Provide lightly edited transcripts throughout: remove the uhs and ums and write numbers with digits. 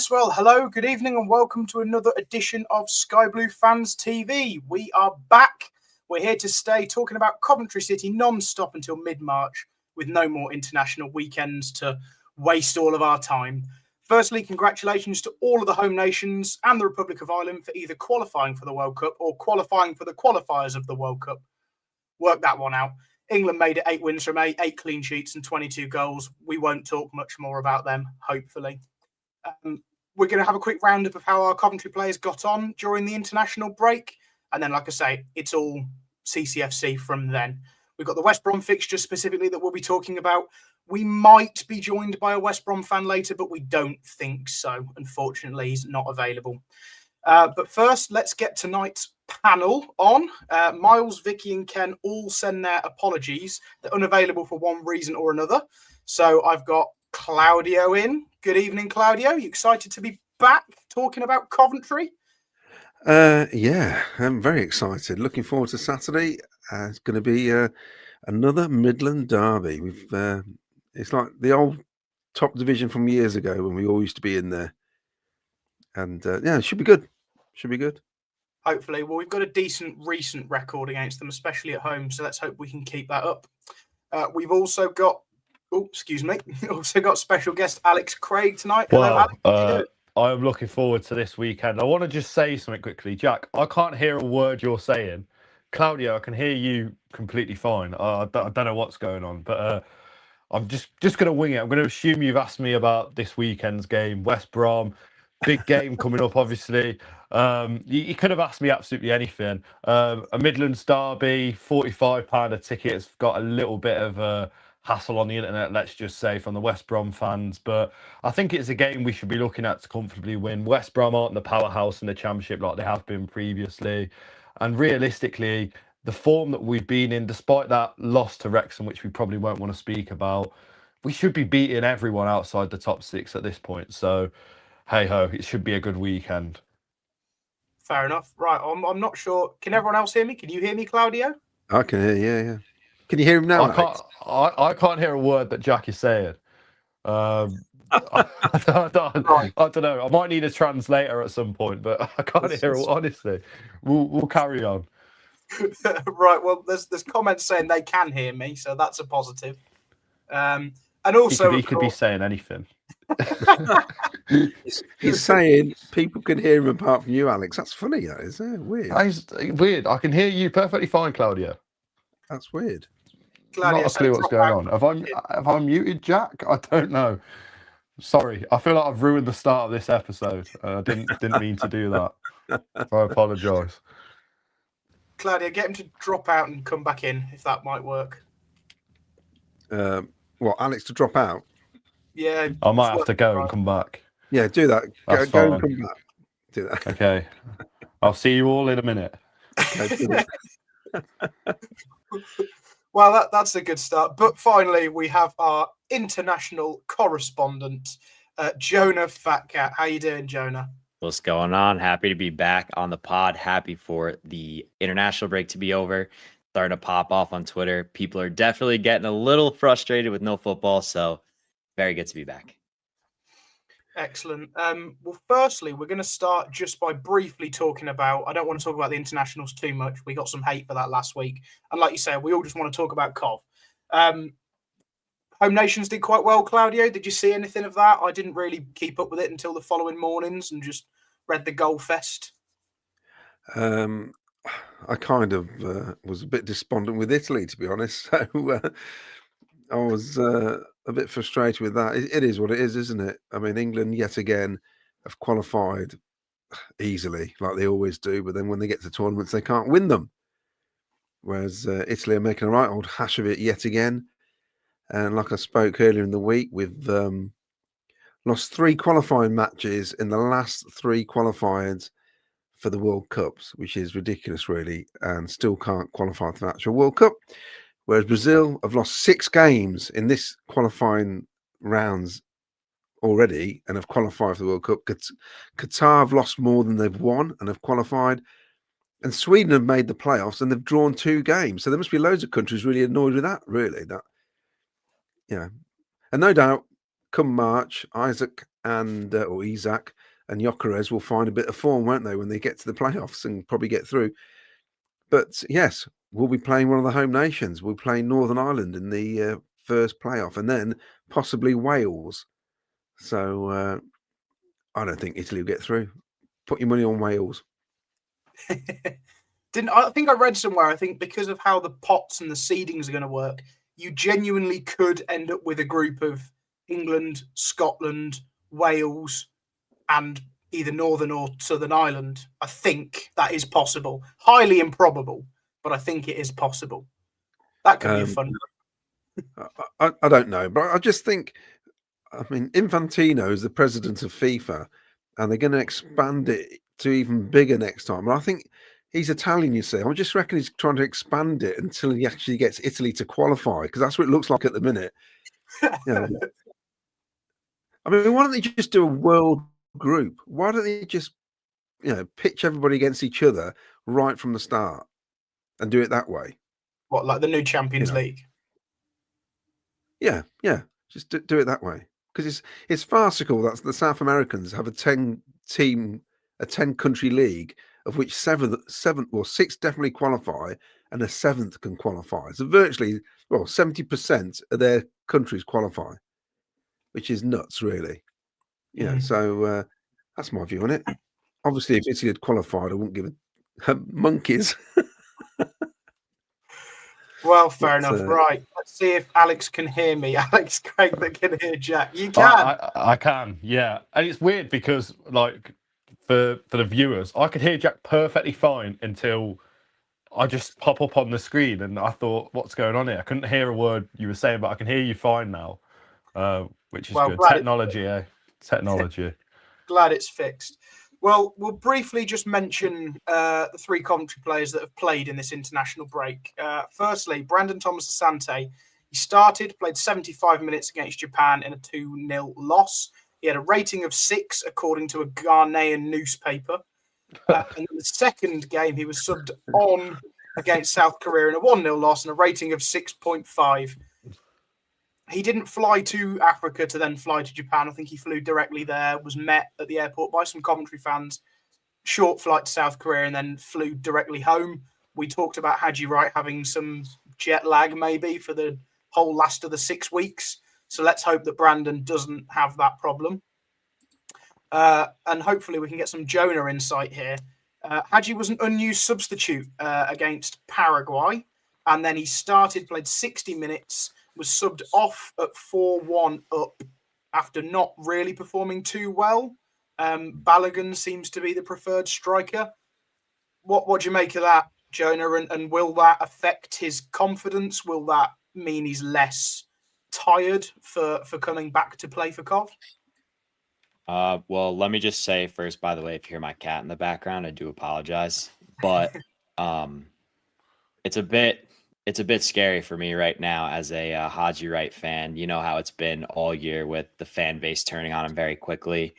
Yes, well, hello, good evening, and welcome to another edition of Sky Blue Fans TV. We are back. We're here to stay, talking about Coventry City non-stop until mid-March, with no more international weekends to waste all of our time. Firstly, congratulations to all of the home nations and the Republic of Ireland for either qualifying for the World Cup or qualifying for the qualifiers of the World Cup. Work that one out. England made it 8 wins from 8 clean sheets and 22 goals. We won't talk much more about them, hopefully. We're going to have a quick roundup of how our Coventry players got on during the international break. And then, like I say, it's all CCFC from then. We've got the West Brom fixture specifically that we'll be talking about. We might be joined by a West Brom fan later, but we don't think so. Unfortunately, he's not available. But first, let's get tonight's panel on. Miles, Vicky and Ken all send their apologies. They're unavailable for one reason or another. So I've got Claudio in. Good evening, Claudio. You excited to be back talking about Coventry? Yeah, I'm very excited. Looking forward to Saturday. It's going to be another Midland derby. It's like the old top division from years ago when we all used to be in there. And yeah, it should be good. Should be good. Hopefully. Well, we've got a decent recent record against them, especially at home. So let's hope we can keep that up. We've also got, also got special guest Alex Craig tonight. Hello, Alex. I'm looking forward to this weekend. I want to just say something quickly. Jack, I can't hear a word you're saying. Claudio, I can hear you completely fine. I don't know what's going on, but I'm just going to wing it. I'm going to assume you've asked me about this weekend's game, West Brom. Big game coming up, obviously. You could have asked me absolutely anything. A Midlands derby, £45 a ticket. It's got a little bit of a hassle on the internet, let's just say, from the West Brom fans. But I think it's a game we should be looking at to comfortably win. West Brom aren't the powerhouse in the Championship like they have been previously. And realistically, the form that we've been in, despite that loss to Wrexham, which we probably won't want to speak about, we should be beating everyone outside the top 6 at this point. So, hey-ho, it should be a good weekend. Fair enough. Right, I'm not sure. Can everyone else hear me? Can you hear me, Claudio? I can hear you, yeah. Can you hear him now, Alex? I can't hear a word that Jack is saying. I don't know. I might need a translator at some point, but I can't hear it, honestly. We'll carry on. Right, well, there's comments saying they can hear me, so that's a positive. And also... He could be saying anything. He's saying people can hear him apart from you, Alex. That's funny, that is. Weird. That's weird. I can hear you perfectly fine, Claudio. That's weird. Claudio, not a clue what's going on. Have I muted Jack? I don't know. Sorry, I feel like I've ruined the start of this episode. I didn't mean to do that. I apologise. Claudio, get him to drop out and come back in, if that might work. What, Alex to drop out? Yeah. I might have to go and come back. Yeah, do that. Go and come back. Do that. Okay. I'll see you all in a minute. Well, that's a good start. But finally, we have our international correspondent, Jonah Fatcat. How you doing, Jonah? What's going on? Happy to be back on the pod. Happy for the international break to be over. Starting to pop off on Twitter. People are definitely getting a little frustrated with no football, so very good to be back. Excellent. Well, firstly, we're going to start just by briefly talking about, I don't want to talk about the internationals too much. We got some hate for that last week. And like you say, we all just want to talk about Cov. Home Nations did quite well, Claudio. Did you see anything of that? I didn't really keep up with it until the following mornings and just read the goal fest. I kind of was a bit despondent with Italy, to be honest. So I was a bit frustrated with that. It is what it is, isn't it? I mean, England, yet again, have qualified easily, like they always do. But then when they get to tournaments, they can't win them. Whereas Italy are making a right old hash of it yet again. And like I spoke earlier in the week, we've lost 3 qualifying matches in the last 3 qualifiers for the World Cups, which is ridiculous, really, and still can't qualify for the actual World Cup. Whereas Brazil have lost 6 games in this qualifying rounds already and have qualified for the World Cup. Qatar have lost more than they've won and have qualified. And Sweden have made the playoffs and they've drawn 2 games. So there must be loads of countries really annoyed with that, really. That, you know, and no doubt, come March, Isaac and Gyökeres will find a bit of form, won't they, when they get to the playoffs and probably get through. But yes, we'll be playing one of the home nations. We'll play Northern Ireland in the first playoff, and then possibly Wales. So I don't think Italy will get through. Put your money on Wales. I think I read somewhere, I think because of how the pots and the seedings are going to work, you genuinely could end up with a group of England, Scotland, Wales, and either Northern or Southern Ireland. I think that is possible. Highly improbable, but I think it is possible. That could be a fun one. I don't know, but I just think, I mean, Infantino is the president of FIFA, and they're going to expand it to even bigger next time. And I think he's Italian, you see. I just reckon he's trying to expand it until he actually gets Italy to qualify, because that's what it looks like at the minute. You know, I mean, why don't they just do a world group? Why don't they just, pitch everybody against each other right from the start and do it that way? What, like the new Champions League? Yeah. Just do it that way, because it's farcical that the South Americans have a 10-country league, of which six definitely qualify, and a seventh can qualify. So virtually, 70% of their countries qualify, which is nuts, really. So that's my view on it. Obviously, if Italy had qualified, I wouldn't give a monkeys. Well, fair enough. Right. Let's see if Alex can hear me. Alex Craig that can hear Jack. You can. I can, yeah. And it's weird because, like, for the viewers, I could hear Jack perfectly fine until I just pop up on the screen, and I thought, what's going on here? I couldn't hear a word you were saying, but I can hear you fine now, which is good. Technology, Technology. Glad it's fixed. Well, we'll briefly just mention the three Coventry players that have played in this international break. Firstly, Brandon Thomas-Asante. He started, played 75 minutes against Japan in a 2-0 loss. He had a rating of 6, according to a Ghanaian newspaper. And in the second game, he was subbed on against South Korea in a 1-0 loss and a rating of 6.5. He didn't fly to Africa to then fly to Japan. I think he flew directly there, was met at the airport by some Coventry fans, short flight to South Korea, and then flew directly home. We talked about Haji Wright having some jet lag maybe for the whole last of the 6 weeks. So let's hope that Brandon doesn't have that problem. And hopefully we can get some Jonah insight here. Haji was an unused substitute against Paraguay. And then he started, played 60 minutes, was subbed off at 4-1 up after not really performing too well. Balogun seems to be the preferred striker. What do you make of that, Jonah? And will that affect his confidence? Will that mean he's less tired for coming back to play for Cov? Well, let me just say first, by the way, if you hear my cat in the background, I do apologize. But it's a bit scary for me right now as a Haji Wright fan. You know how it's been all year with the fan base turning on him very quickly.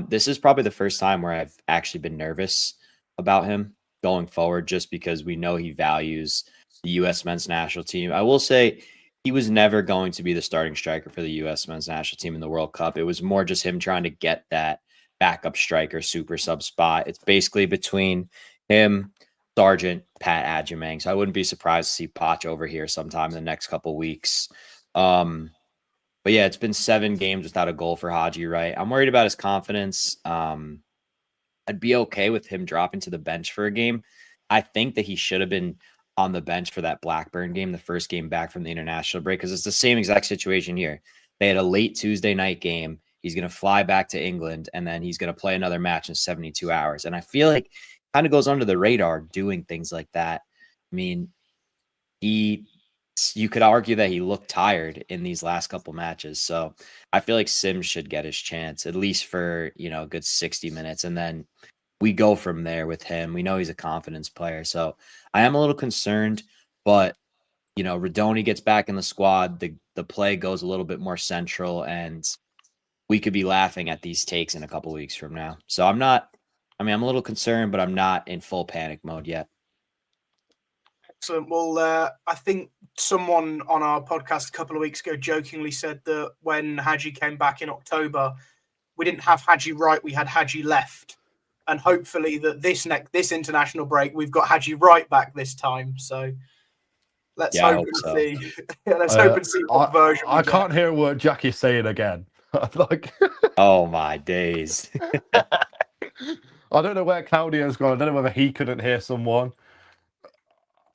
This is probably the first time where I've actually been nervous about him going forward, just because we know he values the U.S. men's national team. I will say he was never going to be the starting striker for the U.S. men's national team in the World Cup. It was more just him trying to get that backup striker super sub spot. It's basically between him, Sargent, Pat Adjumang. So I wouldn't be surprised to see Poch over here sometime in the next couple weeks. But yeah, it's been 7 games without a goal for Haji Wright. I'm worried about his confidence. I'd be okay with him dropping to the bench for a game. I think that he should have been on the bench for that Blackburn game, the first game back from the international break, because it's the same exact situation here. They had a late Tuesday night game. He's going to fly back to England, and then he's going to play another match in 72 hours. And I feel like kind of goes under the radar doing things like that. I mean, you could argue that he looked tired in these last couple matches. So I feel like Sims should get his chance, at least for, a good 60 minutes. And then we go from there with him. We know he's a confidence player. So I am a little concerned, but, Radoni gets back in the squad. The play goes a little bit more central, and we could be laughing at these takes in a couple weeks from now. So I'm a little concerned, but I'm not in full panic mode yet. Excellent. Well, I think someone on our podcast a couple of weeks ago jokingly said that when Haji came back in October, we didn't have Haji Wright, we had Haji left. And hopefully that this international break, we've got Haji Wright back this time. So let's hope and see. Let's hope and see what version we I get. can't hear a word Jackie's saying again. Like, oh my days. I don't know where Claudio's gone. I don't know whether he couldn't hear someone.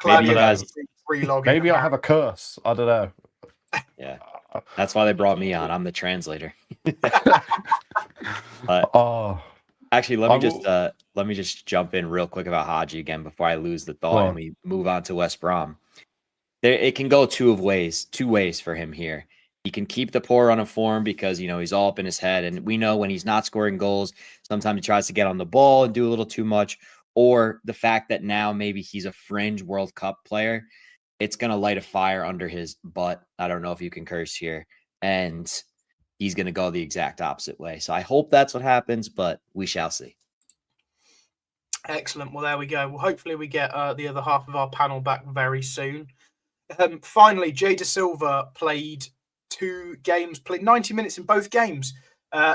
Maybe you guys. Maybe I have a curse. I don't know. Yeah, that's why they brought me on. I'm the translator. Actually, let me just jump in real quick about Haji again before I lose the thought and we move on to West Brom. It can go two ways for him here. He can keep the poor run of form because, you know, he's all up in his head. And we know when he's not scoring goals, sometimes he tries to get on the ball and do a little too much. Or the fact that now maybe he's a fringe World Cup player, it's going to light a fire under his butt. I don't know if you can curse here. And he's going to go the exact opposite way. So I hope that's what happens, but we shall see. Excellent. Well, there we go. Well, hopefully we get the other half of our panel back very soon. Finally, Dasilva played 2 games, played 90 minutes in both games.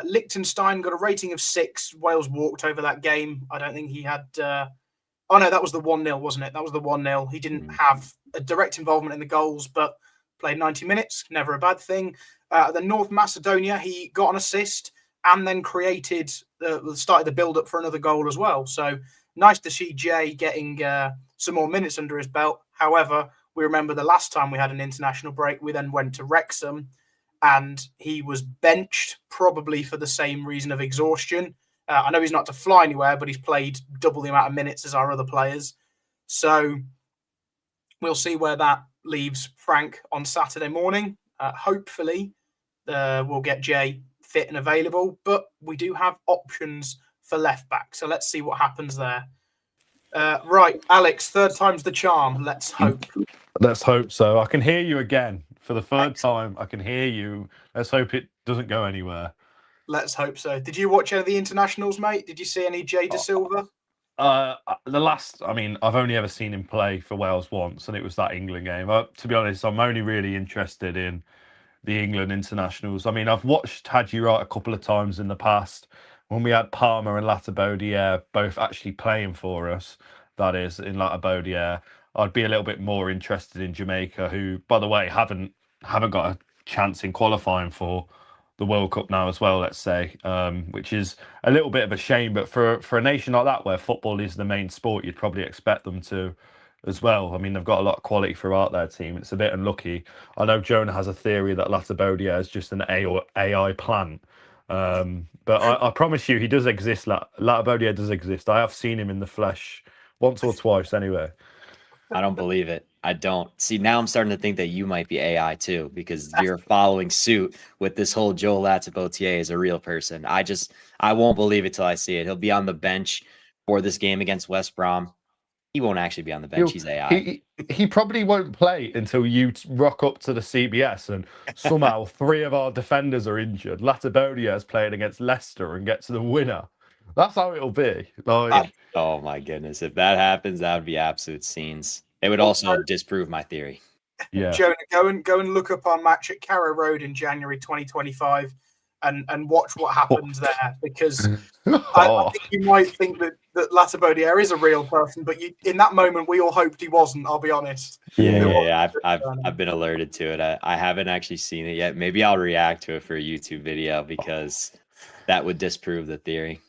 Liechtenstein got a rating of 6. Wales walked over that game. I don't think he had... Oh, no, that was the 1-0, wasn't it? That was the 1-0. He didn't have a direct involvement in the goals, but played 90 minutes. Never a bad thing. Then North Macedonia, he got an assist and then started the build-up for another goal as well. So nice to see Jay getting some more minutes under his belt. However, we remember the last time we had an international break, we then went to Wrexham and he was benched probably for the same reason of exhaustion. I know he's not to fly anywhere, but he's played double the amount of minutes as our other players. So we'll see where that leaves Frank on Saturday morning. Hopefully we'll get Jay fit and available, but we do have options for left back. So let's see what happens there. Right, Alex, third time's the charm. Let's hope. Let's hope so. I can hear you again. For the third time, I can hear you. Let's hope it doesn't go anywhere. Let's hope so. Did you watch any of the internationals, mate? Did you see any Jay Dasilva? I've only ever seen him play for Wales once, and it was that England game. To be honest, I'm only really interested in the England internationals. I mean, I've watched Haji Wright a couple of times in the past when we had Palmer and Latabodiere both actually playing for us. That is, in Latabodiere. I'd be a little bit more interested in Jamaica, who, by the way, haven't got a chance in qualifying for the World Cup now as well, let's say, which is a little bit of a shame. But for a nation like that, where football is the main sport, you'd probably expect them to as well. I mean, they've got a lot of quality throughout their team. It's a bit unlucky. I know Jonah has a theory that Latabodiere is just an AI plant. But I promise you, he does exist. Latabodiere does exist. I have seen him in the flesh once or twice anyway. I don't believe it. I don't. See, now I'm starting to think that you might be AI too, because you're following suit with this whole Joel Latabodiere as a real person. I won't believe it till I see it. He'll be on the bench for this game against West Brom. He won't actually be on the bench. He's AI. He probably won't play until you rock up to the CBS and somehow 3 of our defenders are injured. Latabodiere is playing against Leicester and gets the winner. That's how it'll be. Oh my goodness. If that happens, that would be absolute scenes. It would also disprove my theory. Yeah. Jonah, go and look up our match at Carrow Road in January 2025 and watch what happens there, because I think you might think that Latabodiere is a real person, but in that moment we all hoped he wasn't, I'll be honest. Yeah. I've been alerted to it. I haven't actually seen it yet. Maybe I'll react to it for a YouTube video, because that would disprove the theory.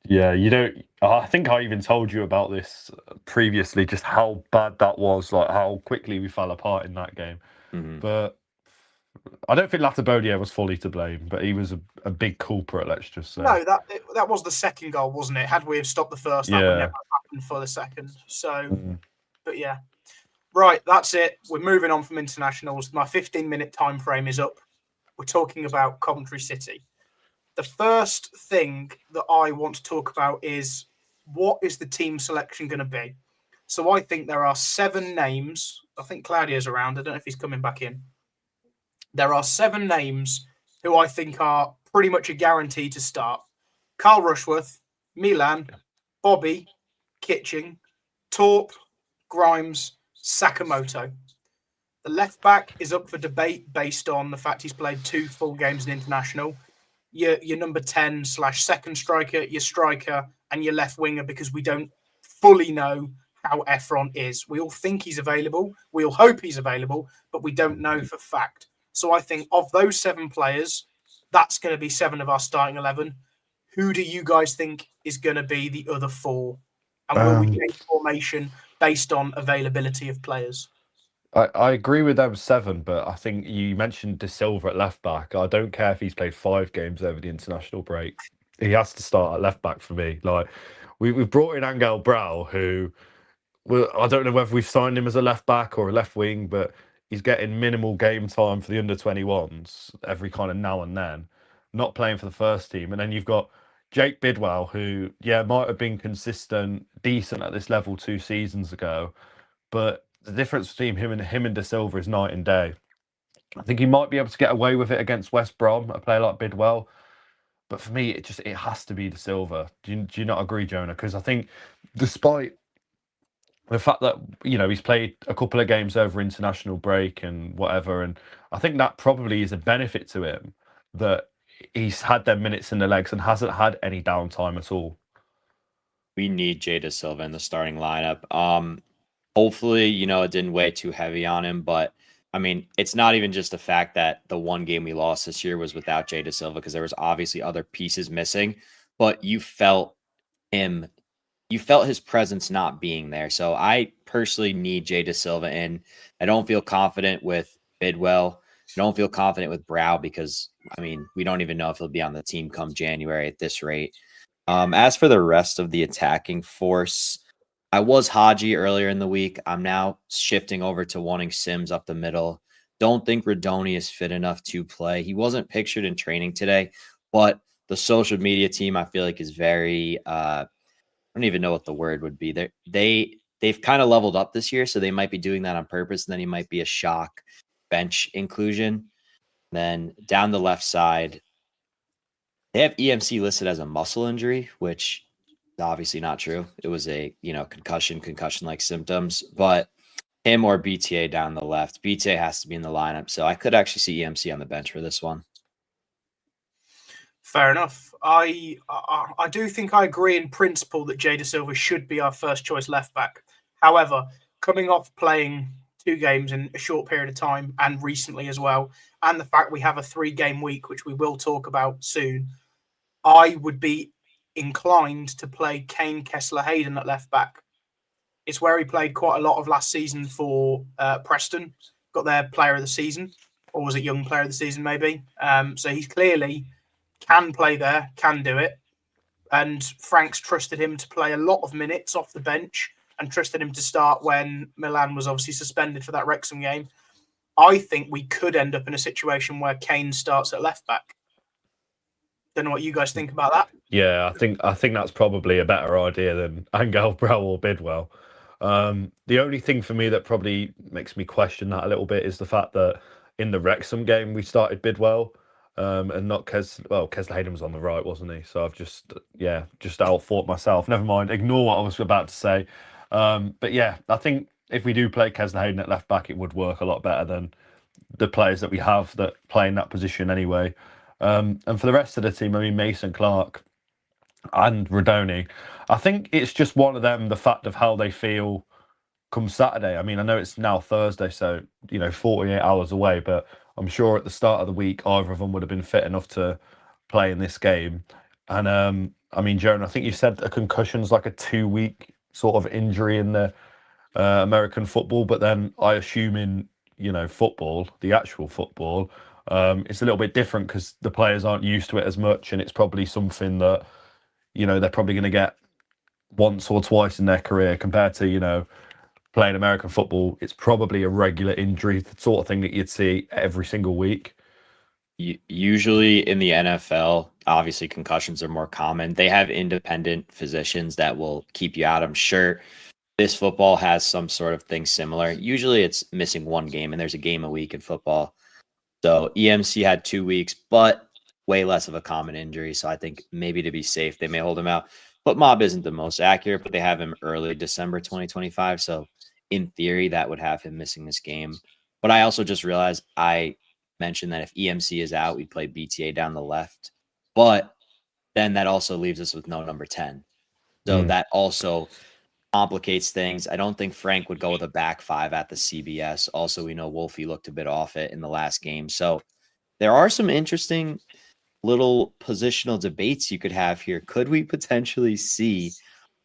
Yeah, you don't. I think I even told you about this previously, just how bad that was, like how quickly we fell apart in that game. Mm-hmm. But I don't think Latabodiere was fully to blame, but he was a big culprit, let's just say. No, that was the second goal, wasn't it? Had we have stopped the first, that would never happen for the second. So, but yeah. Right, that's it. We're moving on from internationals. My 15-minute time frame is up. We're talking about Coventry City. The first thing that I want to talk about is, what is the team selection going to be? So I think there are 7 names. I think Claudio's around. I don't know if he's coming back in. There are 7 names who I think are pretty much a guarantee to start. Carl Rushworth, Milan, Bobby, Kitching, Torp, Grimes, Sakamoto. The left back is up for debate based on the fact he's played 2 full games in international. your number 10/second striker, your striker, and your left winger, because we don't fully know how Efron is. We all think he's available. We all hope he's available, but we don't know for fact. So I think of those 7 players, that's going to be 7 of our starting 11. Who do you guys think is going to be the other 4? And will we change formation based on availability of players? I agree with them 7, but I think you mentioned Dasilva at left back. I don't care if he's played 5 games over the international break. He has to start at left back for me. Like we've brought in Angel Brau, who, well, I don't know whether we've signed him as a left back or a left wing, but he's getting minimal game time for the under-21s every kind of now and then, not playing for the first team. And then you've got Jake Bidwell, who, might have been consistent, decent at this level 2 seasons ago, but the difference between him and Dasilva is night and day. I think he might be able to get away with it against West Brom, a player like Bidwell. But for me, it has to be Dasilva. Do you not agree, Jonah? Because I think despite the fact that, he's played a couple of games over international break and whatever, and I think that probably is a benefit to him, that he's had them minutes in the legs and hasn't had any downtime at all. We need Jay Dasilva in the starting lineup. Hopefully, it didn't weigh too heavy on him, but I mean, it's not even just the fact that the one game we lost this year was without Jay Dasilva, because there was obviously other pieces missing, but you felt his presence not being there. So I personally need Jay Dasilva in. I don't feel confident with Bidwell. I don't feel confident with Brau, because, I mean, we don't even know if he'll be on the team come January at this rate. As for the rest of the attacking force, I was Haji earlier in the week. I'm now shifting over to wanting Sims up the middle. Don't think Radoni is fit enough to play. He wasn't pictured in training today, but the social media team, I feel like, is very, I don't even know what the word would be. They've kind of leveled up this year, so they might be doing that on purpose, and then he might be a shock bench inclusion. Then down the left side, they have EMC listed as a muscle injury, which is obviously not true. It was a, concussion-like symptoms, but him or BTA down the left. BTA has to be in the lineup, so I could actually see EMC on the bench for this one. Fair enough. I do think I agree in principle that Jay Dasilva should be our first choice left back. However, coming off playing 2 games in a short period of time, and recently as well, and the fact we have a 3-game week, which we will talk about soon, I would be inclined to play Kane Kessler-Hayden at left back. It's where he played quite a lot of last season for Preston, got their player of the season, or was it young player of the season maybe? So he's clearly can play there, can do it. And Frank's trusted him to play a lot of minutes off the bench and trusted him to start when Milan was obviously suspended for that Wrexham game. I think we could end up in a situation where Kane starts at left back. Don't know what you guys think about that. Yeah, I think that's probably a better idea than Angel Brau or Bidwell. The only thing for me that probably makes me question that a little bit is the fact that in the Wrexham game we started Bidwell and not Kessler-Hayden was on the right, wasn't he? So I've just outthought myself. Never mind, ignore what I was about to say. But yeah, I think if we do play Kessler-Hayden at left back, it would work a lot better than the players that we have that play in that position anyway. And for the rest of the team, I mean, Mason Clark and Radoni, I think it's just one of them, the fact of how they feel come Saturday. I mean, I know it's now Thursday, so, 48 hours away, but I'm sure at the start of the week, either of them would have been fit enough to play in this game. And, I mean, Joan, I think you said a concussion's like a 2-week sort of injury in the American football, but then I assume in, football, the actual football, it's a little bit different because the players aren't used to it as much, and it's probably something that, they're probably going to get once or twice in their career compared to, playing American football. It's probably a regular injury, the sort of thing that you'd see every single week. Usually in the NFL, obviously concussions are more common. They have independent physicians that will keep you out. I'm sure this football has some sort of thing similar. Usually it's missing 1 game, and there's a game a week in football. So EMC had 2 weeks, but way less of a common injury. So I think maybe to be safe, they may hold him out. But Mob isn't the most accurate, but they have him early December 2025. So in theory, that would have him missing this game. But I also just realized I mentioned that if EMC is out, we'd play BTA down the left. But then that also leaves us with no number 10. So that also complicates things. I don't think Frank would go with a back five at the CBS. Also, we know Wolfie looked a bit off it in the last game. So there are some interesting little positional debates you could have here. Could we potentially see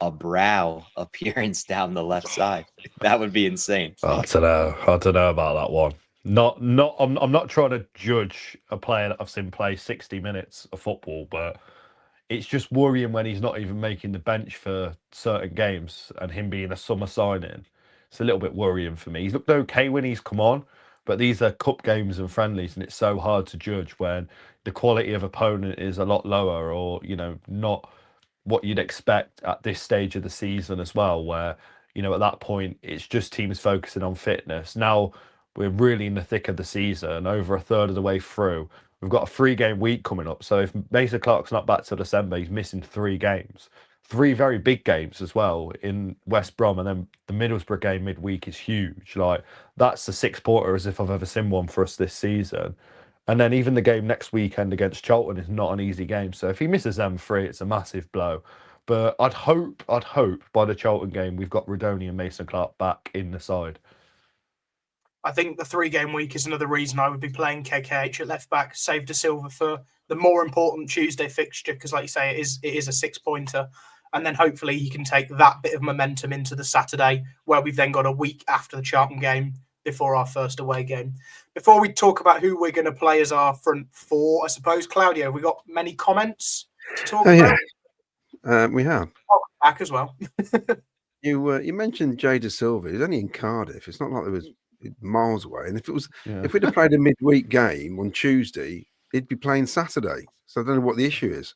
a Brow appearance down the left side? That would be insane. I don't know. I don't know about that one. I'm not trying to judge a player that I've seen play 60 minutes of football, but it's just worrying when he's not even making the bench for certain games and him being a summer signing. It's a little bit worrying for me. He's looked okay when he's come on, but these are cup games and friendlies, and it's so hard to judge when the quality of opponent is a lot lower, or not what you'd expect at this stage of the season as well, where at that point it's just teams focusing on fitness. Now we're really in the thick of the season, over a third of the way through. We've got a 3-game week coming up. So if Mason Clark's not back till December, he's missing 3 games. 3 very big games as well in West Brom. And then the Middlesbrough game midweek is huge. Like, that's the 6-pointer as if I've ever seen one for us this season. And then even the game next weekend against Charlton is not an easy game. So if he misses them 3, it's a massive blow. But I'd hope by the Charlton game we've got Rodoni and Mason Clark back in the side. I think the 3-game week is another reason I would be playing KKH at left back, save Dasilva for the more important Tuesday fixture, because like you say, it is a 6-pointer. And then hopefully he can take that bit of momentum into the Saturday, where we've then got a week after the Charlton game before our first away game. Before we talk about who we're going to play as our front 4, I suppose, Claudio, have we got many comments to talk about? Yeah, we have. Back as well. You mentioned Jay Dasilva. He's only in Cardiff. It's not like there was miles away. And if we'd have played a midweek game on Tuesday, he'd be playing Saturday. So I don't know what the issue is.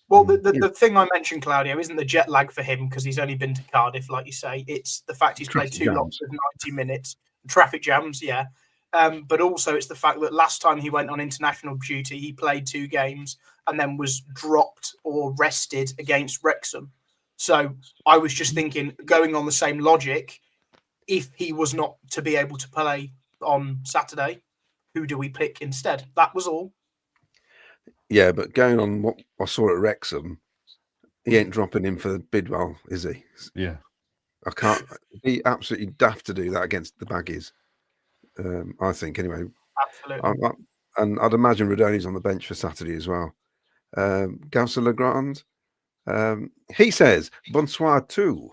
Well, the thing I mentioned, Claudio, isn't the jet lag for him because he's only been to Cardiff, like you say. It's the fact he's played 2 lots of 90 minutes. Traffic jams, yeah. But also it's the fact that last time he went on international duty, he played 2 games and then was dropped or rested against Wrexham. So I was just thinking, going on the same logic, if he was not to be able to play on Saturday, who do we pick instead? That was all. Yeah, but going on what I saw at Wrexham, he ain't dropping in for Bidwell, is he? Yeah. I can't be absolutely daft to do that against the Baggies. I think, anyway. Absolutely. And I'd imagine Rodoni's on the bench for Saturday as well. Gausa Legrand, he says, bonsoir too.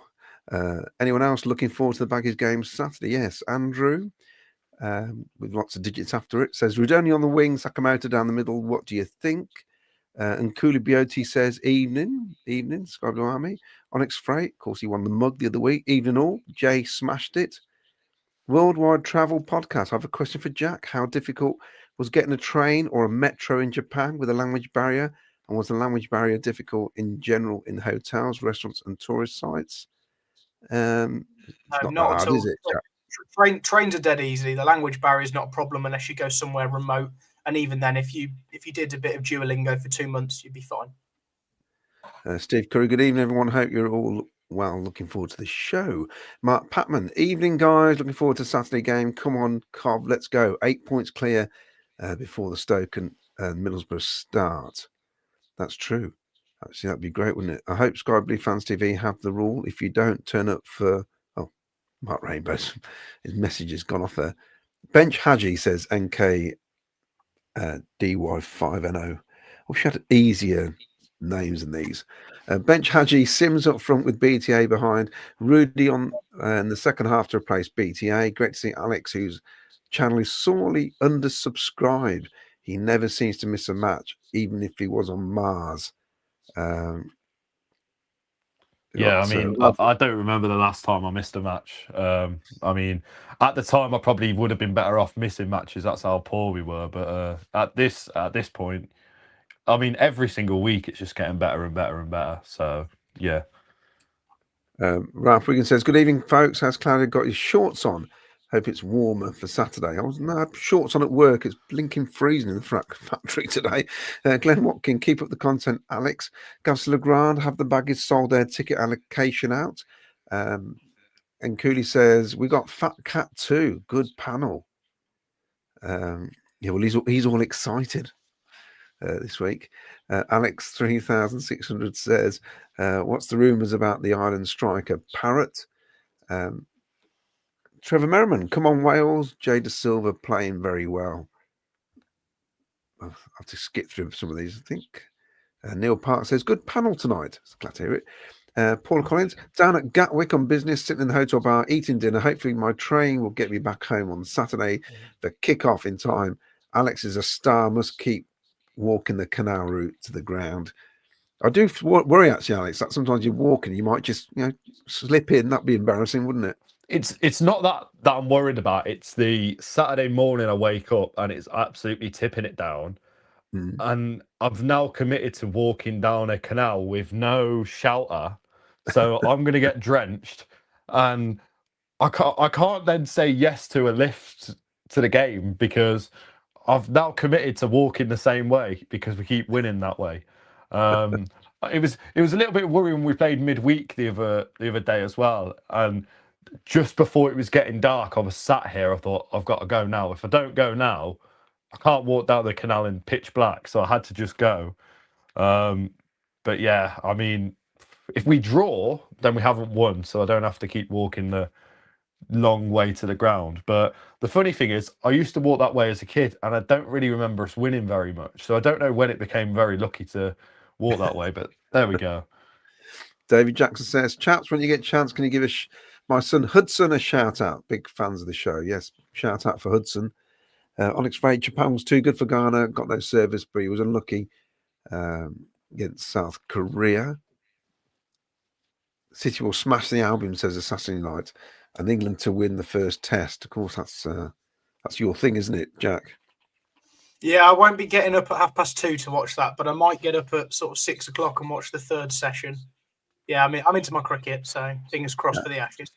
Anyone else looking forward to the Baggies game Saturday? Yes, Andrew, with lots of digits after it, says Rodoni on the wing, Sakamoto down the middle. What do you think? And Kuli Bioti says, evening, Sky Blue Army. Onyx Freight, of course, he won the mug the other week. Evening all. Jay smashed it. Worldwide Travel Podcast. I have a question for Jack. How difficult was getting a train or a metro in Japan with a language barrier? And was the language barrier difficult in general in hotels, restaurants, and tourist sites? It's not hard, is it, Jack? Trains are dead easy. The language barrier is not a problem unless you go somewhere remote. And even then, if you did a bit of Duolingo for 2 months, you'd be fine. Steve Curry, good evening, everyone. Hope you're all well. Looking forward to the show. Mark Patman, evening, guys. Looking forward to Saturday game. Come on, Cov, let's go. 8 points clear before the Stoke and Middlesbrough start. That's true. Actually, that'd be great, wouldn't it? I hope Sky Blue Fans TV have the rule. If you don't turn up for... Oh, Mark Rainbow's his message has gone off there. Bench Haji says NK DY5NO. I wish I had easier names than these. Bench Haji, Sims up front with BTA behind. Rudy on in the second half to replace BTA. Great to see Alex, whose channel is sorely undersubscribed. He never seems to miss a match, even if he was on Mars. Yeah, I mean, I don't remember the last time I missed a match. I mean, at the time, I probably would have been better off missing matches. That's how poor we were. But at this point, I mean, every single week, it's just getting better and better and better. So, yeah. Ralph Wiggins says, good evening, folks. Has Claudia got his shorts on? Hope it's warmer for Saturday. I had shorts on at work. It's blinking freezing in the factory today. Glenn Watkin, keep up the content, Alex. Gus Legrand, have the Baggies sold their ticket allocation out? And Cooley says, we got Fat Cat too. Good panel. Yeah, well, he's all excited. this week. Alex 3600 says, "What's the rumours about the Ireland striker Parrott?" Trevor Merriman, come on Wales. Jay Dasilva playing very well. I'll have to skip through some of these, I think. Neil Park says, "Good panel tonight." Glad to hear it. Paul Collins, down at Gatwick on business, sitting in the hotel bar, eating dinner. Hopefully my train will get me back home on Saturday for kick-off in time. Alex is a star, must keep walking the canal route to the ground. I do worry, actually, Alex, that sometimes you're walking, you might just, slip in. That'd be embarrassing, wouldn't it? It's not that I'm worried about. It's the Saturday morning I wake up and it's absolutely tipping it down. And I've now committed to walking down a canal with no shelter. So I'm going to get drenched. And I can't then say yes to a lift to the game because I've now committed to walking the same way because we keep winning that way. It was a little bit worrying when we played midweek the other day as well. And just before it was getting dark, I was sat here. I thought, I've got to go now. If I don't go now, I can't walk down the canal in pitch black. So I had to just go. But yeah, I mean, if we draw, then we haven't won. So I don't have to keep walking the long way to the ground. But the funny thing is, I used to walk that way as a kid, and I don't really remember us winning very much. So I don't know when it became very lucky to walk that way. But there we go. David Jackson says, "Chaps, when you get a chance, can you give my son Hudson a shout out? Big fans of the show." Yes, shout out for Hudson. Onyx Ray, Japan was too good for Ghana. Got no service, but he was unlucky against South Korea. City will smash the Albion, says Assassin Light, and England to win the first test. Of course, that's your thing, isn't it, Jack? Yeah, I won't be getting up at 2:30 to watch that, but I might get up at sort of 6 o'clock and watch the third session. Yeah, I mean, I'm into my cricket, so fingers crossed for the Ashes.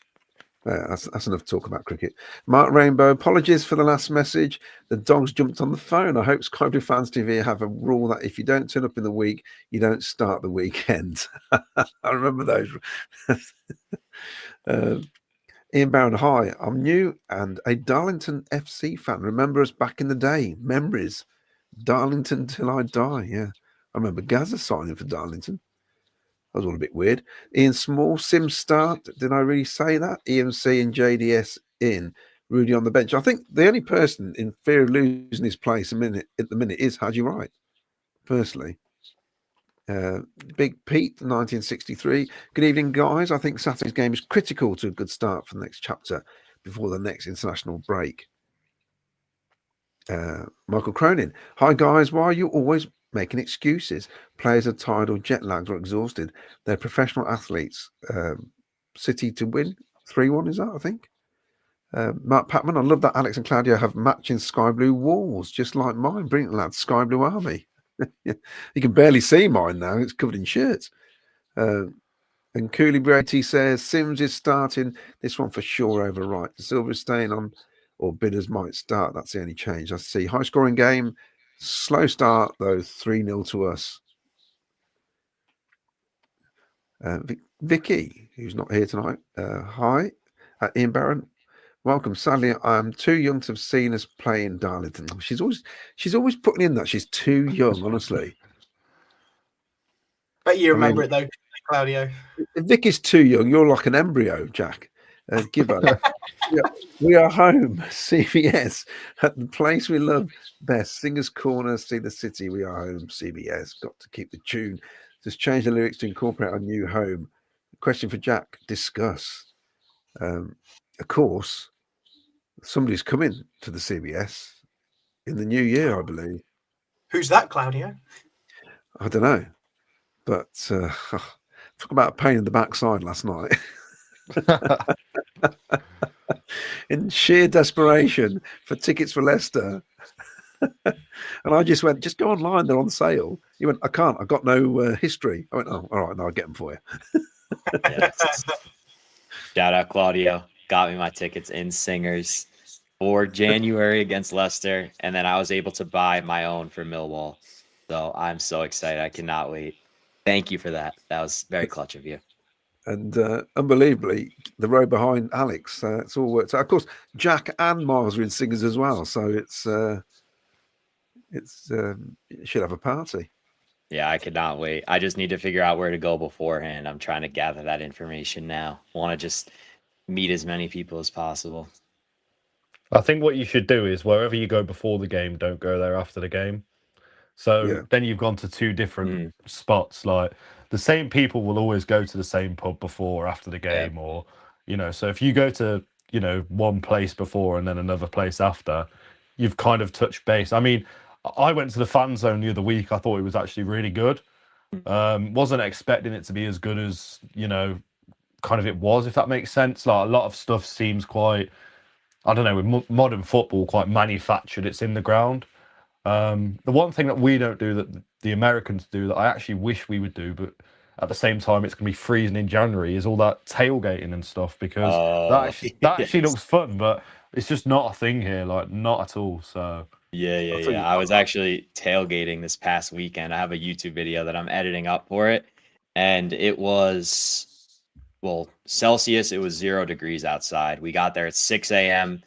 That's enough talk about cricket. Mark Rainbow, apologies for the last message. The dogs jumped on the phone. I hope Sky Blue Fans TV have a rule that if you don't turn up in the week, you don't start the weekend. I remember those. Ian Barron, hi. I'm new and a Darlington FC fan. Remember us back in the day. Memories. Darlington till I die. Yeah. I remember Gaza signing for Darlington. That was all a bit weird. Ian Small, Sim start. Did I really say that? EMC and JDS in. Rudy on the bench. I think the only person in fear of losing his place at the minute is Haji Wright, personally. Big Pete, 1963. Good evening, guys. I think Saturday's game is critical to a good start for the next chapter before the next international break. Michael Cronin. Hi, guys. Why are you always making excuses? Players are tired or jet lagged or exhausted. They're professional athletes. City to win 3-1 is that, I think. Mark Patman, I love that Alex and Claudio have matching sky blue walls, just like mine. Brilliant, lads. Sky blue army. You can barely see mine now. It's covered in shirts. And Cooley Brady says Sims is starting this one for sure over Wright. Silver is staying on, or bidders might start. That's the only change I see. High scoring game. Slow start, though, 3-0 to us. Vicky, who's not here tonight. Hi. Ian Barron, welcome. Sadly, I'm too young to have seen us play in Darlington. She's always putting in that she's too young, honestly. Bet you remember it, though, Claudio. If Vicky's too young, you're like an embryo, Jack. Give up. We are home, CBS, at the place we love best. Singers Corner, see the city. We are home, CBS. Got to keep the tune. Just change the lyrics to incorporate our new home. Question for Jack, discuss. Of course, somebody's coming to the CBS in the new year, I believe. Who's that, Claudio? I don't know. But talk about a pain in the backside last night. In sheer desperation for tickets for Leicester. And I just went, just go online, they're on sale. He went, I can't, I've got no history. I went, oh, all right, no, I'll get them for you. Yes. Shout out Claudio. Got me my tickets in Singers for January against Leicester. And then I was able to buy my own for Millwall. So I'm so excited. I cannot wait. Thank you for that. That was very clutch of you. And unbelievably, the row behind Alex, it's all worked out. Of course, Jack and Miles are in Singers as well. So it's It's you should have a party. Yeah, I could not wait. I just need to figure out where to go beforehand. I'm trying to gather that information now. Want to just meet as many people as possible. I think what you should do is wherever you go before the game, don't go there after the game. So Yeah. then you've gone to two different spots. Like the same people will always go to the same pub before or after the game, or so if you go to one place before and then another place after, you've kind of touched base. I mean, I went to the fan zone the other week. I thought it was actually really good. Wasn't expecting it to be as good as kind of it was, if that makes sense. Like a lot of stuff seems quite, I don't know, with modern football, quite manufactured. It's in the ground. The one thing that we don't do that the Americans do that I actually wish we would do, but at the same time it's going to be freezing in January, is all that tailgating and stuff, because that actually looks fun, but it's just not a thing here, like not at all. So yeah. I was actually tailgating this past weekend. I have a YouTube video that I'm editing up for it, and it was, well, Celsius, it was 0 degrees outside. We got there at 6 a.m.,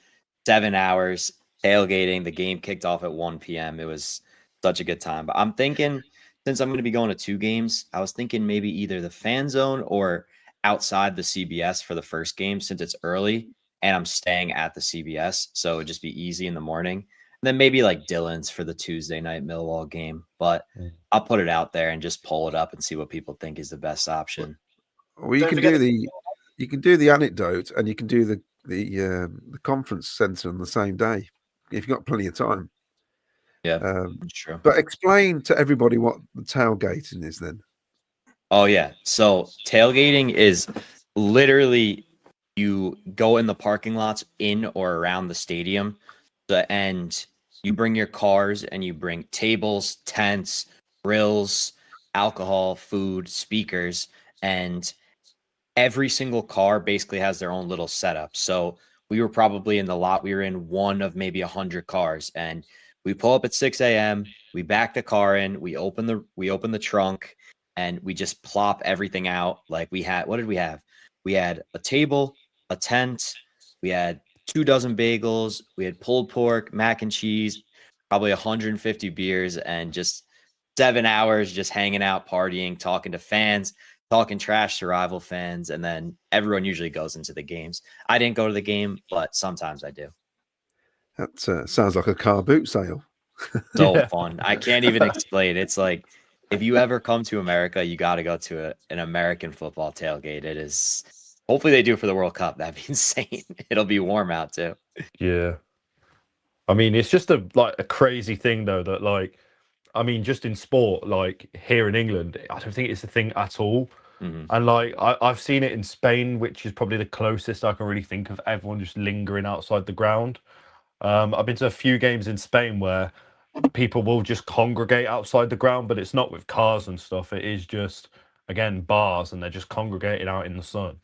7 hours tailgating. The game kicked off at 1 p.m. It was such a good time. But I'm thinking, since I'm going to be going to 2 games, I was thinking maybe either the fan zone or outside the CBS for the first game, since it's early and I'm staying at the CBS. So it'd just be easy in the morning. And then maybe like Dylan's for the Tuesday night Millwall game. But I'll put it out there and just pull it up and see what people think is the best option. Well, you can do the anecdote, and you can do the conference centre on the same day if you've got plenty of time. Yeah, sure. But explain to everybody what the tailgating is then. Oh yeah, so tailgating is literally you go in the parking lots in or around the stadium, and you bring your cars and you bring tables, tents, grills, alcohol, food, speakers, and every single car basically has their own little setup. So we were probably in the lot. We were in one of maybe 100 cars, and we pull up at 6 a.m. We back the car in. We open the trunk, and we just plop everything out. Like we had, what did we have? We had a table, a tent. We had 24 bagels. We had pulled pork, mac and cheese, probably 150 beers, and just 7 hours just hanging out, partying, talking to fans, talking trash to rival fans, and then everyone usually goes into the games. I didn't go to the game, but sometimes I do. That sounds like a car boot sale. So fun. I can't even explain. It's like, if you ever come to America, you got to go to an American football tailgate. It is, hopefully they do it for the World Cup. That'd be insane. It'll be warm out too. Yeah. I mean, it's just a crazy thing though, that like, I mean, just in sport, like here in England, I don't think it's a thing at all. And like I've seen it in Spain, which is probably the closest I can really think of everyone just lingering outside the ground. I've been to a few games in Spain where people will just congregate outside the ground, but it's not with cars and stuff. It is just, again, bars, and they're just congregating out in the sun.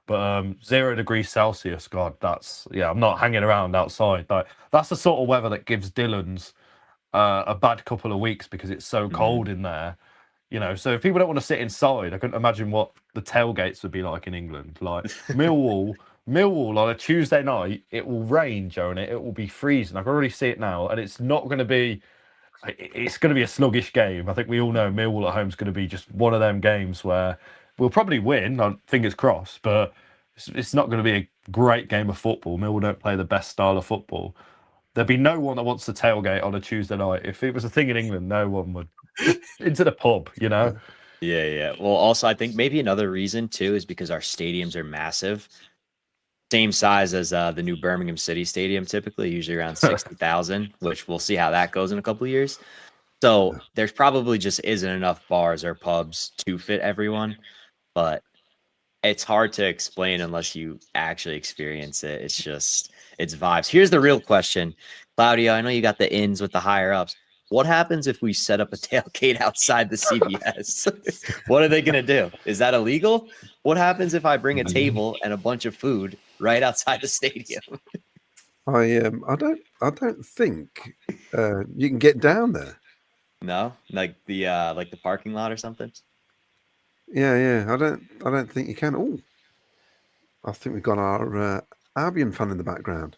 But 0 degrees Celsius, God, I'm not hanging around outside. Like, that's the sort of weather that gives Dylan's a bad couple of weeks, because it's so cold in there. So if people don't want to sit inside, I couldn't imagine what the tailgates would be like in England. Like Millwall on a Tuesday night, it will rain, Joe, and it will be freezing. I can already see it now, and it's not going to be. It's going to be a sluggish game. I think we all know Millwall at home is going to be just one of them games where we'll probably win, fingers crossed, but it's not going to be a great game of football. Millwall don't play the best style of football. There'd be no one that wants to tailgate on a Tuesday night. If it was a thing in England, no one would. Into the pub, Yeah. Well, also, I think maybe another reason too is because our stadiums are massive. Same size as the new Birmingham City Stadium, typically, usually around 60,000, which we'll see how that goes in a couple of years. So there's probably just isn't enough bars or pubs to fit everyone, but it's hard to explain unless you actually experience it. It's vibes. Here's the real question. Claudia, I know you got the ins with the higher ups. What happens if we set up a tailgate outside the CBS? What are they going to do? Is that illegal? What happens if I bring a table and a bunch of food right outside the stadium? I don't think you can get down there. No, like the parking lot or something. Yeah. I don't think you can. Oh, I think we've got our Albion fan in the background.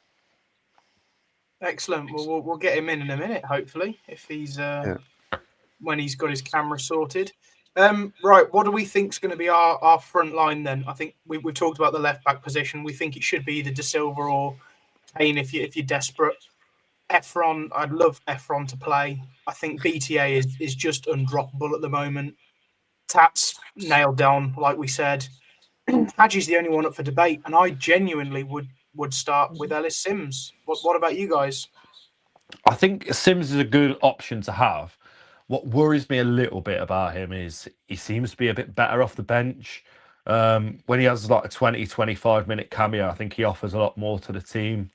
Excellent. Well, we'll get him in a minute, hopefully, if he's when he's got his camera sorted. Right, what do we think is going to be our front line then? I think we've talked about the left back position. We think it should be either Dasilva or Kane if you're desperate. Efron, I'd love Efron to play. I think BTA is just undroppable at the moment. Tats nailed down, like we said. Haji's the only one up for debate, and I genuinely would start with Ellis Sims. What about you guys? I think Sims is a good option to have. What worries me a little bit about him is he seems to be a bit better off the bench. When he has like a 20, 25-minute cameo, I think he offers a lot more to the team.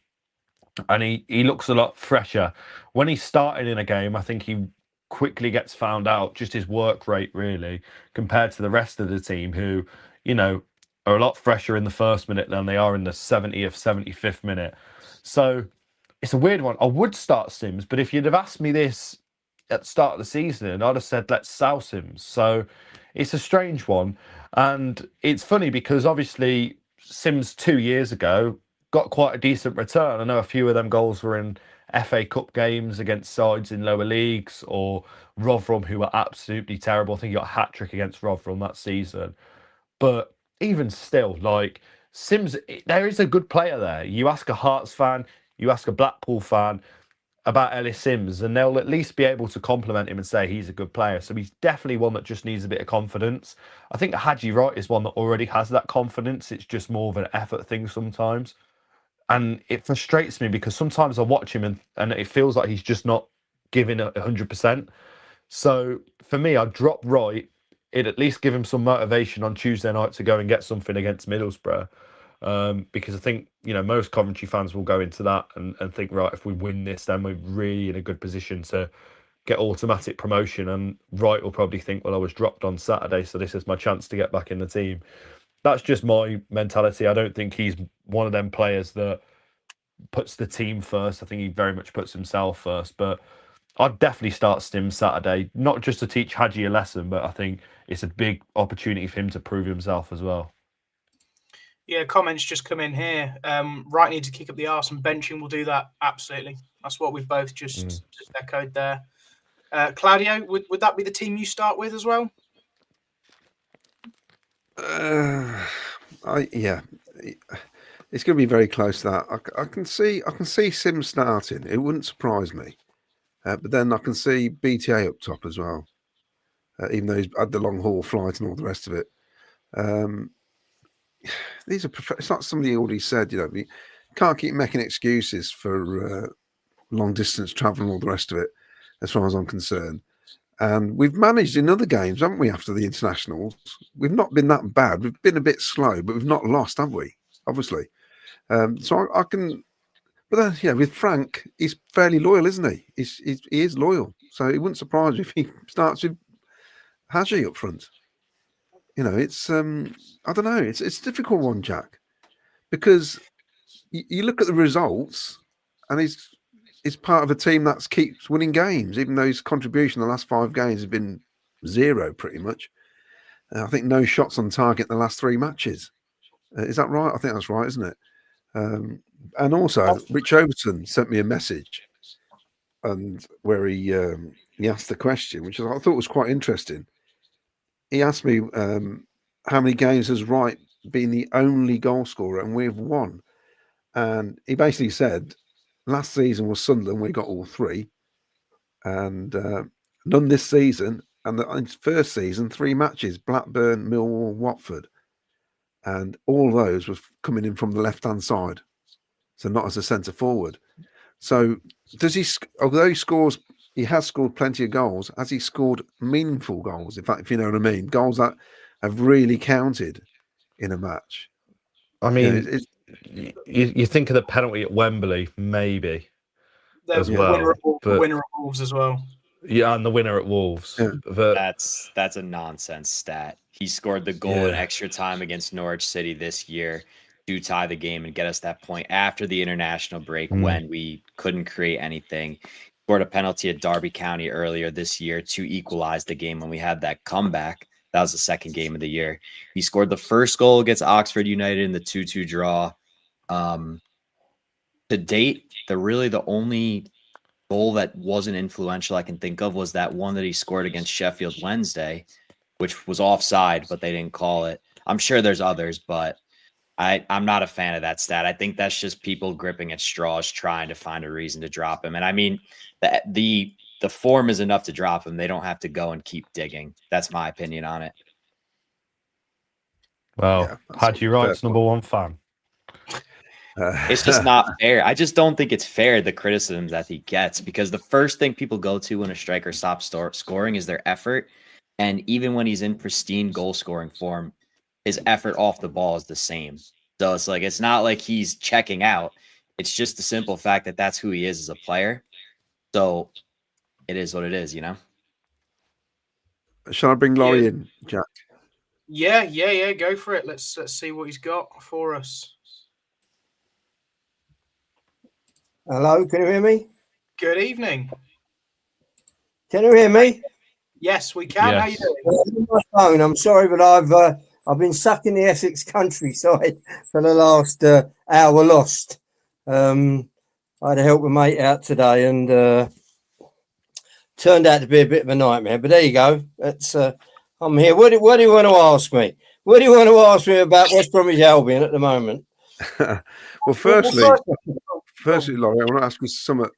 And he looks a lot fresher. When he's starting in a game, I think he quickly gets found out, just his work rate, really, compared to the rest of the team who, are a lot fresher in the first minute than they are in the 70th, 75th minute. So it's a weird one. I would start Sims, but if you'd have asked me this at the start of the season, I'd have said, let's sell Sims. So it's a strange one. And it's funny because obviously Sims 2 years ago got quite a decent return. I know a few of them goals were in FA Cup games against sides in lower leagues, or Rotherham, who were absolutely terrible. I think he got a hat-trick against Rotherham that season. But even still, like, Sims, there is a good player there. You ask a Hearts fan, you ask a Blackpool fan about Ellis Sims, and they'll at least be able to compliment him and say he's a good player. So he's definitely one that just needs a bit of confidence. I think Haji Wright is one that already has that confidence. It's just more of an effort thing sometimes. And it frustrates me because sometimes I watch him and it feels like he's just not giving 100%. So for me, I'd drop Wright. It'd at least give him some motivation on Tuesday night to go and get something against Middlesbrough. Because I think, most Coventry fans will go into that and think, right, if we win this, then we're really in a good position to get automatic promotion. And Wright will probably think, well, I was dropped on Saturday, so this is my chance to get back in the team. That's just my mentality. I don't think he's one of them players that puts the team first. I think he very much puts himself first. But I'd definitely start Sims Saturday, not just to teach Haji a lesson, but I think it's a big opportunity for him to prove himself as well. Yeah, comments just come in here. Wright needs to kick up the arse, and benching will do that. Absolutely. That's what we've both just echoed there. Claudio, would that be the team you start with as well? Yeah, it's going to be very close to that. I can see Sims starting. It wouldn't surprise me, but then I can see BTA up top as well, even though he's had the long haul flight and all the rest of it. These are it's not somebody already said. We can't keep making excuses for long distance travel and all the rest of it, as far as I'm concerned. And we've managed in other games, haven't we, after the internationals? We've not been that bad. We've been a bit slow, but we've not lost, have we? Obviously. So I can... But then, with Frank, he's fairly loyal, isn't he? He is loyal. So it wouldn't surprise me if he starts with Haji up front. It's... I don't know. It's a difficult one, Jack. Because you look at the results, and he's part of a team that keeps winning games, even though his contribution in the last 5 games has been 0, pretty much. I think no shots on target in the last 3 matches. Is that right? I think that's right, isn't it? And also, Rich Overton sent me a message, and where he asked the question, which I thought was quite interesting. He asked me how many games has Wright been the only goal scorer, and we've won. And he basically said, last season was Sunderland, we got all 3, and none this season. And in his first season, 3 matches: Blackburn, Millwall, Watford, and all those were coming in from the left-hand side, so not as a centre forward. So does he? Although he has scored plenty of goals. Has he scored meaningful goals? In fact, if you know what I mean, goals that have really counted in a match. I mean, you think of the penalty at Wembley, maybe as well. The winner of Wolves as well. Yeah, and the winner at Wolves. Yeah. That's a nonsense stat. He scored the goal in extra time against Norwich City this year to tie the game and get us that point after the international break when we couldn't create anything. Scored a penalty at Derby County earlier this year to equalize the game when we had that comeback. That was the second game of the year. He scored the first goal against Oxford United in the 2-2 draw. to date, the only goal that wasn't influential I can think of was that one that he scored against Sheffield Wednesday, which was offside, but they didn't call it. I'm sure there's others, but I'm not a fan of that stat. I think that's just people gripping at straws trying to find a reason to drop him. And I mean, the form is enough to drop him. They don't have to go and keep digging. That's my opinion on it. Well, Yeah, Haji Wright's #1 fan. It's just not fair. I just don't think it's fair, the criticism that he gets, because the first thing people go to when a striker stops scoring is their effort. And even when he's in pristine goal scoring form, his effort off the ball is the same. So it's like, it's not like he's checking out. It's just the simple fact that that's who he is as a player. So it is what it is, you know? Shall I bring Laurie in, Jack? Yeah. Go for it. Let's see what he's got for us. Hello, can you hear me? Good evening. Can you hear me? Yes, we can. Yes. How you doing? My phone. I'm sorry, but I've been stuck in the Essex countryside for the last hour lost. I had to help a mate out today, and turned out to be a bit of a nightmare. But there you go. That's I'm here. What do you want to ask me? What do you want to ask me about West Bromwich Albion at the moment? Well, firstly, Laurie, I want to ask you something.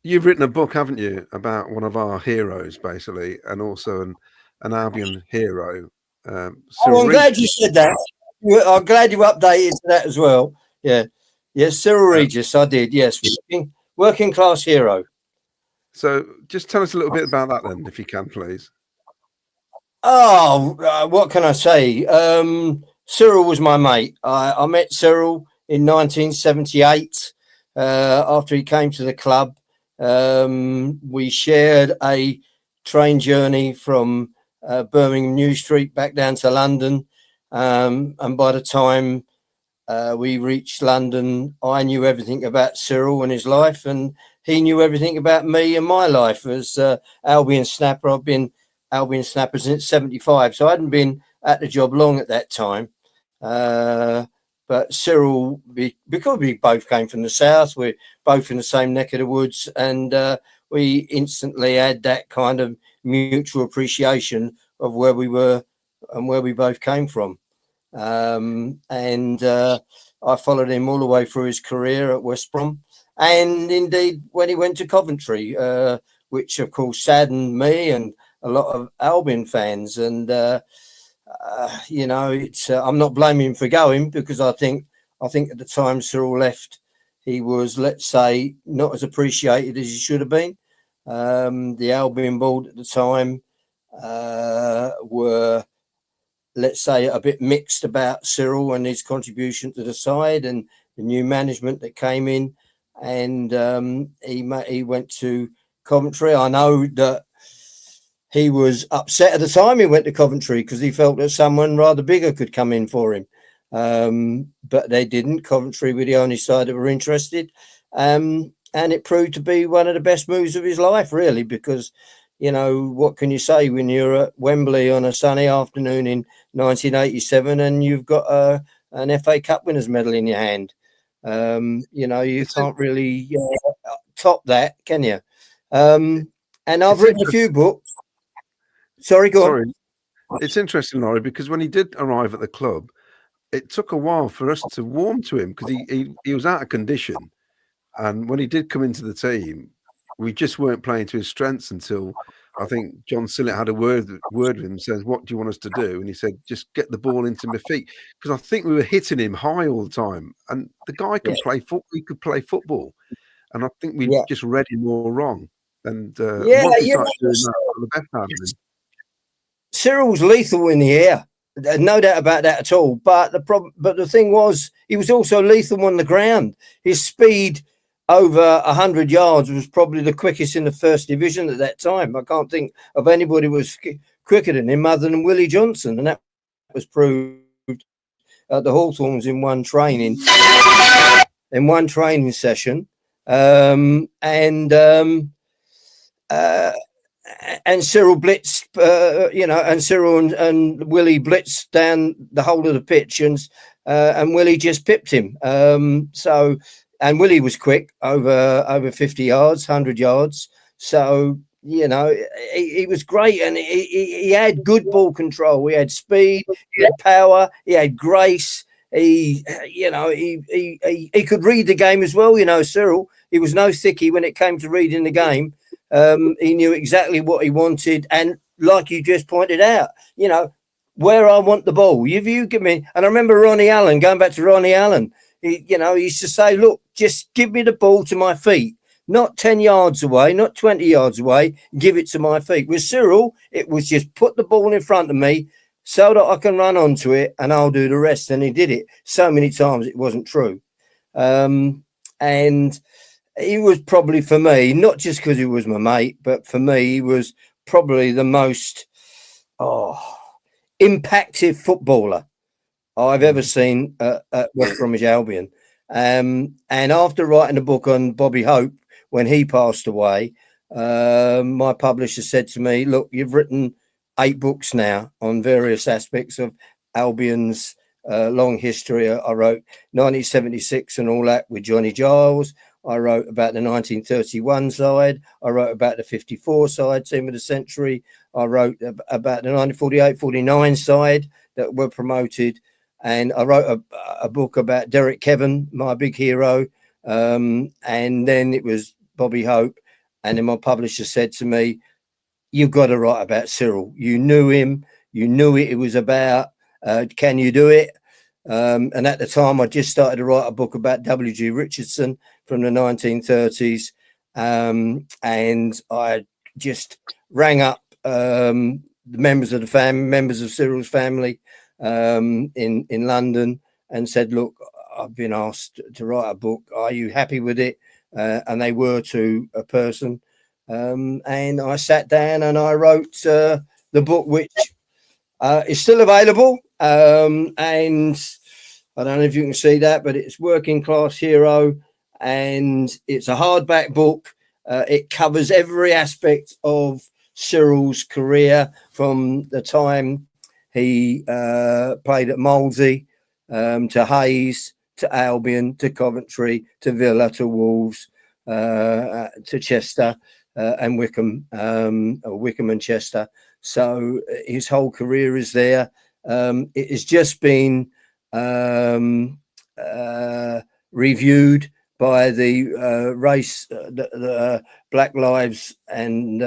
You've written a book, haven't you, about one of our heroes, basically, and also an Albion hero. I'm glad you said that. I'm glad you updated to that as well. Yeah. Yes, Cyril Regis, I did. Yes, working class hero. So just tell us a little bit about that then, if you can, please. Oh, what can I say? Cyril was my mate. I met Cyril in 1978 after he came to the club. We shared a train journey from Birmingham New Street back down to London. And by the time we reached London, I knew everything about Cyril and his life, and he knew everything about me and my life as Albion snapper. I've been Albion snapper since '75, so I hadn't been at the job long at that time. But Cyril, because we both came from the south, we're both in the same neck of the woods, and we instantly had that kind of mutual appreciation of where we were and where we both came from. I followed him all the way through his career at West Brom, and indeed when he went to Coventry, which of course saddened me and a lot of Albion fans. And you know, it's I'm not blaming him for going, because I think at the time Cyril left, he was, let's say, not as appreciated as he should have been. The Albion board at the time were, let's say, a bit mixed about Cyril and his contribution to the side and the new management that came in. And he went to Coventry. I know that he was upset at the time he went to Coventry because he felt that someone rather bigger could come in for him. But they didn't. Coventry were the only side that were interested. And it proved to be one of the best moves of his life, really, because, you know, what can you say when you're at Wembley on a sunny afternoon in 1987 and you've got an FA Cup winners medal in your hand? You know, you can't really top that, can you? And I've written a few books. Sorry, go on. It's interesting, Laurie, because when he did arrive at the club, it took a while for us to warm to him because he was out of condition. And when he did come into the team, we just weren't playing to his strengths until I think John Sillett had a word with him and says, "What do you want us to do?" And he said, "Just get the ball into my feet." Because I think we were hitting him high all the time. And the guy could play football. He could play football. And I think we just read him all wrong. And once he started doing that, the best out of him. Cyril's lethal in the air, no doubt about that at all. But the thing was, he was also lethal on the ground. His speed over 100 yards was probably the quickest in the first division at that time. I can't think of anybody who was quicker than him other than Willie Johnson, and that was proved at the Hawthorns in one training session. And Cyril blitzed, and Cyril and Willie blitzed down the whole of the pitch, and and Willie just pipped him. And Willie was quick, over 50 yards, 100 yards. So, you know, he was great, and he had good ball control. He had speed, he had power, he had grace. He could read the game as well. You know, Cyril, he was no thickie when it came to reading the game. He knew exactly what he wanted, and like you just pointed out, you know, where I want the ball. You give me, and I remember Ronnie Allen, going back to Ronnie Allen. He used to say, "Look, just give me the ball to my feet, not 10 yards away, not 20 yards away. Give it to my feet." With Cyril, it was just put the ball in front of me so that I can run onto it, and I'll do the rest. And he did it so many times it wasn't true. And he was probably, for me, not just because he was my mate, but for me, he was probably the most impactful footballer I've ever seen at West Bromwich Albion. And after writing a book on Bobby Hope when he passed away, my publisher said to me, "Look, you've written 8 books now on various aspects of Albion's long history." I wrote 1976 and all that with Johnny Giles. I wrote about the 1931 side. I wrote about the 54 side, team of the century. I wrote about the 1948-49 side that were promoted. And I wrote a book about Derek Kevin, my big hero. And then it was Bobby Hope. And then my publisher said to me, "You've got to write about Cyril. You knew him. You knew it was about. Can you do it?" And at the time, I just started to write a book about W.G. Richardson from the 1930s. And I just rang up the members of the family, members of Cyril's family, in London, and said, "Look, I've been asked to write a book. Are you happy with it?" And they were, to a person. And I sat down and I wrote the book, which is still available. And I don't know if you can see that, but it's Working Class Hero, and it's a hardback book. It covers every aspect of Cyril's career, from the time he played at Molesey, to Hayes, to Albion, to Coventry, to Villa, to Wolves, to Chester, and Wickham, or Wickham and Chester. So his whole career is there. It has just been reviewed by the the Black Lives and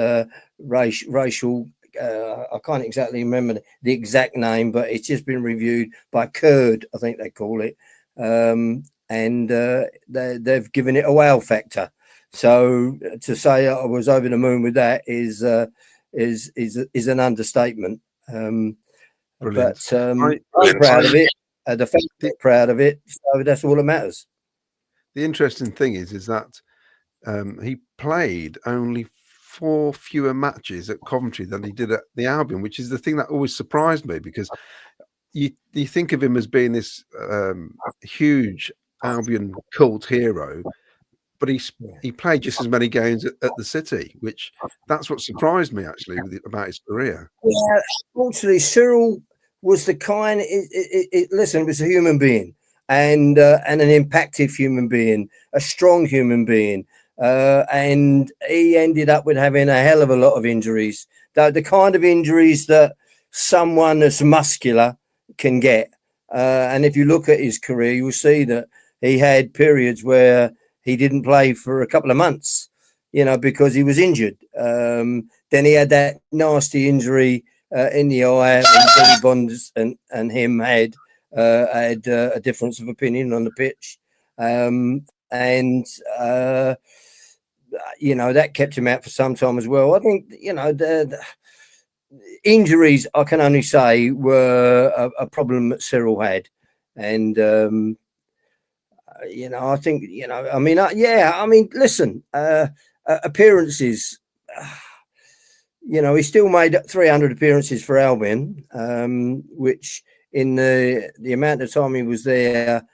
racial. I can't exactly remember the exact name, but it's just been reviewed by Kurd, I think they call it, and they've given it a wow factor. So to say I was over the moon with that is an understatement. But I'm proud of it. The fans are proud of it, so that's all that matters. The interesting thing is that he played only 4 fewer matches at Coventry than he did at the Albion, which is the thing that always surprised me, because you think of him as being this huge Albion cult hero, but he played just as many games at the City, which that's what surprised me actually about his career. Yeah, unfortunately, Cyril was the kind. Listen, was a human being, and an impactful human being, a strong human being, and he ended up with having a hell of a lot of injuries. The kind of injuries that someone that's muscular can get. And if you look at his career, you'll see that he had periods where he didn't play for a couple of months, because he was injured. Then he had that nasty injury in the eye, and Billy Bonds and him had a difference of opinion on the pitch, and that kept him out for some time as well. I think the injuries, I can only say, were a problem that Cyril had, and I think listen, appearances. He still made 300 appearances for Albion, which in the amount of time he was there,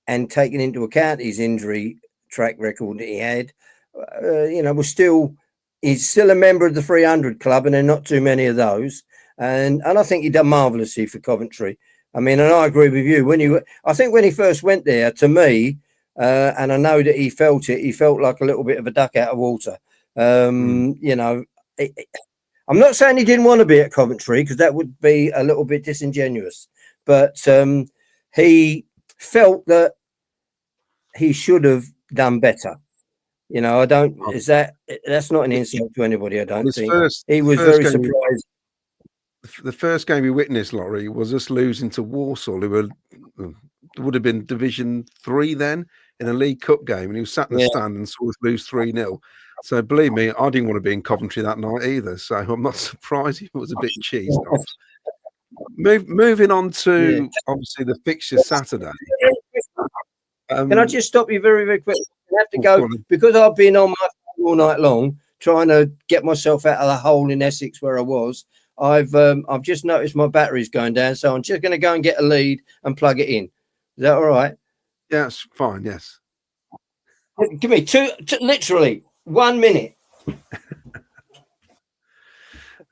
and taking into account his injury track record that he had, he's still a member of the 300 club, and there are not too many of those. And I think he done marvellously for Coventry. I mean, and I agree with you. I think when he first went there, to me, and I know that he felt it. He felt like a little bit of a duck out of water. You know, I'm not saying he didn't want to be at Coventry, because that would be a little bit disingenuous. But he felt that he should have done better. You know, I don't. That's not an insult to anybody. I don't think he was very surprised. The first game we witnessed, Laurie, was us losing to Walsall, who would have been Division 3 then, in a League Cup game, and he was sat in the stand and saw us lose 3-0. So believe me, I didn't want to be in Coventry that night either. So I'm not surprised he was a bit cheesed off. Moving on to obviously the fixture Saturday. Can I just stop you very, very quick? I have to go because I've been on my phone all night long trying to get myself out of the hole in Essex where I was. I've just noticed my battery's going down, so I'm just going to go and get a lead and plug it in. Is that all right? Yeah, it's fine. Yes. Give me literally 1 minute.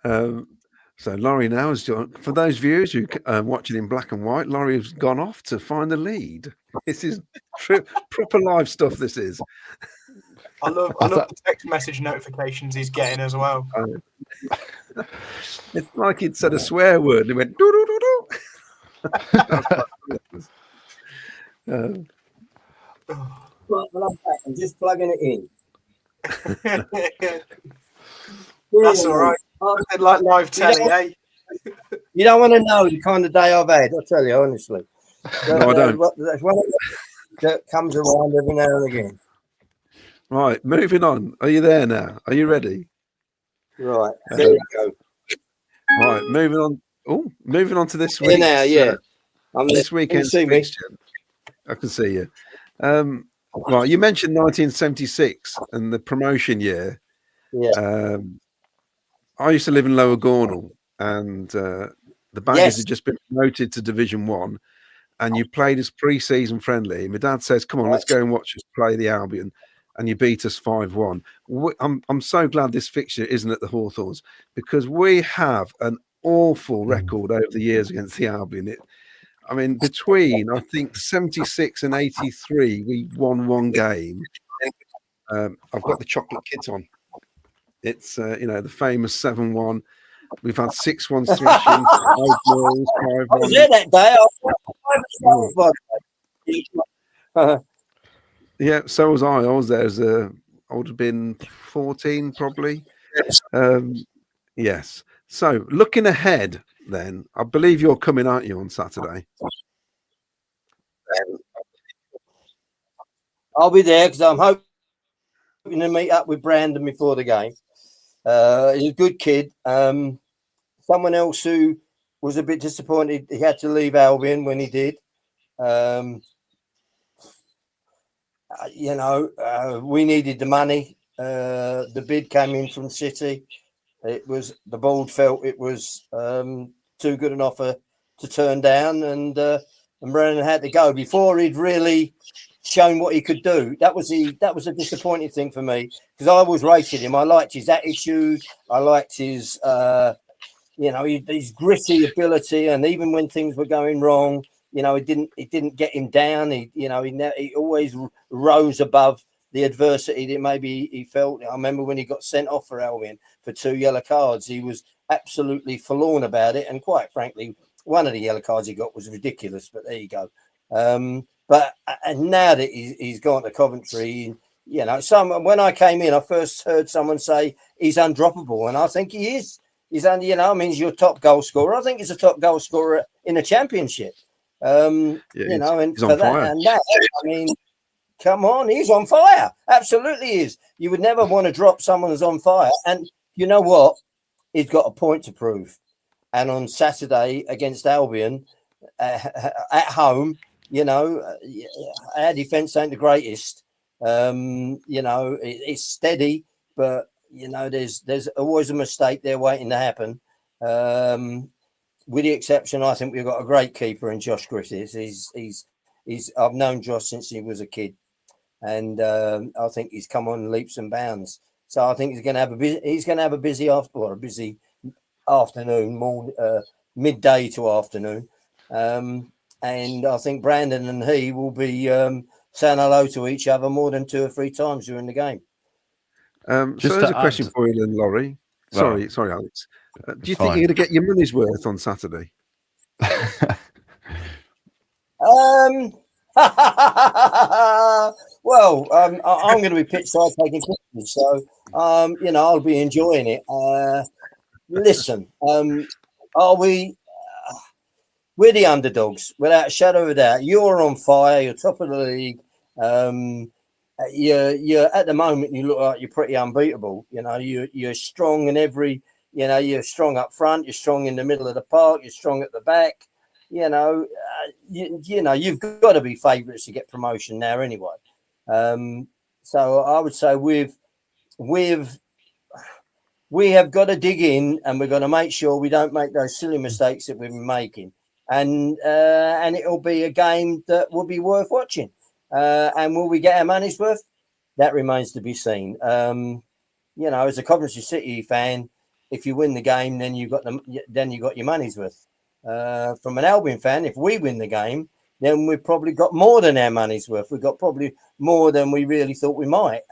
So Laurie now is, for those viewers who are watching in black and white, Laurie has gone off to find the lead. This is proper live stuff. This is. I love the text message notifications he's getting as well. It's like he'd said a swear word and he went doo doo doo doo. I'm just plugging it in. That's all right. Like live telly, eh? You don't want to know the kind of day I've had. I'll tell you honestly. No, I don't. That's one that comes around every now and again. Right, moving on. Are you there now? Are you ready? Right, there we go. Right, moving on. Oh, moving on to this week. Now, this weekend's fixture. I can see you. Right, you mentioned 1976 and the promotion year. Yeah. I used to live in Lower Gornal, and the Baggies had just been promoted to Division 1, and you played as pre-season friendly. My dad says, "Come on, let's go and watch us play the Albion," and you beat us 5-1. I'm so glad this fixture isn't at the Hawthorns, because we have an awful record over the years against the Albion. I mean, between I think 76 and 83, we won one game. I've got the chocolate kit on. It's the famous 7-1. We've had 6-1 thrashing, 5-0, 5-1. I was there that day. Yeah, so was I. I was there as I would have been 14 probably. Yes. So looking ahead, then I believe you're coming, aren't you, on Saturday? I'll be there because I'm hoping to meet up with Brandon before the game. He's a good kid. Someone else who was a bit disappointed he had to leave Albion when he did. We needed the money. The bid came in from City. The board felt it was too good an offer to turn down, and Brandon had to go before he'd really shown what he could do. That was a disappointing thing for me, because I always rated him. I liked his attitude. I liked his his gritty ability, and even when things were going wrong, it didn't get him down. He always rose above the adversity that maybe he felt. I remember when he got sent off for Albion for 2 yellow cards, he was absolutely forlorn about it, and quite frankly, one of the yellow cards he got was ridiculous. But there you go. But now that he's gone to Coventry, when I came in, I first heard someone say he's undroppable, and I think he is. He's he's your top goal scorer. I think he's a top goal scorer in a championship. And he's for that, come on, he's on fire. Absolutely is. You would never want to drop someone who's on fire. And you know what? He's got a point to prove. And on Saturday against Albion at home, our defence ain't the greatest. It's steady, but there's always a mistake there waiting to happen. With the exception, I think we've got a great keeper in Josh Griffiths. I've known Josh since he was a kid, and I think he's come on leaps and bounds. So I think he's going to have a busy afternoon, midday to afternoon. And I think Brandon and he will be saying hello to each other more than 2 or 3 times during the game. So there's a question for you then, Laurie. Sorry, Alex. Do you think you're going to get your money's worth on Saturday? Well, I'm going to be pitch side taking pictures, so I'll be enjoying it. Listen, we're the underdogs without a shadow of a doubt. You're on fire. You're top of the league. You're at the moment. You look like you're pretty unbeatable. You're strong in every. You're strong up front. You're strong in the middle of the park. You're strong at the back. You've got to be favourites to get promotion now anyway. So I would say we have got to dig in, and we're going to make sure we don't make those silly mistakes that we've been making. And it'll be a game that will be worth watching. And will we get our money's worth? That remains to be seen. As a Coventry City fan, if you win the game, then you got your money's worth. From an Albion fan, if we win the game, then we've probably got more than our money's worth. We've got probably more than we really thought we might.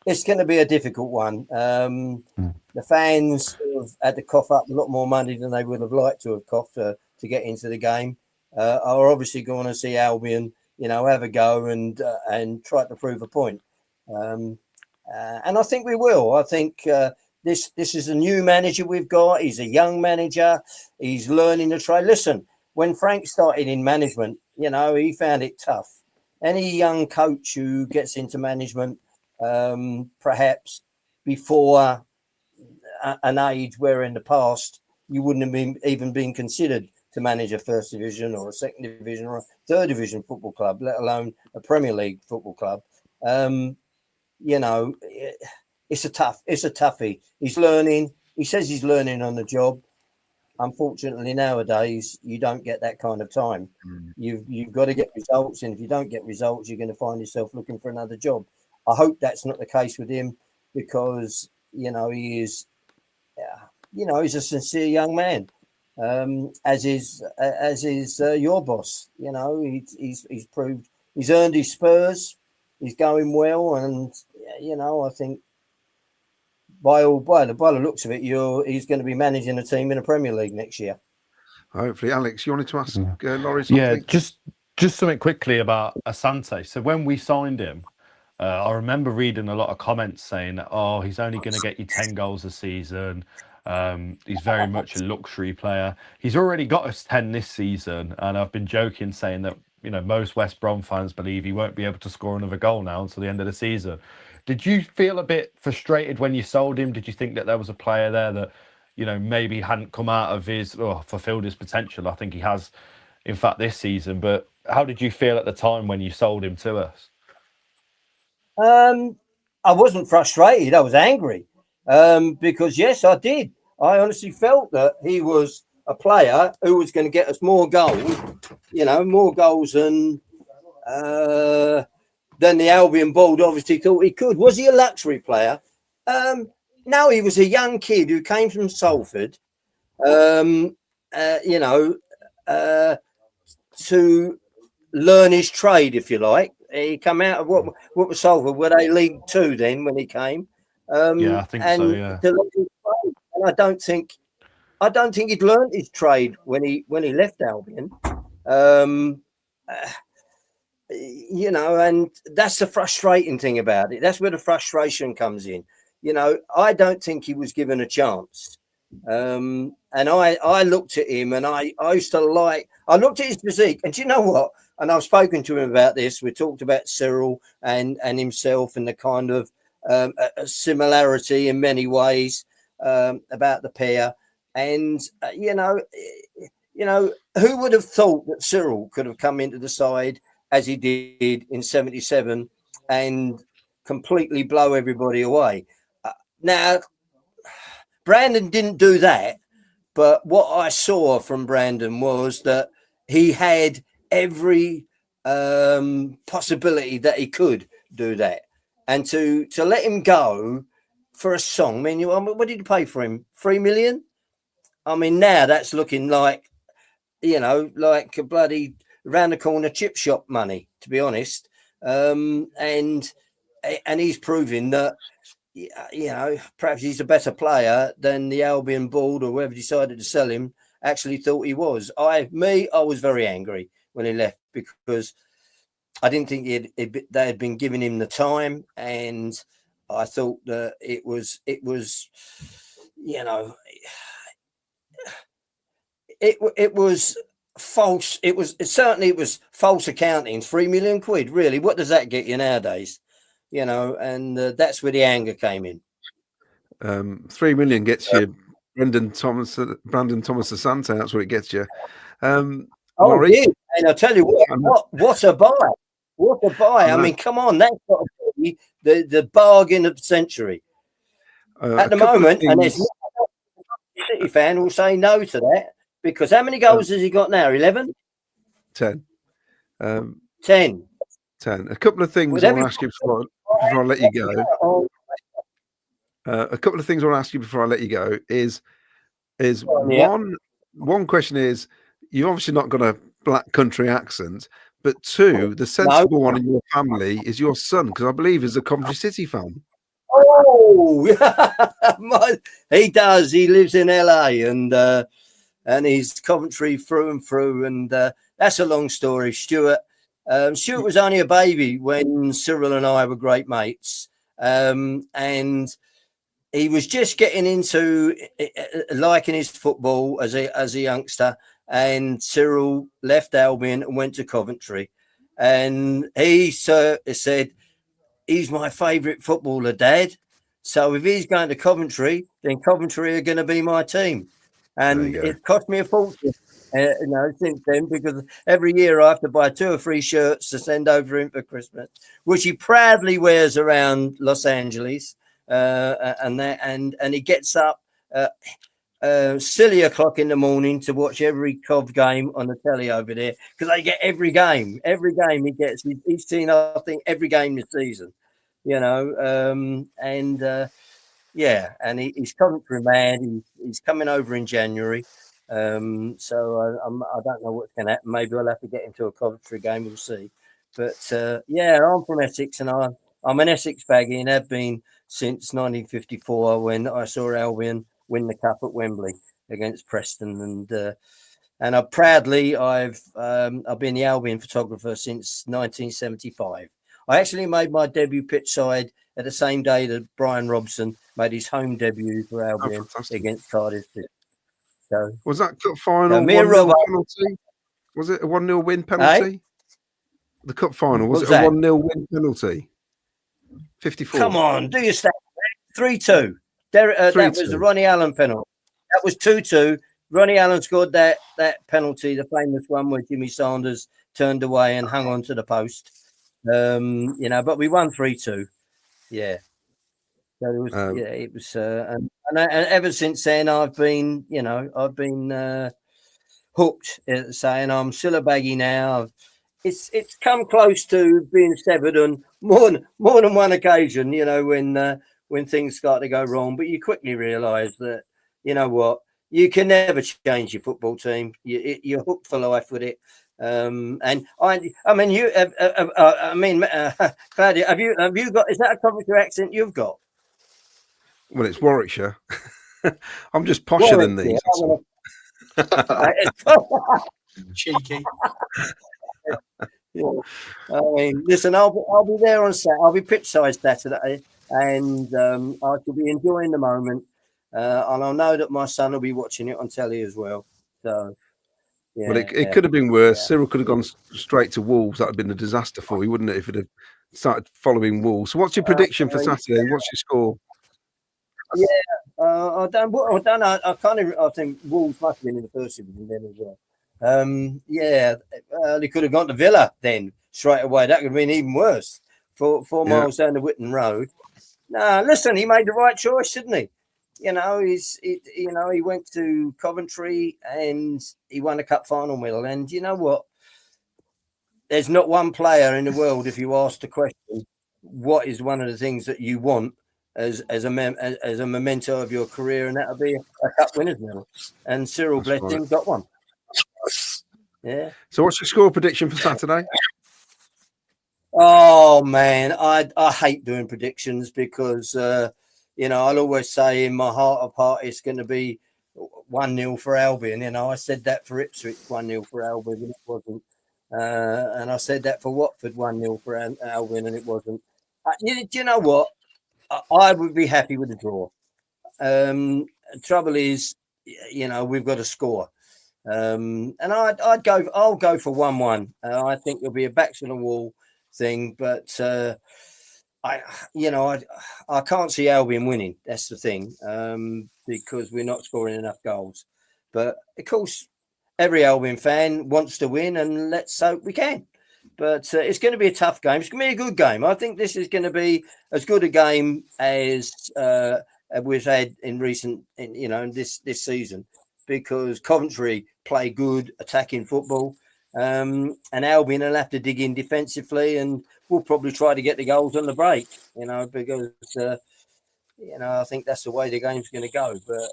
It's going to be a difficult one. The fans have had to cough up a lot more money than they would have liked to have coughed to get into the game. Are obviously going to see Albion, have a go and try to prove a point. And I think we will. I think this is a new manager we've got. He's a young manager. He's learning the trade. Listen, when Frank started in management, he found it tough. Any young coach who gets into management, perhaps before an age where in the past you wouldn't have even been considered to manage a first division or a second division or a third division football club, let alone a Premier League football club. It's a toughie. He's learning. He says he's learning on the job. Unfortunately, nowadays you don't get that kind of time. You've got to get results, and if you don't get results, you're going to find yourself looking for another job. I hope that's not the case with him, because he is, he's a sincere young man, as is your boss. He's proved he's earned his spurs. He's going well, and I think by the looks of it, he's going to be managing a team in the Premier League next year. Hopefully. Alex, you wanted to ask Laurie something? Yeah, just something quickly about Asante. So when we signed him, I remember reading a lot of comments saying that, he's only going to get you 10 goals a season. He's very much a luxury player. He's already got us 10 this season, and I've been joking saying that most West Brom fans believe he won't be able to score another goal now until the end of the season. Did you feel a bit frustrated when you sold him? Did you think that there was a player there that maybe hadn't come out of fulfilled his potential? I think he has, in fact, this season. But how did you feel at the time when you sold him to us? I wasn't frustrated. I was angry because, yes, I did. I honestly felt that he was a player who was going to get us more goals, more goals than the Albion board obviously thought he could. Was he a luxury player? No, he was a young kid who came from Salford, to learn his trade, if you like. He came out of what was Salford? Were they League Two then when he came? Yeah, I think so. Yeah, and I don't think he'd learned his trade when he left Albion. And that's the frustrating thing about it. That's where the frustration comes in. I don't think he was given a chance. And I looked at him, and I used to I looked at his physique, and do you know what? And I've spoken to him about this. We talked about Cyril and himself, and the kind of a similarity in many ways about the pair. And who would have thought that Cyril could have come into the side as he did in '77 and completely blow everybody away? Now, Brandon didn't do that, but what I saw from Brandon was that he had every possibility that he could do that. And to let him go for a song. I mean, what did you pay for him? 3 million? I mean, now that's looking like, like a bloody round the corner chip shop money, to be honest. And he's proving that, perhaps he's a better player than the Albion board or whoever decided to sell him actually thought he was. I was very angry when he left because I didn't think they had been giving him the time, and I thought that it was it was false. It was false accounting. 3 million quid, really? What does that get you nowadays? And that's where the anger came in. 3 million gets you Brandon Thomas Asante. That's what it gets you. Laurie? Yeah. And I'll tell you what a buy. What a buy. I mean, come on, that's got to be the bargain of the century. At the moment, and there's no City fan who will say no to that, because how many goals has he got now? 11? 10. 10. A couple of things I want to ask you before I let you go. A couple of things I want to ask you before I let you go is one question is, you've obviously not got a black country accent, but two, the sensible one in your family is your son, because I believe is a Coventry City fan. Oh, he does. He lives in LA and he's Coventry through and through. And that's a long story, Stuart. Stuart was only a baby when Cyril and I were great mates. And he was just getting into liking his football as a youngster. And Cyril left Albion and went to Coventry. And he said, he's my favourite footballer, Dad. So if he's going to Coventry, then Coventry are going to be my team. And it cost me a fortune, since then, because every year I have to buy 2 or 3 shirts to send over him for Christmas, which he proudly wears around Los Angeles. And he gets up silly o'clock in the morning to watch every Cov game on the telly over there, because they get every game he gets. He's seen, I think, every game this season, and he's Coventry mad. He's coming over in January, so I don't know what's going to happen. Maybe I'll have to get him to a Coventry game. We'll see. But I'm from Essex, and I'm an Essex baggy, and have been since 1954 when I saw Albion win the cup at Wembley against Preston, and I've been the Albion photographer since 1975. I actually made my debut pitch side at the same day that Brian Robson made his home debut for Albion against Cardiff City. So was that cup final 1-0 penalty? Was it a 1-0 win penalty? The cup final, was it a 1-0 win penalty? 54. Come on, do your stats. 3-2. That was the Ronnie Allen penalty. That was 2-2. Ronnie Allen scored that penalty, the famous one where Jimmy Sanders turned away and hung on to the post. But we won 3-2. Yeah. So it was, and ever since then I've been hooked, saying I'm still a baggy now. It's come close to being severed on more than one occasion, when things start to go wrong. But you quickly realise that, you can never change your football team. You're hooked for life with it. And Claudia, have you got? Is that a Coventry accent you've got? Well, it's Warwickshire. I'm just posher than these. Cheeky. I mean, listen, I'll be there on Saturday. I'll be pitch side Saturday, and I shall be enjoying the moment. And I know that my son will be watching it on telly as well. So, well, it could have been worse. Cyril could have gone straight to Wolves. That would have been a disaster for you, wouldn't it, if it had started following Wolves? So, what's your prediction for Saturday? What's your score? Yeah, I don't know. I think Wolves must have been in the first division then as well. They could have gone to Villa then straight away. That would have been even worse. 4 miles down the Whitton Road. No, listen, he made the right choice, didn't he? He went to Coventry and he won a cup final medal. And you know what? There's not one player in the world, if you ask the question, what is one of the things that you want as a memento of your career, and that'll be a cup winners medal. And Cyril, That's bless right. him, got one. Yeah. So, what's your score prediction for Saturday? Oh man, I hate doing predictions because I'll always say in my heart of heart it's going to be 1-0 for Albion. I said that for Ipswich 1-0 for Albion, and it wasn't. And I said that for Watford 1-0 for Albion, and it wasn't. Do you know what? I would be happy with a draw. Trouble is, we've got to score. And I'll go for 1-1. I think there'll be a backs on the wall thing, but I can't see Albion winning. That's the thing, because we're not scoring enough goals. But of course, every Albion fan wants to win, and let's hope we can. But it's going to be a tough game. It's going to be a good game. I think this is going to be as good a game as we've had in this season, because Coventry play good attacking football, and Albion will have to dig in defensively, and we'll probably try to get the goals on the break. Because I think that's the way the game's going to go. But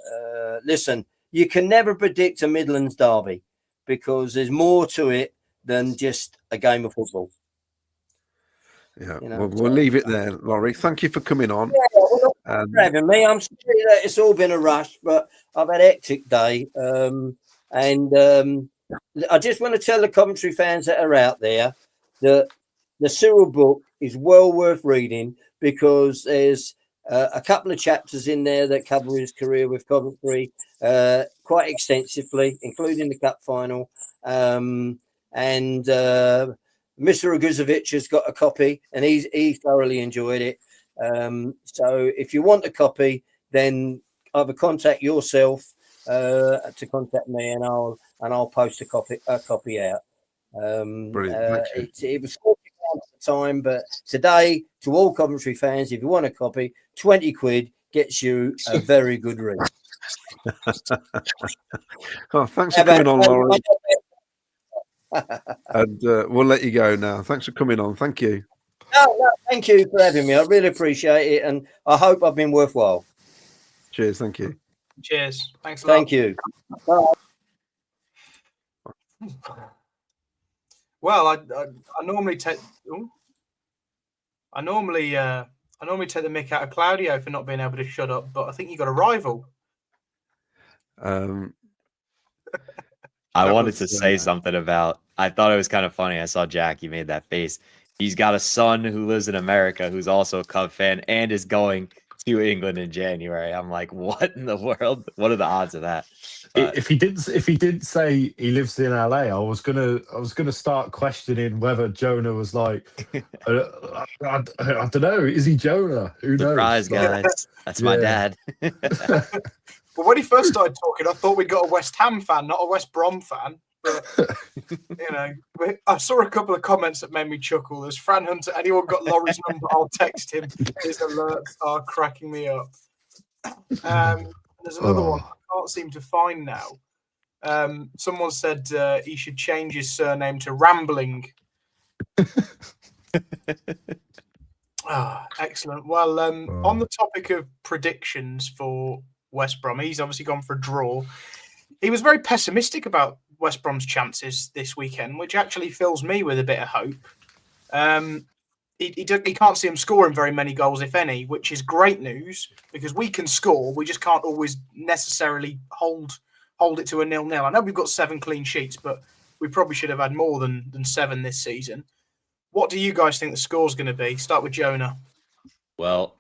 listen, you can never predict a Midlands derby because there's more to it than just a game of football. Yeah, we'll leave it there, Laurie. Thank you for coming on. Yeah, for having me. I'm sorry that it's all been a rush, but I've had a hectic day. And I just want to tell the Coventry fans that are out there that the Cyril book is well worth reading, because there's a couple of chapters in there that cover his career with Coventry quite extensively, including the cup final. And Mr. Aguzovic has got a copy, and he thoroughly enjoyed it. So if you want a copy, then either contact yourself to contact me, and I'll post a copy out. Brilliant. It was £40 at the time, but today, to all Coventry fans, if you want a copy, 20 quid gets you a very good read. Oh, thanks for coming on, Laurie. And we'll let you go now. Thanks for coming on. Thank you. No, thank you for having me. I really appreciate it, and I hope I've been worthwhile. Cheers. Thank you. Cheers. Thanks a lot. Thank you. Bye. Well, I normally take I normally take the mick out of Claudio for not being able to shut up, but I think you got a rival. I wanted to say something about. I thought it was kind of funny. I saw Jackie made that face. He's got a son who lives in America who's also a Cub fan and is going to England in January. I'm like, what in the world? What are the odds of that? But If he didn't say he lives in LA, I was gonna start questioning whether Jonah was like, I don't know, is he Jonah? Who knows? surprise, guys. That's my dad. Well, when he first started talking, I thought we'd got a West Ham fan, not a West Brom fan. But, I saw a couple of comments that made me chuckle. There's Fran Hunter. Anyone got Laurie's number? I'll text him. His alerts are cracking me up. There's another one I can't seem to find now. Someone said he should change his surname to Rambling. Excellent. Well, on the topic of predictions for West Brom, he's obviously gone for a draw. He was very pessimistic about West Brom's chances this weekend, which actually fills me with a bit of hope. He can't see him scoring very many goals, if any, which is great news, because we can score. We just can't always necessarily hold it to a 0-0. I know we've got 7 clean sheets, but we probably should have had more than 7 this season. What do you guys think the score's going to be? Start with Jonah. Well,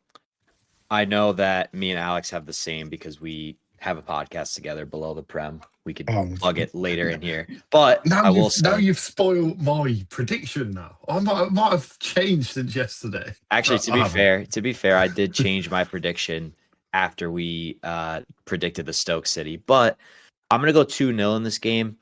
I know that me and Alex have the same because we have a podcast together, Below the Prem. We could plug it later in here. But now you've spoiled my prediction now. I might have changed since yesterday. Actually, to be fair, I did change my prediction after we predicted the Stoke City. But I'm going to go 2-0 in this game.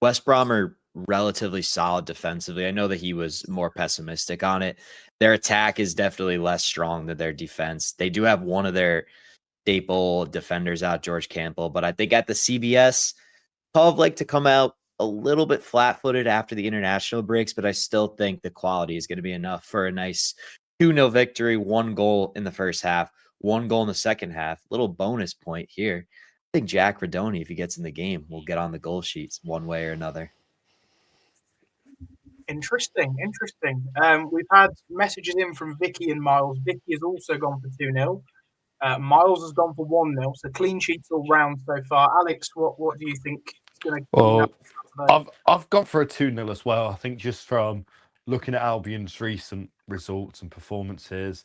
West Brom are relatively solid defensively. I know that he was more pessimistic on it. Their attack is definitely less strong than their defense. They do have one of their staple defenders out, George Campbell, but I think at the CBS, Cov like to come out a little bit flat-footed after the international breaks, but I still think the quality is going to be enough for a nice 2-0 victory, 1 goal in the first half, 1 goal in the second half. Little bonus point here. I think Jack Radoni, if he gets in the game, will get on the goal sheets one way or another. Interesting. We've had messages in from Vicky and Miles. Vicky has also gone for 2-0. Miles has gone for 1-0. So clean sheets all round so far. Alex, what do you think is going to? Well, I've gone for a 2-0 as well. I think just from looking at Albion's recent results and performances,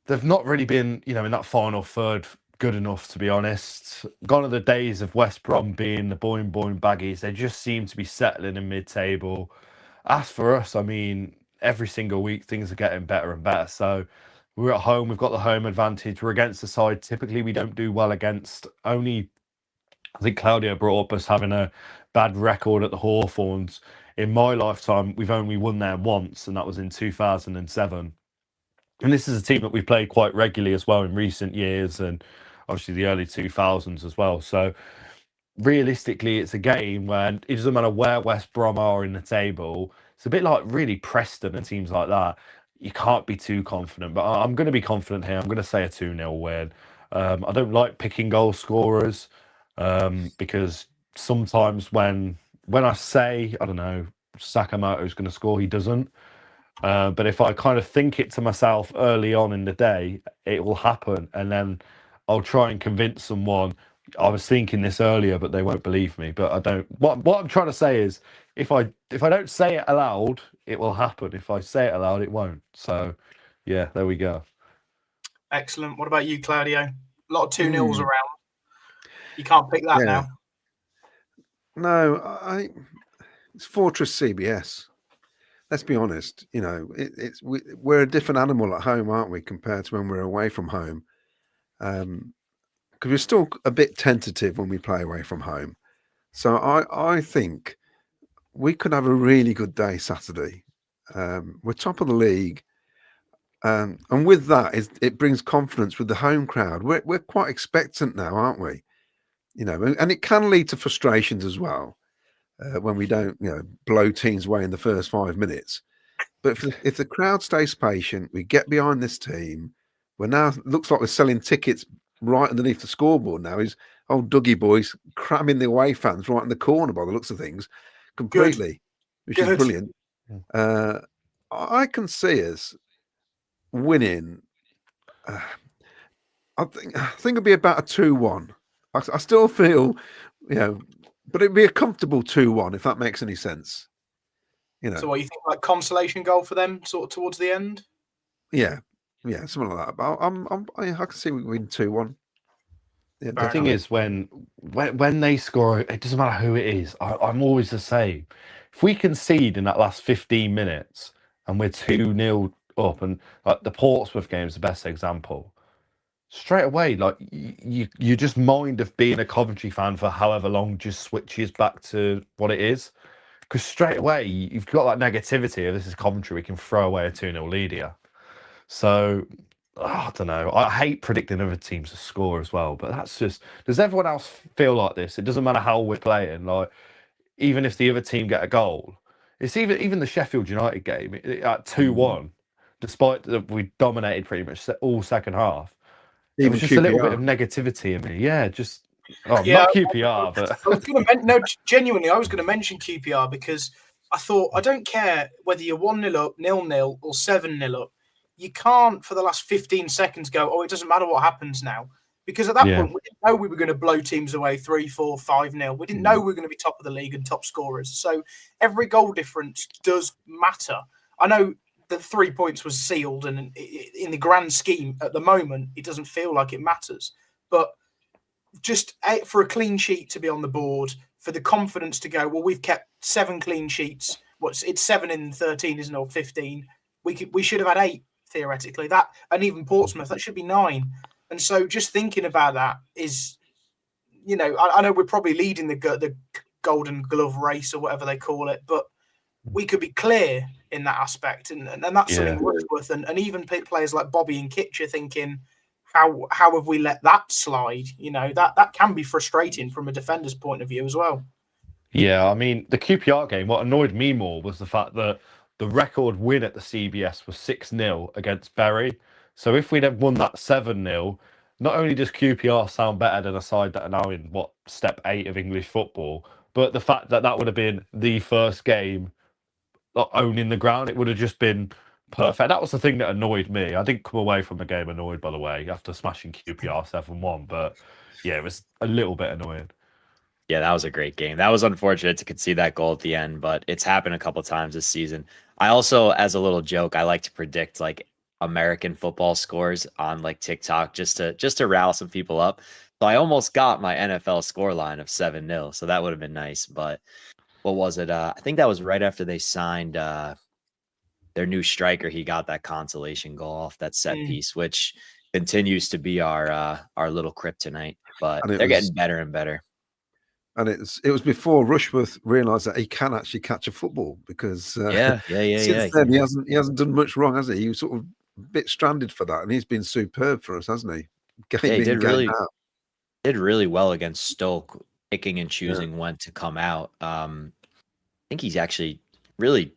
they've not really been, in that final third good enough, to be honest. Gone are the days of West Brom being the boing baggies. They just seem to be settling in mid-table. As for us, I mean, every single week things are getting better and better. So we're at home. We've got the home advantage. We're against the side typically we don't do well against. Only, I think Claudio brought up us having a bad record at the Hawthorns. In my lifetime, we've only won there once, and that was in 2007. And this is a team that we've played quite regularly as well in recent years, and obviously the early 2000s as well. So realistically, it's a game where it doesn't matter where West Brom are in the table. It's a bit like really Preston and teams like that. You can't be too confident, but I'm going to be confident here. I'm going to say a 2-0 win. I don't like picking goal scorers because sometimes when I say, I don't know, Sakamoto's going to score, he doesn't. But if I kind of think it to myself early on in the day, it will happen. And then I'll try and convince someone, I was thinking this earlier, but they won't believe me. But I don't. What I'm trying to say is, if I don't say it aloud, it will happen. If I say it aloud, it won't. So, yeah, there we go. Excellent. What about you, Claudio? A lot of 2-0s around. You can't pick that now. No, it's Fortress CBS. Let's be honest. We're a different animal at home, aren't we, compared to when we're away from home? Because we're still a bit tentative when we play away from home. So I think we could have a really good day Saturday. We're top of the league. And with that, it brings confidence with the home crowd. We're quite expectant now, aren't we? And it can lead to frustrations as well when we don't, blow teams away in the first 5 minutes. But if the crowd stays patient, we get behind this team. Looks like we're selling tickets right underneath the scoreboard now. Is old Dougie boys cramming the away fans right in the corner by the looks of things completely, which is brilliant. I can see us winning. I think it'll be about a 2-1. I still feel, but it'd be a comfortable 2-1 if that makes any sense. So what you think, like consolation goal for them, sort of towards the end? Yeah, something like that. But I can see we win 2-1. Yeah, the thing is, when they score, it doesn't matter who it is. I'm always the same. If we concede in that last 15 minutes and we're 2-0 up, and like the Portsmouth game is the best example. Straight away, like you just mind of being a Coventry fan for however long just switches back to what it is. Because straight away, you've got that negativity of this is Coventry, we can throw away a 2-0 lead here. So, I don't know. I hate predicting other teams to score as well, but that's just... Does everyone else feel like this? It doesn't matter how we're playing. Like, even if the other team get a goal, it's even the Sheffield United game at 2-1, despite that we dominated pretty much all second half. It was just QPR. A little bit of negativity in me. Yeah, just... not QPR, but... I was going to genuinely, I was going to mention QPR because I thought, I don't care whether you're 1-0 up, 0-0, or 7-0 up. You can't, for the last 15 seconds, go, it doesn't matter what happens now. Because at that point, we didn't know we were going to blow teams away 3-4, 5-0. We didn't know we were going to be top of the league and top scorers. So every goal difference does matter. I know the 3 points was sealed, and in the grand scheme, at the moment, it doesn't feel like it matters. But just for a clean sheet to be on the board, for the confidence to go, well, we've kept 7 clean sheets. It's 7 in 13, isn't it, or 15? We should have had 8, theoretically. That, and even Portsmouth, that should be 9. And so just thinking about that is, I know we're probably leading the Golden Glove race or whatever they call it, but we could be clear in that aspect. And that's something Wordsworth and even players like Bobby and Kitch are thinking, how have we let that slide? That can be frustrating from a defender's point of view as well. Yeah, I mean, the QPR game, what annoyed me more was the fact that the record win at the CBS was 6-0 against Bury. So if we'd have won that 7-0, not only does QPR sound better than a side that are now in, step 8 of English football, but the fact that that would have been the first game owning the ground, it would have just been perfect. That was the thing that annoyed me. I didn't come away from the game annoyed, by the way, after smashing QPR 7-1. But yeah, it was a little bit annoying. Yeah, that was a great game. That was unfortunate to concede that goal at the end, but it's happened a couple times this season. I also, as a little joke, I like to predict like American football scores on like TikTok just to rile some people up. So I almost got my NFL score line of 7-0. So that would have been nice. But what was it? I think that was right after they signed their new striker. He got that consolation goal off that set piece, which continues to be our little kryptonite. But they're getting better and better. And it was before Rushworth realised that he can actually catch a football, because since then he hasn't done much wrong, has he? He was sort of a bit stranded for that, and he's been superb for us, hasn't he? He did really well against Stoke, picking and choosing when to come out. I think he's actually really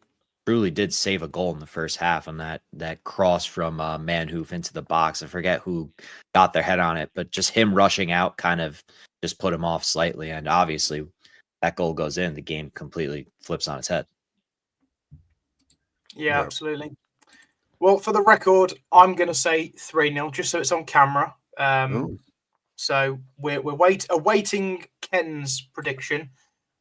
truly did save a goal in the first half on that cross from Manhoof into the box. I forget who got their head on it, but just him rushing out kind of just put him off slightly. And obviously that goal goes in, the game completely flips on its head. Yeah, absolutely. Well, for the record, I'm going to say 3-0, just so it's on camera. So we're awaiting Ken's prediction.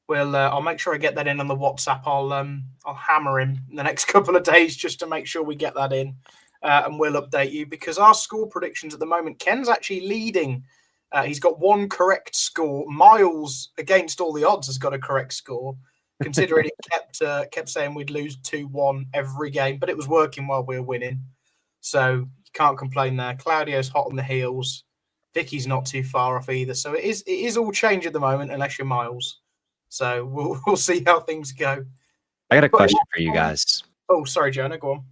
I'll make sure I get that in on the WhatsApp. I'll hammer him in the next couple of days just to make sure we get that in, and we'll update you, because our score predictions at the moment, Ken's actually leading. He's got one correct score. Miles, against all the odds, has got a correct score, considering it kept saying we'd lose 2-1 every game, but it was working while we were winning. So you can't complain there. Claudio's hot on the heels. Vicky's not too far off either. So it is all change at the moment, unless you're Miles. So we'll see how things go. I got a question for you guys. Oh, sorry, Jonah. Go on.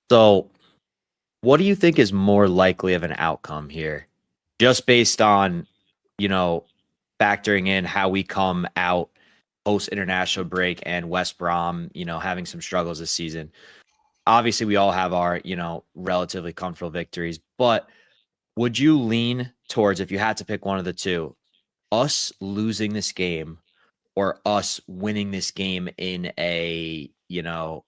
So what do you think is more likely of an outcome here? Just based on, factoring in how we come out post-international break and West Brom, having some struggles this season. Obviously, we all have our, relatively comfortable victories. But would you lean towards, if you had to pick one of the two, us losing this game or us winning this game in a, Millwall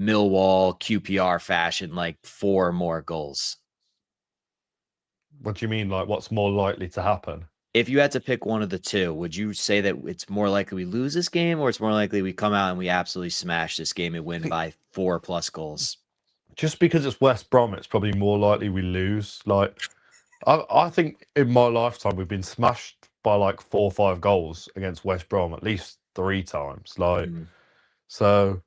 QPR fashion, like 4 more goals? What do you mean? Like, what's more likely to happen? If you had to pick one of the two, would you say that it's more likely we lose this game, or it's more likely we come out and we absolutely smash this game and win by 4+ goals? Just because it's West Brom, it's probably more likely we lose. Like, I think in my lifetime we've been smashed by like 4 or 5 goals against West Brom at least 3 times. Like, so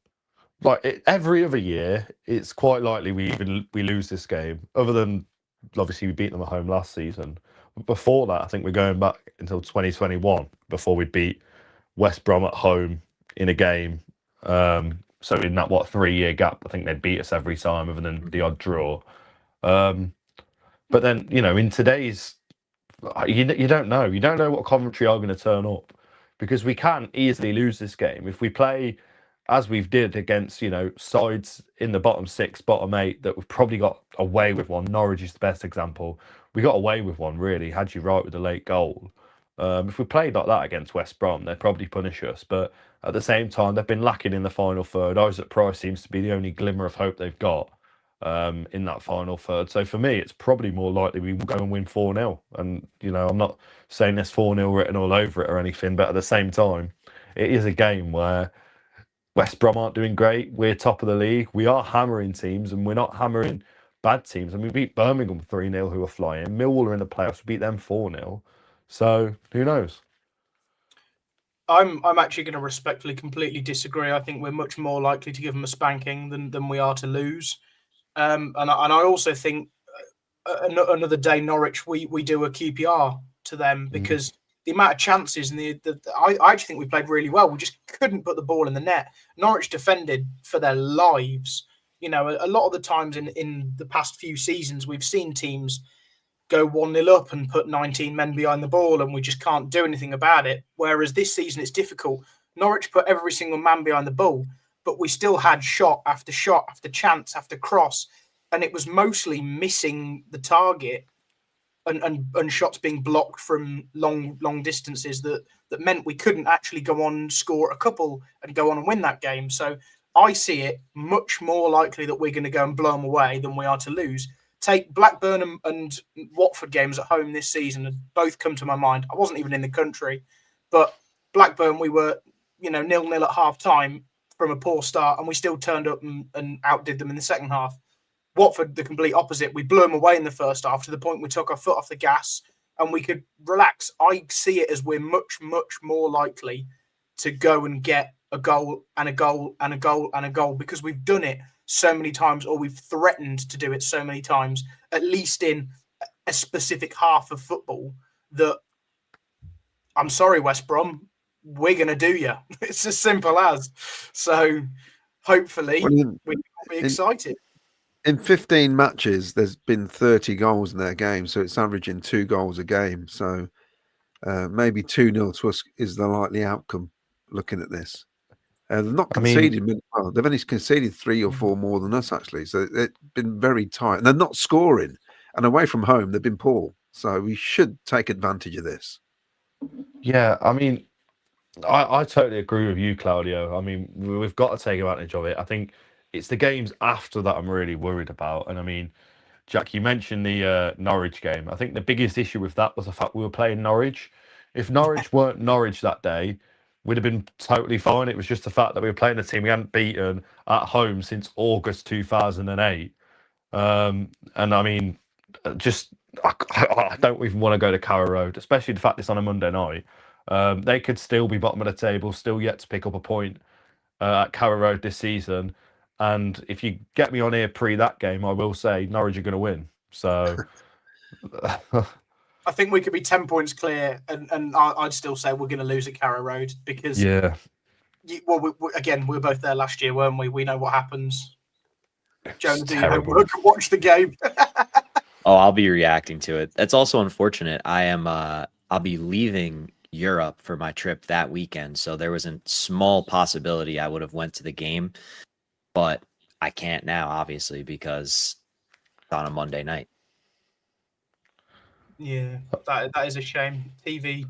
like every other year, it's quite likely we lose this game. Other than obviously we beat them at home last season. Before that, I think we're going back until 2021 before we beat West Brom at home in a game. So in that 3-year gap, I think they'd beat us every time, other than the odd draw. But then in today's, you don't know. You don't know what Coventry are going to turn up, because we can easily lose this game if we play as we've did against sides in the bottom 6, bottom 8 that we've probably got away with one. Norwich is the best example. We got away with one, really. Haji Wright with a late goal. If we played like that against West Brom, they'd probably punish us. But at the same time, they've been lacking in the final third. Isaac Price seems to be the only glimmer of hope they've got in that final third. So for me, it's probably more likely we will go and win 4-0. And, I'm not saying there's 4-0 written all over it or anything, but at the same time, it is a game where West Brom aren't doing great. We're top of the league. We are hammering teams, and we're not hammering bad teams. And we beat Birmingham 3-0, who are flying. Millwall are in the playoffs. We beat them 4-0. So who knows? I'm actually going to respectfully completely disagree. I think we're much more likely to give them a spanking than we are to lose. And I also think another day Norwich we do a QPR to them, because the amount of chances and I actually think we played really well. We just couldn't put the ball in the net. Norwich defended for their lives. A lot of the times in the past few seasons, we've seen teams go 1-0 up and put 19 men behind the ball, and we just can't do anything about it. Whereas this season, it's difficult. Norwich put every single man behind the ball. but we still had shot after chance after cross, and it was mostly missing the target and shots being blocked from long distances that meant we couldn't actually go on and score a couple and go on and win that game. So I see it much more likely that we're going to go and blow them away than we are to lose. Take Blackburn and Watford games at home this season, and both come to my mind. I wasn't even in the country, but Blackburn, we were 0-0 at half time from a poor start, and we still turned up and outdid them in the second half. Watford, the complete opposite. We blew them away in the first half to the point we took our foot off the gas and we could relax. I see it as we're much, much more likely to go and get a goal and a goal and a goal and a goal because we've done it so many times, or we've threatened to do it so many times, at least in a specific half of football, that I'm sorry, West Brom, we're going to do you. It's as simple as. So hopefully we'll be excited. In 15 matches, there's been 30 goals in their game, so it's averaging 2 goals a game. So maybe 2-0 to us is the likely outcome looking at this. They've not conceded, well, they've only conceded 3 or 4 more than us, actually. So it's been very tight. And they're not scoring. And away from home, they've been poor. So we should take advantage of this. Yeah, I mean, I totally agree with you, Claudio. I mean, we've got to take advantage of it. I think it's the games after that I'm really worried about. And I mean, Jack, you mentioned the Norwich game. I think the biggest issue with that was the fact we were playing Norwich. If Norwich weren't Norwich that day, we'd have been totally fine. It was just the fact that we were playing a team we hadn't beaten at home since August 2008. And I mean, I don't even want to go to Carrow Road, especially the fact it's on a Monday night. They could still be bottom of the table, still yet to pick up a point at Carrow Road this season. And if you get me on here pre that game, I will say Norwich are going to win. So I think we could be 10 points clear, and I'd still say we're going to lose at Carrow Road because, again, we were both there last year, weren't we? We know what happens. Jonah, do your homework and watch the game. Oh, I'll be reacting to it. That's also unfortunate. I'll be leaving Europe for my trip that weekend, so there was a small possibility I would have went to the game, but I can't now, obviously, because it's on a Monday night. Yeah, that is a shame.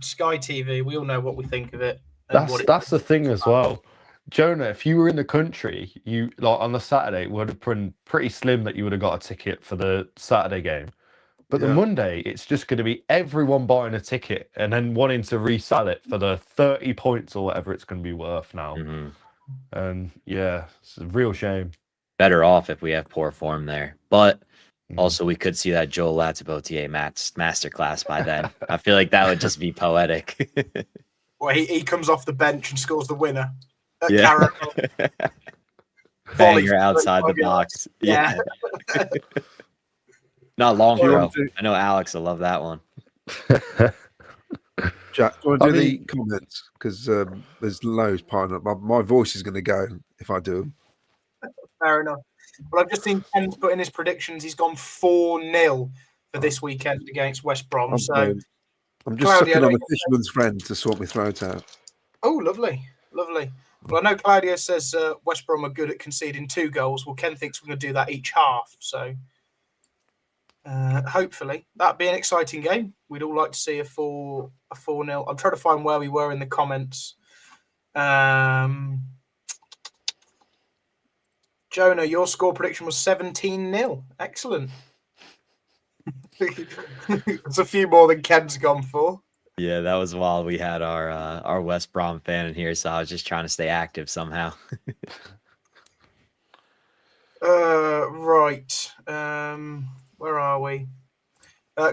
Sky TV, we all know what we think of it. That's the thing as well. Jonah, if you were in the country, you like on the Saturday, it would have been pretty slim that you would have got a ticket for the Saturday game. But the Monday, it's just going to be everyone buying a ticket and then wanting to resell it for the 30 points or whatever it's going to be worth now. Mm-hmm. And yeah, it's a real shame. Better off if we have poor form there. But also, we could see that Joel Latibotier masterclass by then. I feel like that would just be poetic. Well, he comes off the bench and scores the winner. Yeah. Banger outside the box. Yeah. Not long throw. I know Alex will love that one. Jack, do you want to do the comments? Because there's loads piling up. My voice is going to go if I do them. Fair enough. Well, I've just seen Ken's put in his predictions. He's gone 4-0 for this weekend against West Brom. So I'm just sucking on a fisherman's friend to sort my throat out. Oh, lovely. Lovely. Well, I know Claudio says West Brom are good at conceding 2 goals. Well, Ken thinks we're going to do that each half. So hopefully that'd be an exciting game. We'd all like to see a 4-0. I'm trying to find where we were in the comments. Jonah, your score prediction was 17-0. Excellent. It's a few more than Ken's gone for. Yeah, that was while we had our West Brom fan in here, so I was just trying to stay active somehow. Right. Where are we?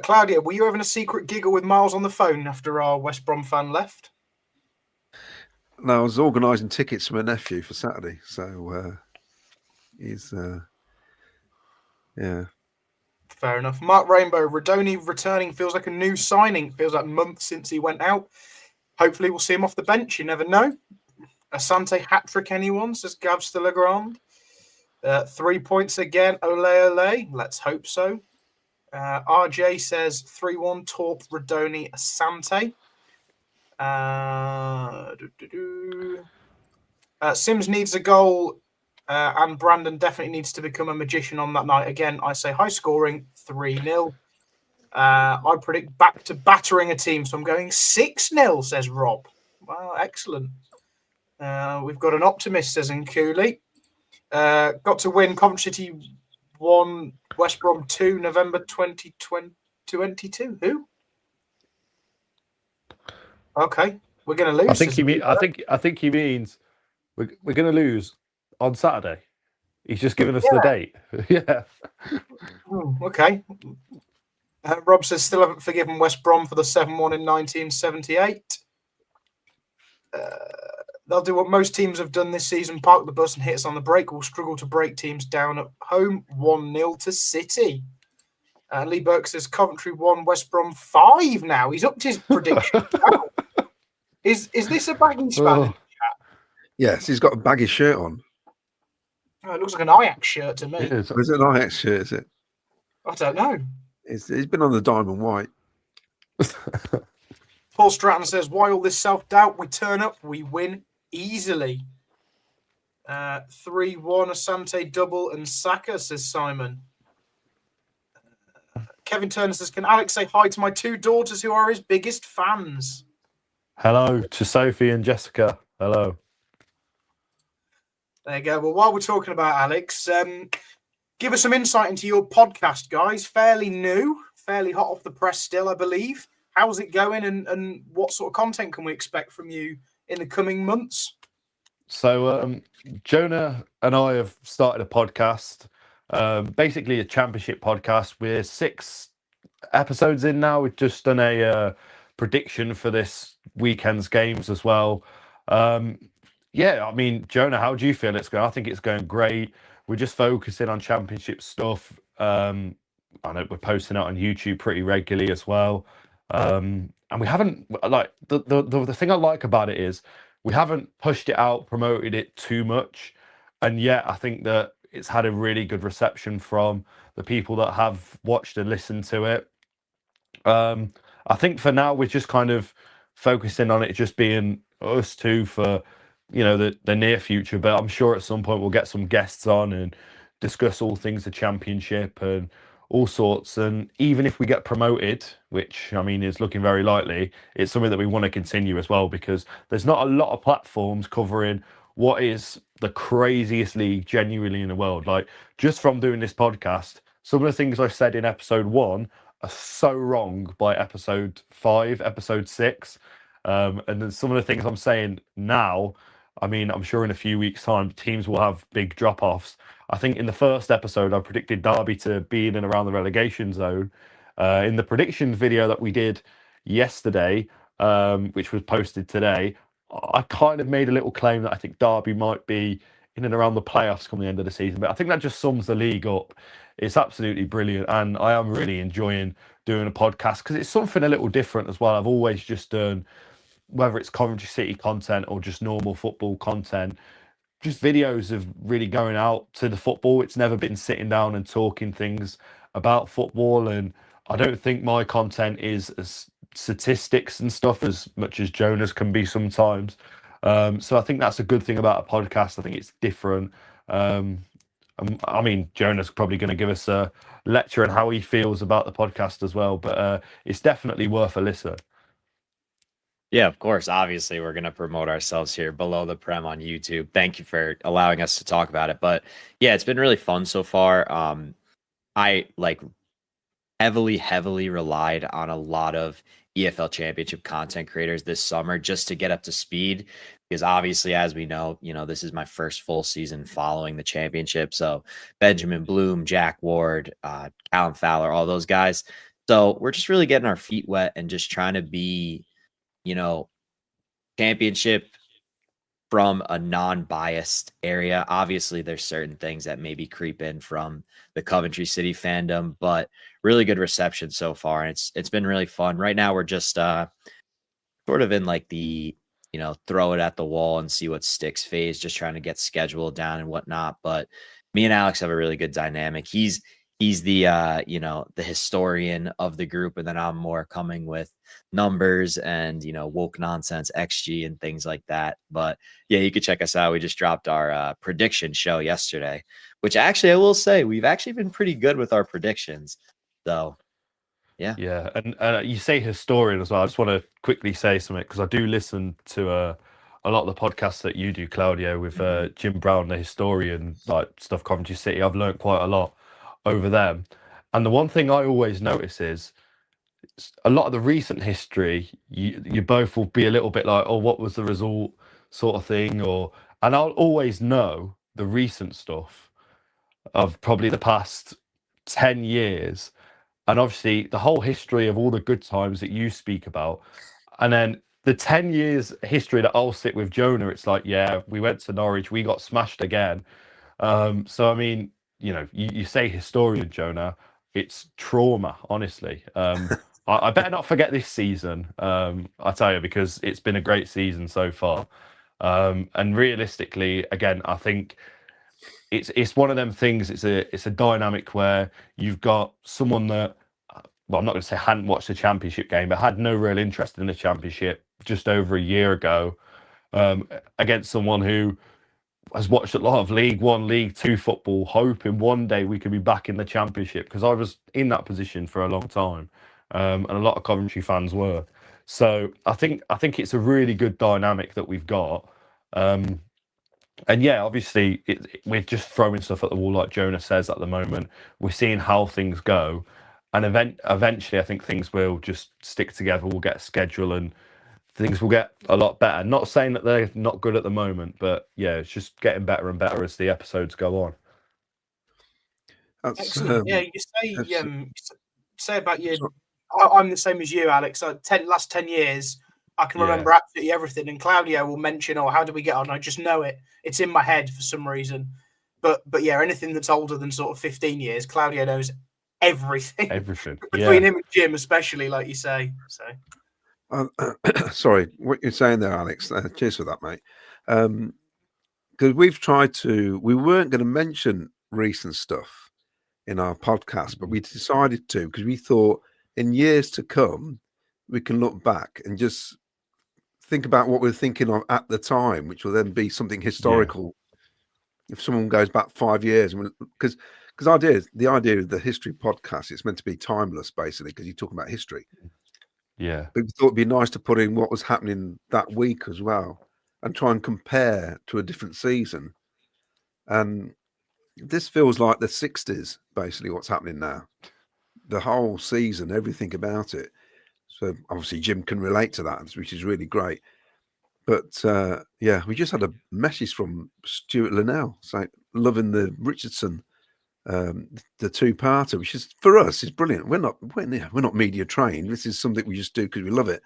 Claudia, were you having a secret giggle with Miles on the phone after our West Brom fan left? No, I was organising tickets for my nephew for Saturday, so he's yeah. Fair enough. Mark Rainbow, Rodoni returning feels like a new signing. Feels like months since he went out. Hopefully we'll see him off the bench. You never know. Asante hat-trick anyone, says Gav Stillagrand. 3 points again. Ole, ole. Let's hope so. RJ says 3-1 Torp, Rodoni, Asante. Sims needs a goal, and Brandon definitely needs to become a magician on that night. Again, I say high scoring, 3-0. I predict back to battering a team, so I'm going 6-0, says Rob. Well, excellent. We've got an optimist, says Nkouli. Got to win. Coventry City 1, West Brom 2, November 2022. Who? Okay, we're going to lose. I think he means we're going to lose on Saturday. He's just given us the date. Yeah. Okay. Rob says still haven't forgiven West Brom for the 7-1 in 1978. They'll do what most teams have done this season: park the bus and hit us on the break. We'll struggle to break teams down at home. 1-0 to City. Lee Burke says Coventry 1, West Brom 5 now. He's upped his prediction. Is this a Baggies fan? Yes, he's got a baggy shirt on. Oh, it looks like an Ajax shirt to me. Is it an Ajax shirt, is it? I don't know. He's been on the diamond white. Paul Stratton says, why all this self-doubt? We turn up, we win easily. 3-1, Asante double and Saka, says Simon. Kevin Turner says, can Alex say hi to my 2 daughters who are his biggest fans? Hello to Sophie and Jessica. Hello. There you go. Well, while we're talking about Alex, give us some insight into your podcast, guys. Fairly new, fairly hot off the press still, I believe. How's it going, and what sort of content can we expect from you in the coming months? So Jonah and I have started a podcast, basically a championship podcast. We're 6 episodes in now. We've just done a prediction for this weekend's games as well. Yeah, I mean, Jonah, how do you feel it's going? I think it's going great. We're just focusing on championship stuff. I know we're posting it on YouTube pretty regularly as well. And we haven't, like, the thing I like about it is we haven't pushed it out, promoted it too much. And yet I think that it's had a really good reception from the people that have watched and listened to it. I think for now we're just kind of focusing on it just being us two for, you know, the near future. But I'm sure at some point we'll get some guests on and discuss all things the championship and all sorts. And even if we get promoted, which I mean is looking very likely, it's something that we want to continue as well, because there's not a lot of platforms covering what is the craziest league genuinely in the world. Like, just from doing this podcast, some of the things I said in episode 1 are so wrong by episode 5, episode 6. And then some of the things I'm saying now, I mean, I'm sure in a few weeks' time, teams will have big drop-offs. I think in the first episode, I predicted Derby to be in and around the relegation zone. In the predictions video that we did yesterday, which was posted today, I kind of made a little claim that I think Derby might be in and around the playoffs come the end of the season. But I think that just sums the league up. It's absolutely brilliant. And I am really enjoying doing a podcast because it's something a little different as well. I've always just done, whether it's Coventry City content or just normal football content, just videos of really going out to the football. It's never been sitting down and talking things about football. And I don't think my content is as statistics and stuff as much as Jonah's can be sometimes. So I think that's a good thing about a podcast. I think it's different. I mean, Jonah's probably going to give us a lecture on how he feels about the podcast as well, but it's definitely worth a listen. Yeah, of course. Obviously, we're going to promote ourselves here below the Prem on YouTube. Thank you for allowing us to talk about it. But yeah, it's been really fun so far. I like heavily relied on a lot of EFL Championship content creators this summer just to get up to speed, because obviously, as we know, this is my first full season following the championship. So Benjamin Bloom, Jack Ward, Callum Fowler, all those guys. So we're just really getting our feet wet and just trying to be, championship from a non-biased area. Obviously, there's certain things that maybe creep in from the Coventry City fandom, but really good reception so far. And it's been really fun. Right now, we're just sort of in like the, throw it at the wall and see what sticks phase, just trying to get scheduled down and whatnot. But me and Alex have a really good dynamic. He's he's the the historian of the group, and then I'm more coming with numbers and woke nonsense, XG, and things like that. But yeah, you could check us out. We just dropped our prediction show yesterday, which actually I will say we've actually been pretty good with our predictions. So yeah, and you say historian as well. I just want to quickly say something because I do listen to a lot of the podcasts that you do, Claudio, with Jim Brown, the historian, like stuff Coventry City. I've learned quite a lot over them, and the one thing I always notice is a lot of the recent history. You both will be a little bit like, oh, what was the result, sort of thing, and I'll always know the recent stuff of probably the past 10 years. And obviously the whole history of all the good times that you speak about. And then the 10 years history that I'll sit with Jonah, it's like, yeah, we went to Norwich, we got smashed again. So, I mean, you say historian, Jonah, it's trauma, honestly. I better not forget this season, I tell you, because it's been a great season so far. And realistically, again, I think it's one of them things. It's a dynamic where you've got someone that, well, I'm not going to say hadn't watched the championship game, but had no real interest in the championship just over a year ago, against someone who has watched a lot of League One, League Two football, hoping one day we could be back in the championship, because I was in that position for a long time, and a lot of Coventry fans were. So I think it's a really good dynamic that we've got. And yeah, obviously, we're just throwing stuff at the wall, like Jonah says at the moment. We're seeing how things go. And eventually, I think things will just stick together. We'll get a schedule and things will get a lot better. Not saying that they're not good at the moment, but yeah, it's just getting better and better as the episodes go on. That's, excellent. Yeah, you say about you. I'm the same as you, Alex. Last 10 years, I can remember absolutely everything, and Claudio will mention, "Oh, how do we get on?" I just know it. It's in my head for some reason. But yeah, anything that's older than sort of 15 years, Claudio knows everything. Everything between him and Jim, especially, like you say. So, sorry, what you're saying there, Alex. Cheers for that, mate. Because we weren't going to mention recent stuff in our podcast, but we decided to, because we thought in years to come we can look back and just think about what we're thinking of at the time, which will then be something historical. Yeah. If someone goes back 5 years, because the idea of the history podcast, it's meant to be timeless, basically, because you're talking about history. Yeah. But we thought it'd be nice to put in what was happening that week as well, and try and compare to a different season. And this feels like the 60s, basically, what's happening now. The whole season, everything about it. So obviously Jim can relate to that, which is really great. But yeah, we just had a message from Stuart Linnell saying, loving the Richardson, the two-parter, which is, for us, is brilliant. We're not media trained. This is something we just do because we love it.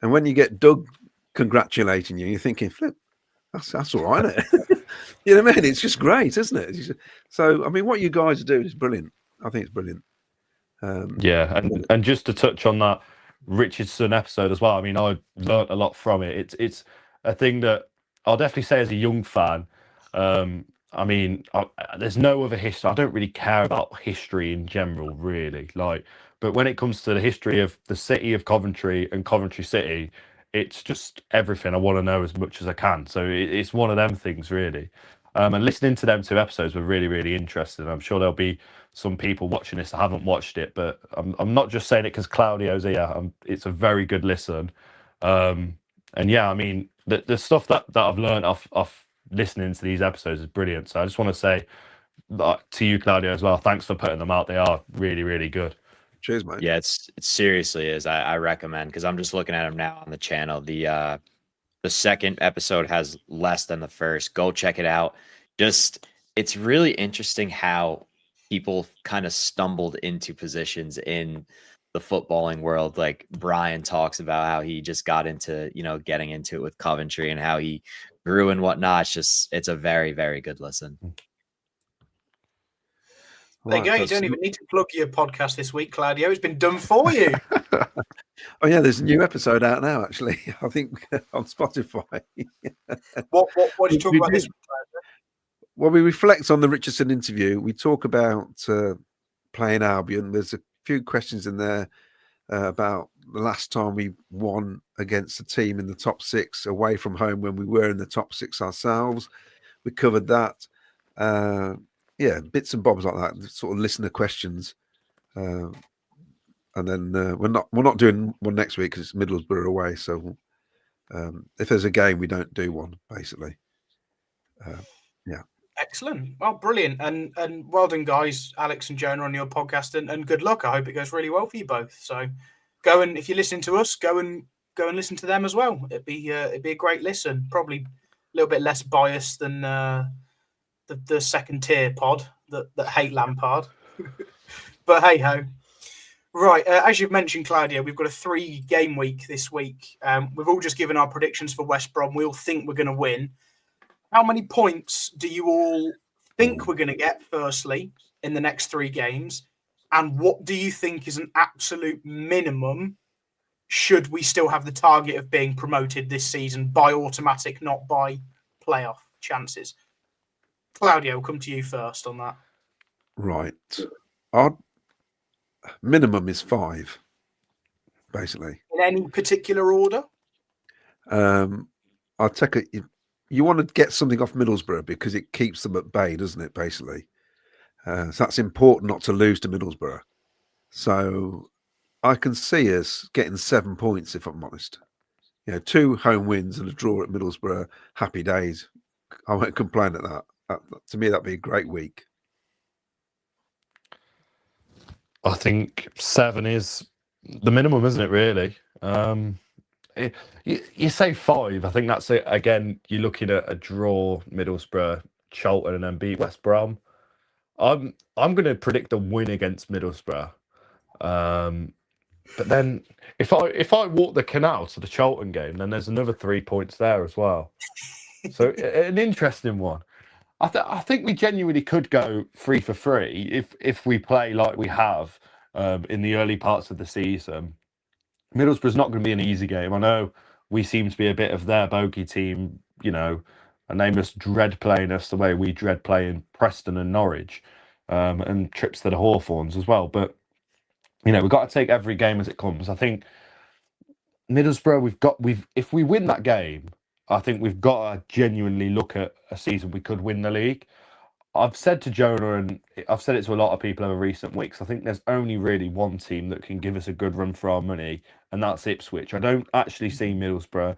And when you get Doug congratulating you, you're thinking, flip, that's all right, isn't it? You know what I mean? It's just great, isn't it? So, I mean, what you guys are doing is brilliant. I think it's brilliant. Yeah, and just to touch on that Richardson episode as well, I mean, I learnt a lot from it. It's a thing that I'll definitely say as a young fan. I mean, there's no other history. I don't really care about history in general, really. But when it comes to the history of the city of Coventry and Coventry City, it's just everything. I want to know as much as I can. So it's one of them things, really. And listening to them 2 episodes were really, really interesting. I'm sure there'll be some people watching this that haven't watched it, but I'm not just saying it because Claudio's here. It's a very good listen. And yeah, I mean, the stuff that I've learned off listening to these episodes is brilliant. So I just want to say to you, Claudio, as well, thanks for putting them out. They are really, really good. Cheers, mate. Yeah, it seriously is. I recommend, because I'm just looking at them now on the channel. The second episode has less than the first. Go check it out. It's really interesting how people kind of stumbled into positions in the footballing world. Like Brian talks about how he just got into, getting into it with Coventry and how he grew and whatnot. It's a very, very good listen. There you go. You don't even need to plug your podcast this week, Claudio. It's been done for you. Oh yeah, there's a new episode out now, actually. I think on Spotify. What do you talk about this week, Claudio? Well, we reflect on the Richardson interview. We talk about playing Albion. There's a few questions in there about the last time we won against a team in the top 6 away from home when we were in the top 6 ourselves. We covered that. Yeah, bits and bobs like that, sort of listener questions. And then we're not doing one next week because it's Middlesbrough away. So if there's a game, we don't do one, basically. Yeah. Excellent. Well, brilliant. And well done, guys, Alex and Jonah, on your podcast, and good luck. I hope it goes really well for you both. So go, and if you're listening to us, go and listen to them as well. It'd be a great listen. Probably a little bit less biased than the second tier pod that hate Lampard. But hey ho. Right, as you've mentioned, Claudia, we've got a 3-game week this week. We've all just given our predictions for West Brom. We all think we're going to win. How many points do you all think we're going to get, firstly, in the next 3 games? And what do you think is an absolute minimum should we still have the target of being promoted this season by automatic, not by playoff chances? Claudia, we'll come to you first on that. Right. Our minimum is 5, basically. In any particular order? I'll take it. You want to get something off Middlesbrough because it keeps them at bay, doesn't it, basically? So that's important not to lose to Middlesbrough. So I can see us getting 7 points, if I'm honest. 2 home wins and a draw at Middlesbrough, happy days. I won't complain at that. To me, that'd be a great week. I think 7 is the minimum, isn't it, really? You say 5. I think that's it. Again, you're looking at a draw, Middlesbrough, Charlton, and then beat West Brom. I'm going to predict a win against Middlesbrough. But then if I walk the canal to the Charlton game, then there's another 3 points there as well. So an interesting one. I think we genuinely could go 3 for 3 if we play like we have in the early parts of the season. Middlesbrough's not going to be an easy game. I know we seem to be a bit of their bogey team, and they must dread playing us the way we dread playing Preston and Norwich, and trips to the Hawthorns as well. But, we've got to take every game as it comes. I think Middlesbrough, if we win that game, I think we've got to genuinely look at a season we could win the league. I've said to Jonah, and I've said it to a lot of people over recent weeks, I think there's only really one team that can give us a good run for our money, and that's Ipswich. I don't actually see Middlesbrough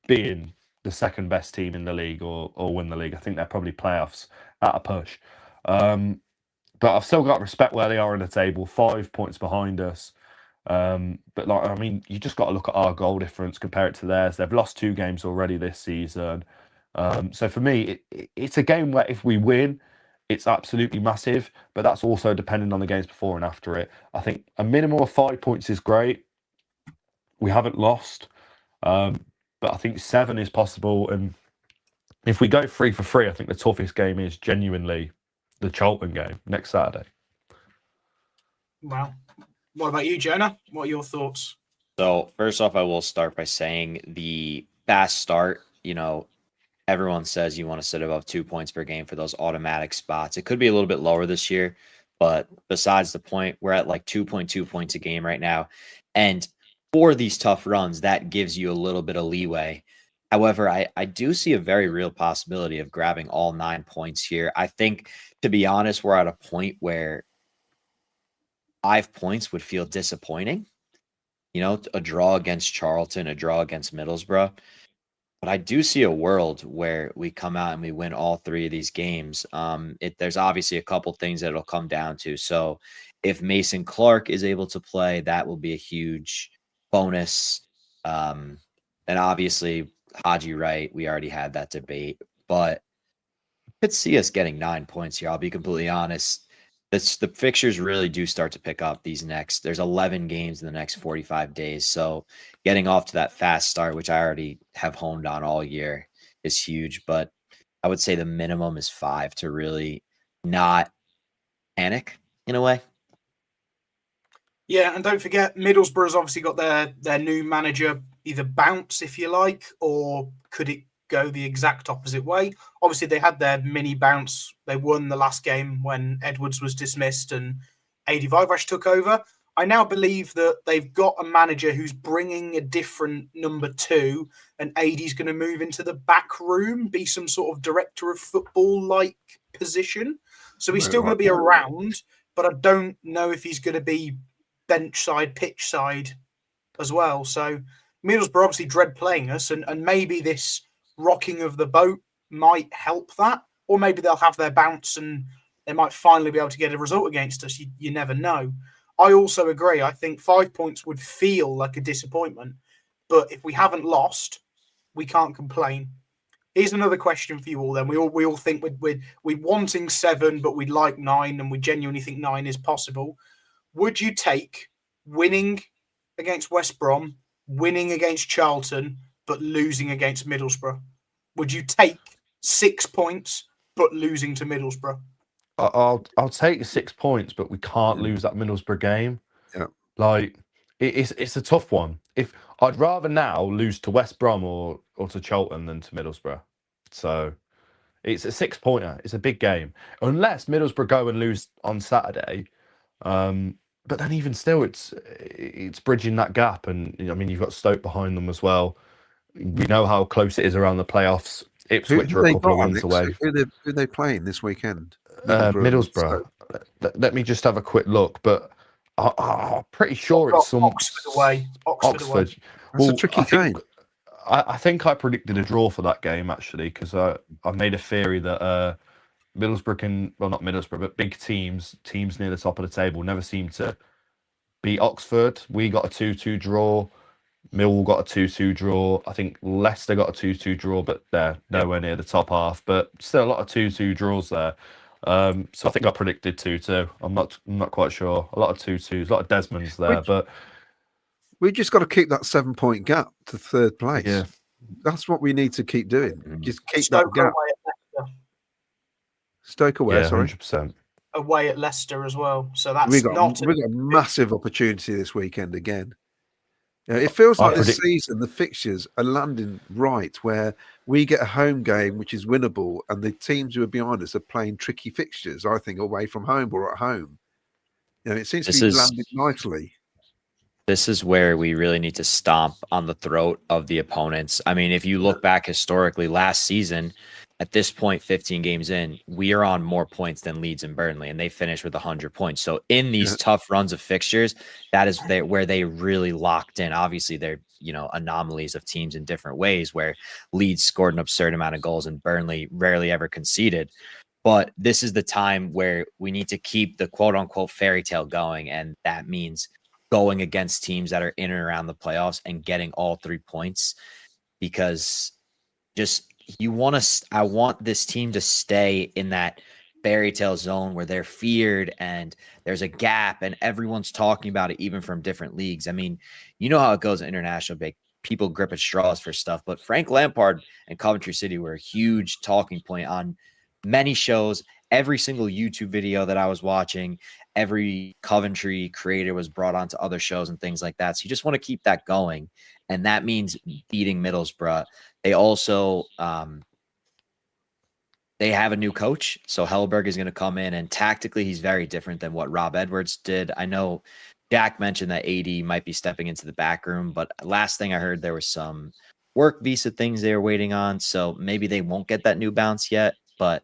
being the second best team in the league or win the league. I think they're probably playoffs at a push. But I've still got respect where they are in the table, 5 points behind us. But you just got to look at our goal difference, compare it to theirs. They've lost 2 games already this season. So for me, it's a game where if we win, it's absolutely massive, but that's also dependent on the games before and after it. I think a minimum of 5 points is great. We haven't lost, but I think 7 is possible. And if we go 3 for 3, I think the toughest game is genuinely the Charlton game next Saturday. Wow. What about you, Jonah? What are your thoughts? So first off, I will start by saying the fast start, everyone says you want to sit above 2 points per game for those automatic spots. It could be a little bit lower this year, but besides the point, we're at like 2.2 points a game right now. And for these tough runs, that gives you a little bit of leeway. However, I do see a very real possibility of grabbing all 9 points here. I think, to be honest, we're at a point where 5 points would feel disappointing. A draw against Charlton, a draw against Middlesbrough. But I do see a world where we come out and we win all 3 of these games. There's obviously a couple things that it'll come down to. So if Mason Clark is able to play, that will be a huge bonus. And obviously Haji Wright, we already had that debate. But I could see us getting 9 points here. I'll be completely honest. The fixtures really do start to pick up there's 11 games in the next 45 days. So getting off to that fast start, which I already have honed on all year, is huge. But I would say the minimum is 5 to really not panic in a way. Yeah, and don't forget, Middlesbrough's obviously got their new manager either bounce, if you like, or could it go the exact opposite way? Obviously, they had their mini bounce. They won the last game when Edwards was dismissed and Adi Vivrash took over. I now believe that they've got a manager who's bringing a different number 2, and Adi's going to move into the back room, be some sort of director of football-like position. So he's still going to be around, but I don't know if he's going to be bench side, pitch side as well. So Middlesbrough obviously dread playing us, and maybe this rocking of the boat might help that, or maybe they'll have their bounce and they might finally be able to get a result against us. You never know. I also agree. I think 5 points would feel like a disappointment, but if we haven't lost, we can't complain. Here's another question for you all. Then we all think we're wanting 7, but we'd like 9, and we genuinely think 9 is possible. Would you take winning against West Brom, winning against Charlton, but losing against Middlesbrough? Would you take 6 points but losing to Middlesbrough? I'll take 6 points, but we can't lose that Middlesbrough game. Yeah, like it's a tough one. If I'd rather now lose to West Brom or to Charlton than to Middlesbrough. So it's a 6-pointer. It's a big game, unless Middlesbrough go and lose on Saturday. But then even still, it's bridging that gap, and I mean you've got Stoke behind them as well. We know how close it is around the playoffs. Ipswich are a couple of wins away. Who are they playing this weekend? Middlesbrough. Let me just have a quick look, but I'm pretty sure it's some Oxford away. Oxford. That's a tricky game. I think I predicted a draw for that game actually, because I made a theory that Middlesbrough not Middlesbrough, but big teams near the top of the table never seem to beat Oxford. We got a 2-2 draw. Millwall got a 2-2 draw. I think Leicester got a 2-2 draw, but they're nowhere near the top half. But still a lot of 2-2 draws there. So I think I predicted 2-2. I'm not quite sure. A lot of 2-2s, a lot of Desmonds there. But we just got to keep that 7-point gap to third place. Yeah, that's what we need to keep doing. Just keep Stoke that gap. Stoke away, yeah, sorry. 100%. Away at Leicester as well. So that's we got a massive opportunity this weekend again. It feels like this season the fixtures are landing right, where we get a home game which is winnable, and the teams who are behind us are playing tricky fixtures, I think, away from home or at home. It seems to be landing nicely. This is where we really need to stomp on the throat of the opponents. I mean, if you look back historically, last season, at this point, 15 games in, we are on more points than Leeds and Burnley, and they finished with 100 points. So in these tough runs of fixtures, that is where they really locked in. Obviously, they're anomalies of teams in different ways, where Leeds scored an absurd amount of goals and Burnley rarely ever conceded. But this is the time where we need to keep the quote-unquote fairy tale going, and that means going against teams that are in and around the playoffs and getting all 3 points, because I want this team to stay in that fairy tale zone where they're feared and there's a gap and everyone's talking about it, even from different leagues. I mean, you know how it goes in international break. People grip at straws for stuff, but Frank Lampard and Coventry City were a huge talking point on many shows. Every single YouTube video that I was watching, every Coventry creator was brought onto other shows and things like that. So you just want to keep that going. And that means beating Middlesbrough. They also, they have a new coach. So Hellberg is going to come in, and tactically he's very different than what Rob Edwards did. I know Jack mentioned that AD might be stepping into the back room, but last thing I heard, there was some work visa things they were waiting on. So maybe they won't get that new bounce yet, but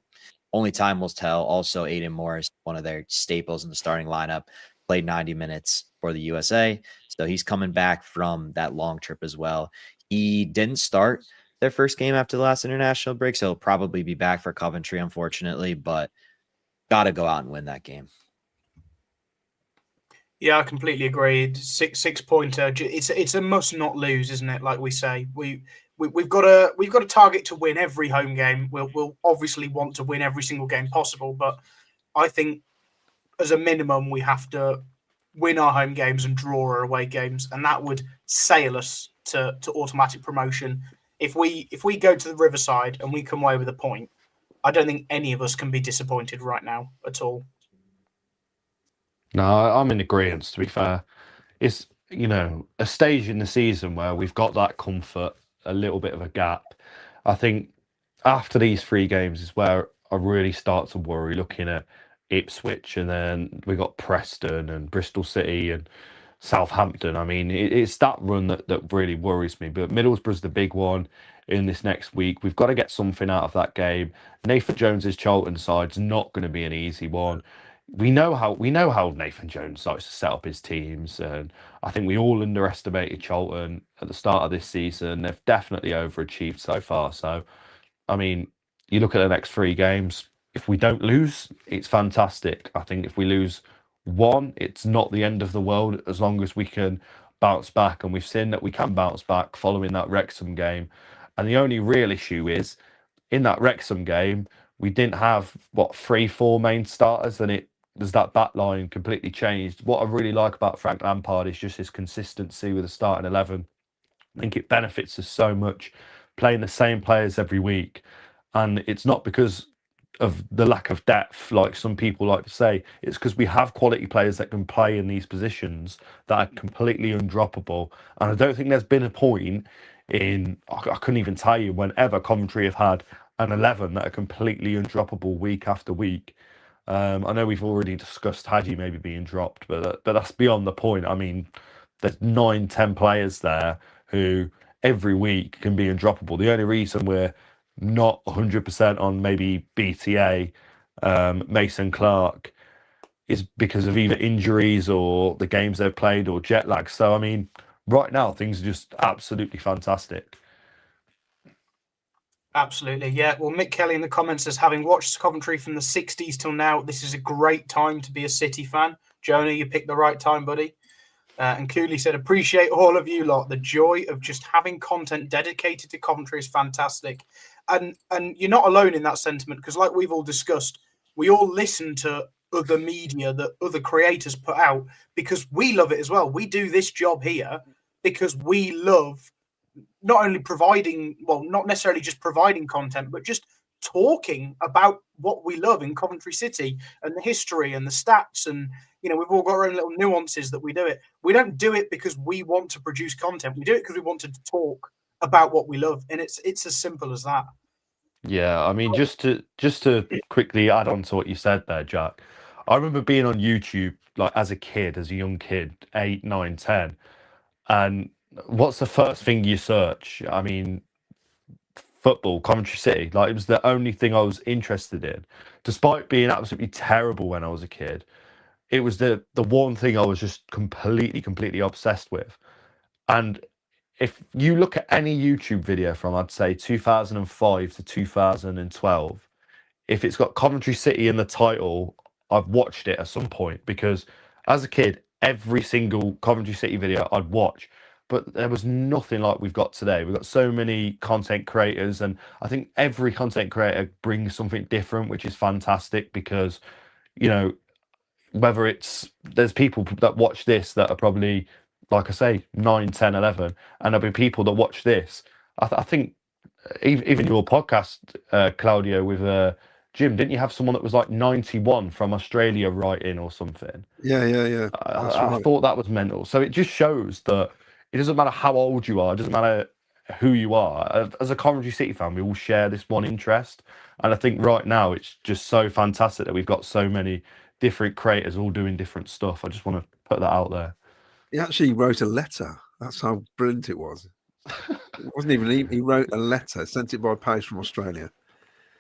only time will tell. Also, Aiden Morris, one of their staples in the starting lineup, played 90 minutes for the USA. So he's coming back from that long trip as well. He didn't start their first game after the last international break, so he'll probably be back for Coventry, unfortunately, but got to go out and win that game. Yeah, I completely agree. Six-pointer. It's a must not lose, isn't it? Like we say, we've got a target to win every home game. We'll obviously want to win every single game possible, but I think as a minimum we have to win our home games and draw our away games, and that would sail us to automatic promotion. If we go to the Riverside and we come away with a point, I don't think any of us can be disappointed right now at all. No, I'm in agreement, to be fair. It's, a stage in the season where we've got that comfort, a little bit of a gap. I think after these 3 games is where I really start to worry, looking at, Ipswich, and then we got Preston and Bristol City and Southampton. I mean, it's that run that really worries me. But Middlesbrough's the big one in this next week. We've got to get something out of that game. Nathan Jones's Charlton side's not going to be an easy one. We know how Nathan Jones likes to set up his teams, and I think we all underestimated Charlton at the start of this season. They've definitely overachieved so far. So, I mean, you look at the next 3 games. If we don't lose, it's fantastic. I think if we lose one, it's not the end of the world as long as we can bounce back. And we've seen that we can bounce back following that Wrexham game. And the only real issue is in that Wrexham game, we didn't have 3-4 main starters, and that back line completely changed. What I really like about Frank Lampard is just his consistency with the starting 11. I think it benefits us so much playing the same players every week. And it's not because of the lack of depth, like some people like to say. It's because we have quality players that can play in these positions that are completely undroppable. And I don't think there's been a point I couldn't even tell you whenever Coventry have had an 11 that are completely undroppable week after week. I know we've already discussed Haji maybe being dropped, but that's beyond the point. I mean, there's 9-10 players there who every week can be undroppable. The only reason we're not 100% on maybe BTA, Mason Clark, is because of either injuries or the games they've played or jet lag. So, I mean, right now, things are just absolutely fantastic. Absolutely, yeah. Well, Mick Kelly in the comments says, having watched Coventry from the 60s till now, this is a great time to be a City fan. Jonah, you picked the right time, buddy. And Cooley said, appreciate all of you lot. The joy of just having content dedicated to Coventry is fantastic. And you're not alone in that sentiment, because like we've all discussed, we all listen to other media that other creators put out because we love it as well. We do this job here because we love not only providing, well, not necessarily just providing content, but just talking about what we love in Coventry City and the history and the stats. And, you know, we've all got our own little nuances that we do it. We don't do it because we want to produce content. We do it because we want to talk about what we love. And it's as simple as that. Yeah, I mean, just to quickly add on to what you said there, Jack. I remember being on YouTube, like as a young kid, 8, 9, 10. And what's the first thing you search? I mean, football, Coventry City. Like, it was the only thing I was interested in. Despite being absolutely terrible when I was a kid, it was the one thing I was just completely obsessed with. And if you look at any YouTube video from, I'd say, 2005 to 2012, if it's got Coventry City in the title, I've watched it at some point, because as a kid, every single Coventry City video I'd watch, but there was nothing like we've got today. We've got so many content creators, and I think every content creator brings something different, which is fantastic, because, you know, whether there's people that watch this that are probably, like I say, 9, 10, 11, and there'll be people that watch this. I think even your podcast, Claudio, with Jim, didn't you have someone that was like 91 from Australia writing or something? Yeah. I thought that was mental. So it just shows that it doesn't matter how old you are, it doesn't matter who you are. As a Coventry City fan, we all share this one interest. And I think right now it's just so fantastic that we've got so many different creators all doing different stuff. I just want to put that out there. He actually wrote a letter. That's how brilliant it was. It wasn't even he wrote a letter, sent it by post from Australia.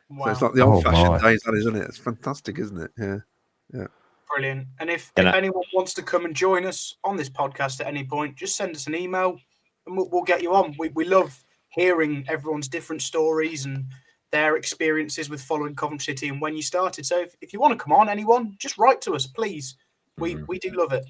Wow. So it's like the old-fashioned days, that, isn't it? It's fantastic, isn't it? Yeah. Brilliant. And if anyone wants to come and join us on this podcast at any point, just send us an email and we'll get you on. We love hearing everyone's different stories and their experiences with following Coventry City and when you started. So if you want to come on, anyone, just write to us, please. We do love it.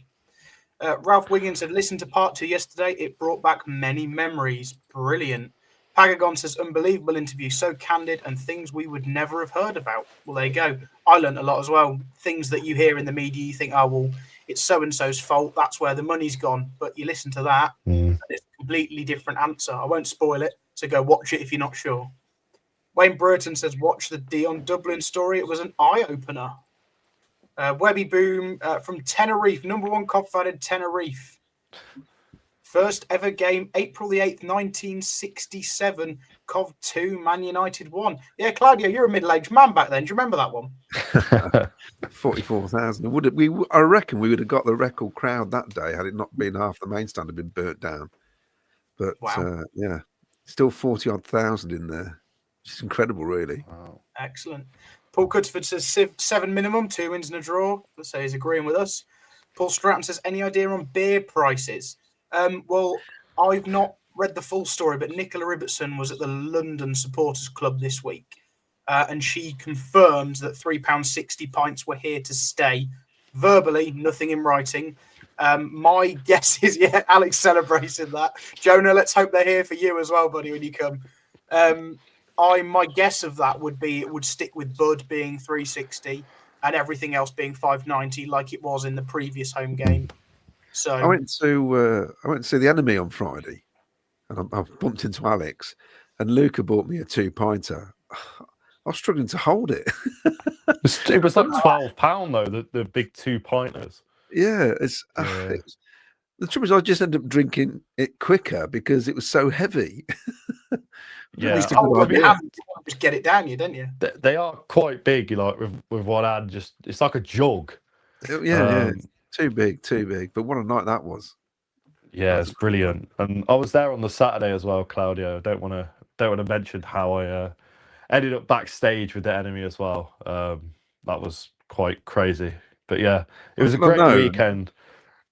Ralph Wiggins said, listen to part 2 yesterday. It brought back many memories. Brilliant. Pagagon says, unbelievable interview, so candid and things we would never have heard about. Well, there you go. I learned a lot as well. Things that you hear in the media, you think, oh, well, it's so-and-so's fault. That's where the money's gone. But you listen to that, and it's a completely different answer. I won't spoil it, so go watch it if you're not sure. Wayne Burton says, watch the Dion Dublin story. It was an eye-opener. Webby Boom from Tenerife, #1 Cov fan in Tenerife. First ever game, April the 8th, 1967. Cov 2, Man United 1. Yeah, Claudio, you're a middle-aged man back then. Do you remember that one? 44,000. I reckon we would have got the record crowd that day had it not been half the main stand had been burnt down. But Wow. yeah, still 40-odd thousand in there. It's incredible, really. Wow. Excellent. Paul Cutsford says 7 minimum, 2 wins and a draw. Let's say he's agreeing with us. Paul Stratton says, any idea on beer prices? Well, I've not read the full story, but Nicola Ibbotson was at the London Supporters Club this week, and she confirmed that £3.60 pints were here to stay. Verbally, nothing in writing. My guess is, yeah, Alex celebrated that. Jonah, let's hope they're here for you as well, buddy, when you come. My guess of that would be it would stick with Bud being 360 and everything else being 590, like it was in the previous home game. So I went to see the Enemy on Friday, and I bumped into Alex, and Luca bought me a 2-pinter. I was struggling to hold it. It was like £12 though, the big 2-pinters. Yeah, the trouble is I just ended up drinking it quicker because it was so heavy. Yeah, Just a good idea. just get it down, didn't you? They are quite big, like with one hand. Just it's like a jug. Yeah, too big. But what a night that was. Yeah, it's brilliant. And I was there on the Saturday as well, Claudio. Don't want to mention how I ended up backstage with the Enemy as well. That was quite crazy. But yeah, it was a great weekend.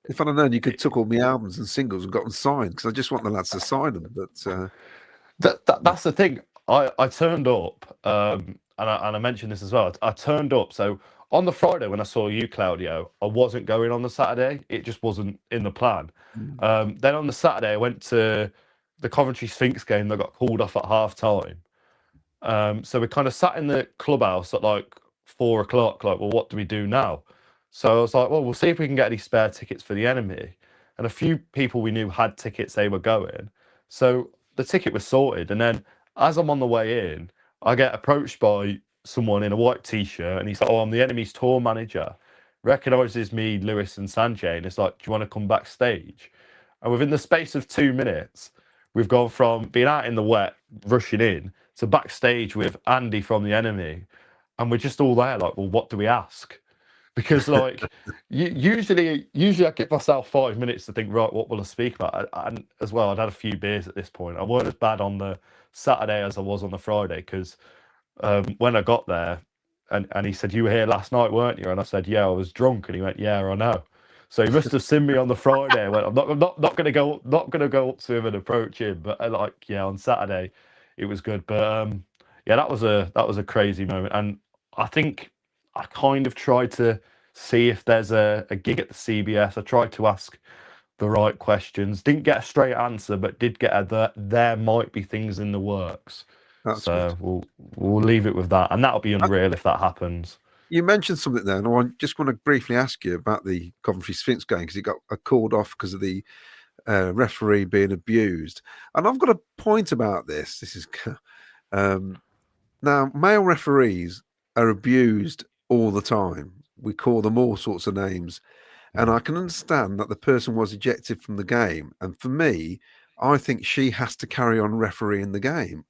If I'd have known you could took all my albums and singles and got them signed, because I just want the lads to sign them. But that's the thing. I turned up, and I mentioned this as well. I turned up. So on the Friday when I saw you, Claudio, I wasn't going on the Saturday. It just wasn't in the plan. Then on the Saturday, I went to the Coventry Sphinx game that got called off at half time. So we kind of sat in the clubhouse at like 4 o'clock, like, well, what do we do now? So I was like, well, we'll see if we can get any spare tickets for the Enemy. And a few people we knew had tickets, they were going. So the ticket was sorted. And then as I'm on the way in, I get approached by someone in a white t-shirt, and he's like, oh, I'm the Enemy's tour manager. Recognises me, Lewis and Sanjay, and it's like, do you want to come backstage? And within the space of 2 minutes, we've gone from being out in the wet, rushing in, to backstage with Andy from the Enemy. And we're just all there like, well, what do we ask? Because like usually I give myself 5 minutes to think, right, what will I speak about? And as well, I'd had a few beers at this point. I weren't as bad on the Saturday as I was on the Friday, because when I got there, and he said, you were here last night, weren't you? And I said, yeah, I was drunk. And he went, yeah, I know. So he must have seen me on the Friday. I went, I'm not going to go up to him and approach him. But on Saturday, it was good. But yeah, that was a crazy moment. And I think I kind of tried to see if there's a gig at the CBS. I tried to ask the right questions. Didn't get a straight answer, but did get there might be things in the works. That's so we'll leave it with that, and that'll be unreal if that happens. You mentioned something there, and I just want to briefly ask you about the Coventry Sphinx game, because it got called off because of the referee being abused. And I've got a point about this. This is now male referees are abused all the time. We call them all sorts of names, and I can understand that the person was ejected from the game. And for me, I think she has to carry on refereeing the game.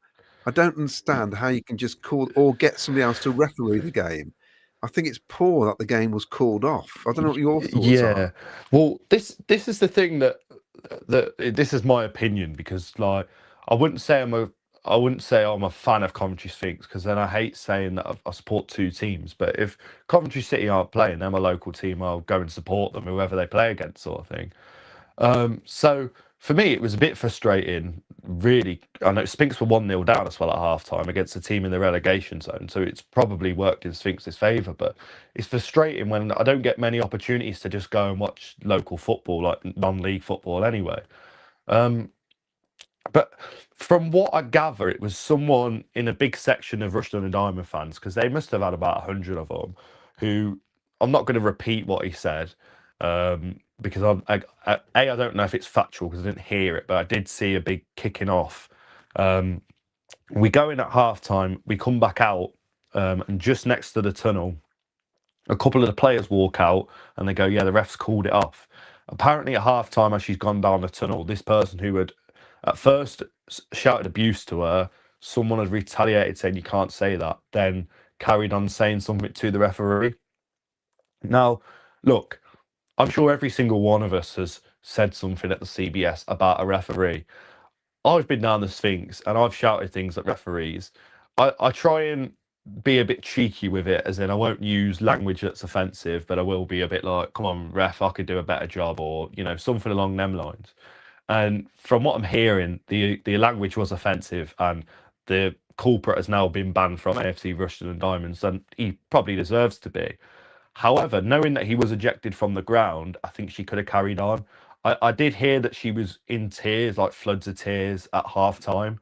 I don't understand how you can just call or get somebody else to referee the game. I think it's poor that the game was called off. I don't know what your thoughts are. Well, this is the thing that this is my opinion, because like I wouldn't say I'm a fan of Coventry Sphinx, because then I hate saying that I support two teams. But if Coventry City aren't playing, they're my local team, I'll go and support them, whoever they play against, sort of thing. So for me, it was a bit frustrating, really. I know Sphinx were 1-0 down as well at half-time against a team in the relegation zone, so it's probably worked in Sphinx's favour. But it's frustrating when I don't get many opportunities to just go and watch local football, like non-league football anyway. But from what I gather, it was someone in a big section of Rushden and Diamond fans, because they must have had about 100 of them, who, I'm not going to repeat what he said, because I don't know if it's factual because I didn't hear it, but I did see a big kicking off. We go in at half-time, we come back out, and just next to the tunnel, a couple of the players walk out and they go, yeah, the ref's called it off. Apparently, at half time, as she's gone down the tunnel, this person who had at first shouted abuse to her, someone had retaliated saying you can't say that, then carried on saying something to the referee. Now, look, I'm sure every single one of us has said something at the CBS about a referee. I've been down the Sphinx and I've shouted things at referees. I try and be a bit cheeky with it, as in I won't use language that's offensive, but I will be a bit like, come on, ref, I could do a better job, or, you know, something along them lines. And from what I'm hearing, the language was offensive and the culprit has now been banned from AFC Rushden and Diamonds, and he probably deserves to be. However, knowing that he was ejected from the ground, I think she could have carried on. I did hear that she was in tears, like floods of tears at half time.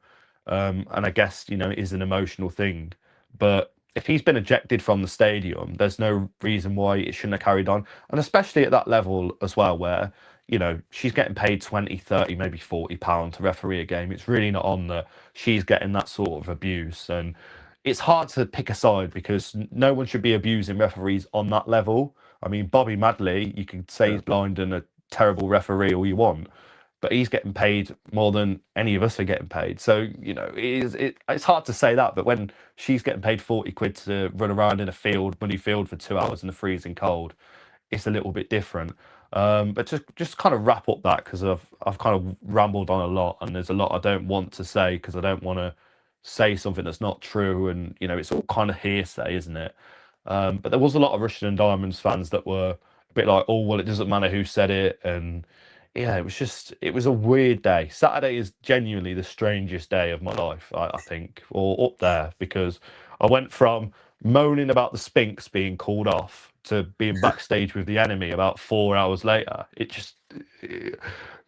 And I guess, you know, it is an emotional thing. But if he's been ejected from the stadium, there's no reason why it shouldn't have carried on. And especially at that level as well, where, you know, she's getting paid 20, 30, maybe £40 to referee a game. It's really not on that she's getting that sort of abuse. And it's hard to pick a side because no one should be abusing referees on that level. I mean, Bobby Madley, you can say he's blind and a terrible referee all you want, but he's getting paid more than any of us are getting paid. So, you know, it's hard to say that, but when she's getting paid 40 quid to run around in a field, muddy field for 2 hours in the freezing cold, it's a little bit different. But just kind of wrap up that, because I've kind of rambled on a lot and there's a lot I don't want to say because I don't want to say something that's not true, and, you know, it's all kind of hearsay, isn't it? But there was a lot of Rushden and Diamonds fans that were a bit like, oh, well, it doesn't matter who said it. And yeah, it was a weird day. Saturday is genuinely the strangest day of my life, I think, or up there, because I went from moaning about the Sphinx being called off to being backstage with the enemy about 4 hours later. It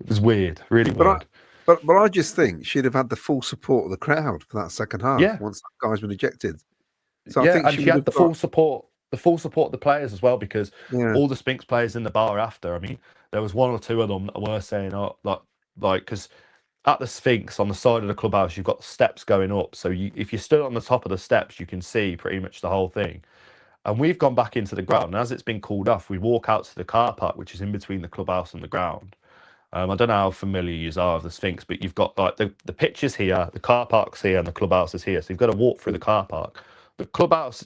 was weird, really weird. But I just think she'd have had the full support of the crowd for that second half. Yeah. Once that guy's been ejected. So Yeah, I think and she had the full support of the players as well, because Yeah. all the Sphinx players in the bar after, I mean, there was one or two of them that were saying, oh, like, because at the Sphinx on the side of the clubhouse, you've got steps going up. So if you stood on the top of the steps, you can see pretty much the whole thing. And we've gone back into the ground. And as it's been called off, we walk out to the car park, which is in between the clubhouse and the ground. I don't know how familiar you are of the Sphinx, but you've got like the pitches here, the car park's here, and the clubhouse is here. So you've got to walk through the car park. The clubhouse,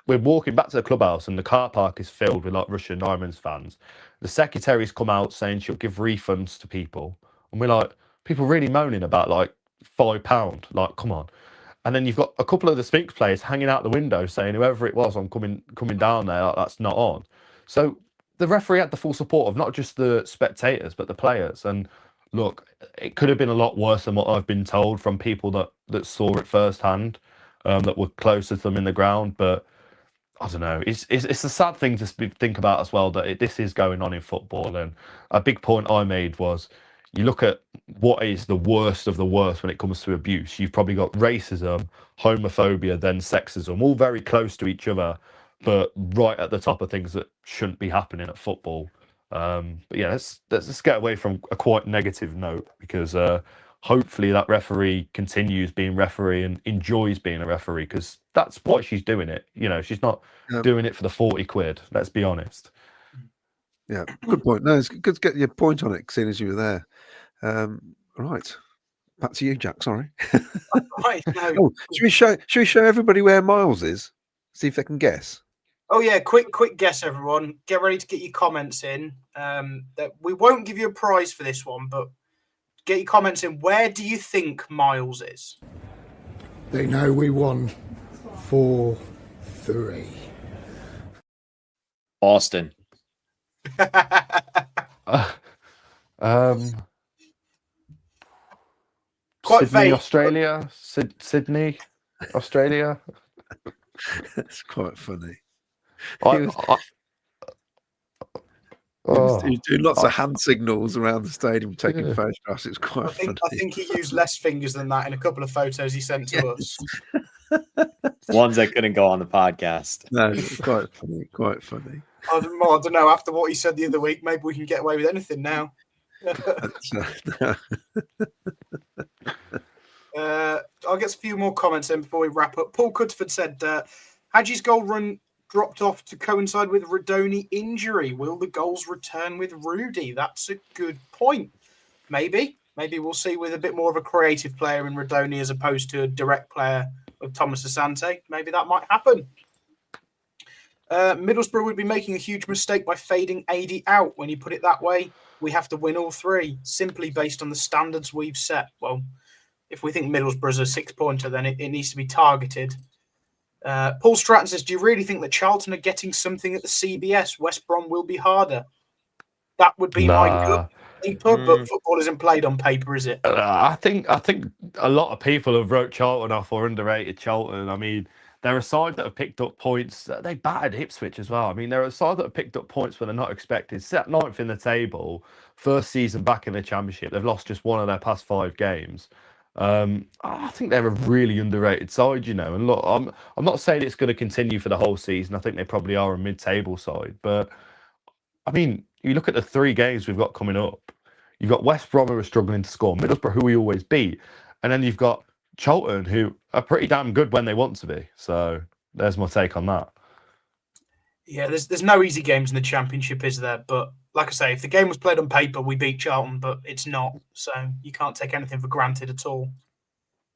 we're walking back to the clubhouse, and the car park is filled with like Russian Diamonds fans. The secretary's come out saying she'll give refunds to people, and we're like, people really moaning about like £5. Like, come on. And then you've got a couple of the Sphinx players hanging out the window saying, whoever it was, I'm coming down there. Like, that's not on. So the referee had the full support of not just the spectators, but the players. And look, it could have been a lot worse than what I've been told from people that saw it firsthand, that were closer to them in the ground. But I don't know. It's a sad thing to think about as well, that this is going on in football. And a big point I made was, you look at what is the worst of the worst when it comes to abuse. You've probably got racism, homophobia, then sexism, all very close to each other, but right at the top of things that shouldn't be happening at football. But yeah, let's get away from a quite negative note, because hopefully that referee continues being referee and enjoys being a referee, because that's why she's doing it. You know, she's not doing it for the 40 quid. Let's be honest. Yeah, good point. No, it's good to get your point on it, seeing as you were there. Right, back to you, Jack. Sorry. Right. No. Oh, should we show everybody where Miles is? See if they can guess. Oh yeah, quick guess, everyone. Get ready to get your comments in. That we won't give you a prize for this one, but get your comments in. Where do you think Miles is? They know we won 4-3. Boston. Quite Sydney, vague. Australia. Sydney, Australia. That's quite funny. I- He was doing lots of hand signals around the stadium, taking Yeah. photographs. It was quite funny. I think he used less fingers than that in a couple of photos he sent to us. Ones that couldn't go on the podcast. No, it was quite funny. Quite funny. I don't know. After what he said the other week, maybe we can get away with anything now. I'll get a few more comments in before we wrap up. Paul Cudford said, Haji's goal run dropped off to coincide with Rodoni injury. Will the goals return with Rudy? That's a good point. Maybe we'll see with a bit more of a creative player in Rodoni as opposed to a direct player with Thomas Asante. Maybe that might happen. Middlesbrough would be making a huge mistake by fading AD out. When you put it that way, we have to win all three, simply based on the standards we've set. Well, if we think Middlesbrough's a 6-pointer, then it needs to be targeted. Paul Stratton says, do you really think that Charlton are getting something at the CBS? West Brom will be harder. That would be my gut paper, but football isn't played on paper, is it? I think a lot of people have wrote Charlton off or underrated Charlton. I mean, they're a side that have picked up points. They battered Ipswich as well. I mean, they're a side that have picked up points where they're not expected. Set 9th in the table, first season back in the Championship. They've lost just one of their past 5 games. I think they're a really underrated side, you know. And look, I'm not saying it's going to continue for the whole season. I think they probably are a mid-table side. But, I mean, you look at the 3 games we've got coming up. You've got West Brom who are struggling to score, Middlesbrough who we always beat, and then you've got Charlton who are pretty damn good when they want to be. So there's my take on that. Yeah, there's no easy games in the Championship, is there? But like I say, if the game was played on paper, we beat Charlton, but it's not. So you can't take anything for granted at all.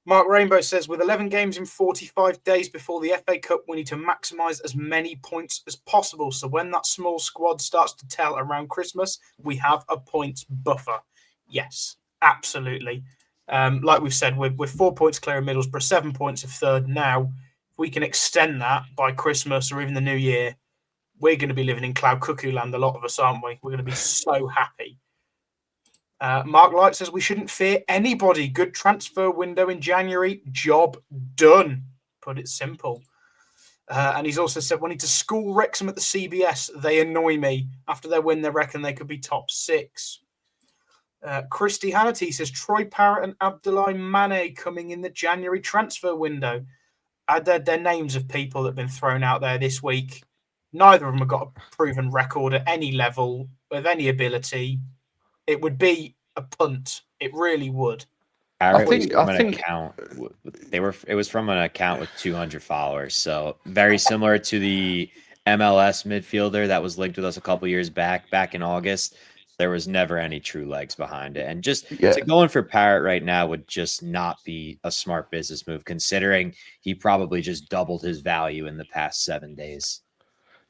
Mark Rainbow says, with 11 games in 45 days before the FA Cup, we need to maximise as many points as possible. So when that small squad starts to tell around Christmas, we have a points buffer. Yes, absolutely. Like we've said, we're 4 points clear of Middlesbrough, 7 points of third now. If we can extend that by Christmas or even the new year, we're going to be living in cloud cuckoo land, a lot of us, aren't we? We're going to be so happy. Mark Light says we shouldn't fear anybody. Good transfer window in January. Job done. Put it simple. And he's also said we need to school Wrexham at the CBS. They annoy me. After their win, they reckon they could be top 6. Christy Hannity says Troy Parrott and Abdoulaye Mane coming in the January transfer window. They're names of people that have been thrown out there this week. Neither of them have got a proven record at any level with any ability. It would be a punt. It really would. I think it was from an account with 200 followers. So very similar to the MLS midfielder that was linked with us a couple years back in August. There was never any true legs behind it. And just to go in for Parrott right now would just not be a smart business move, considering he probably just doubled his value in the past 7 days.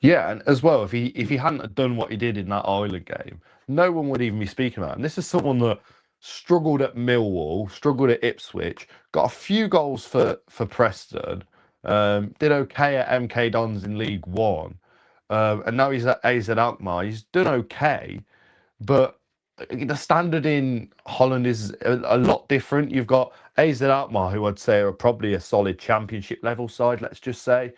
Yeah, and as well, if he hadn't done what he did in that Ireland game, no one would even be speaking about him. This is someone that struggled at Millwall, struggled at Ipswich, got a few goals for Preston, did okay at MK Dons in League One, and now he's at AZ Alkmaar. He's done okay, but the standard in Holland is a lot different. You've got AZ Alkmaar, who I'd say are probably a solid Championship level side, let's just say,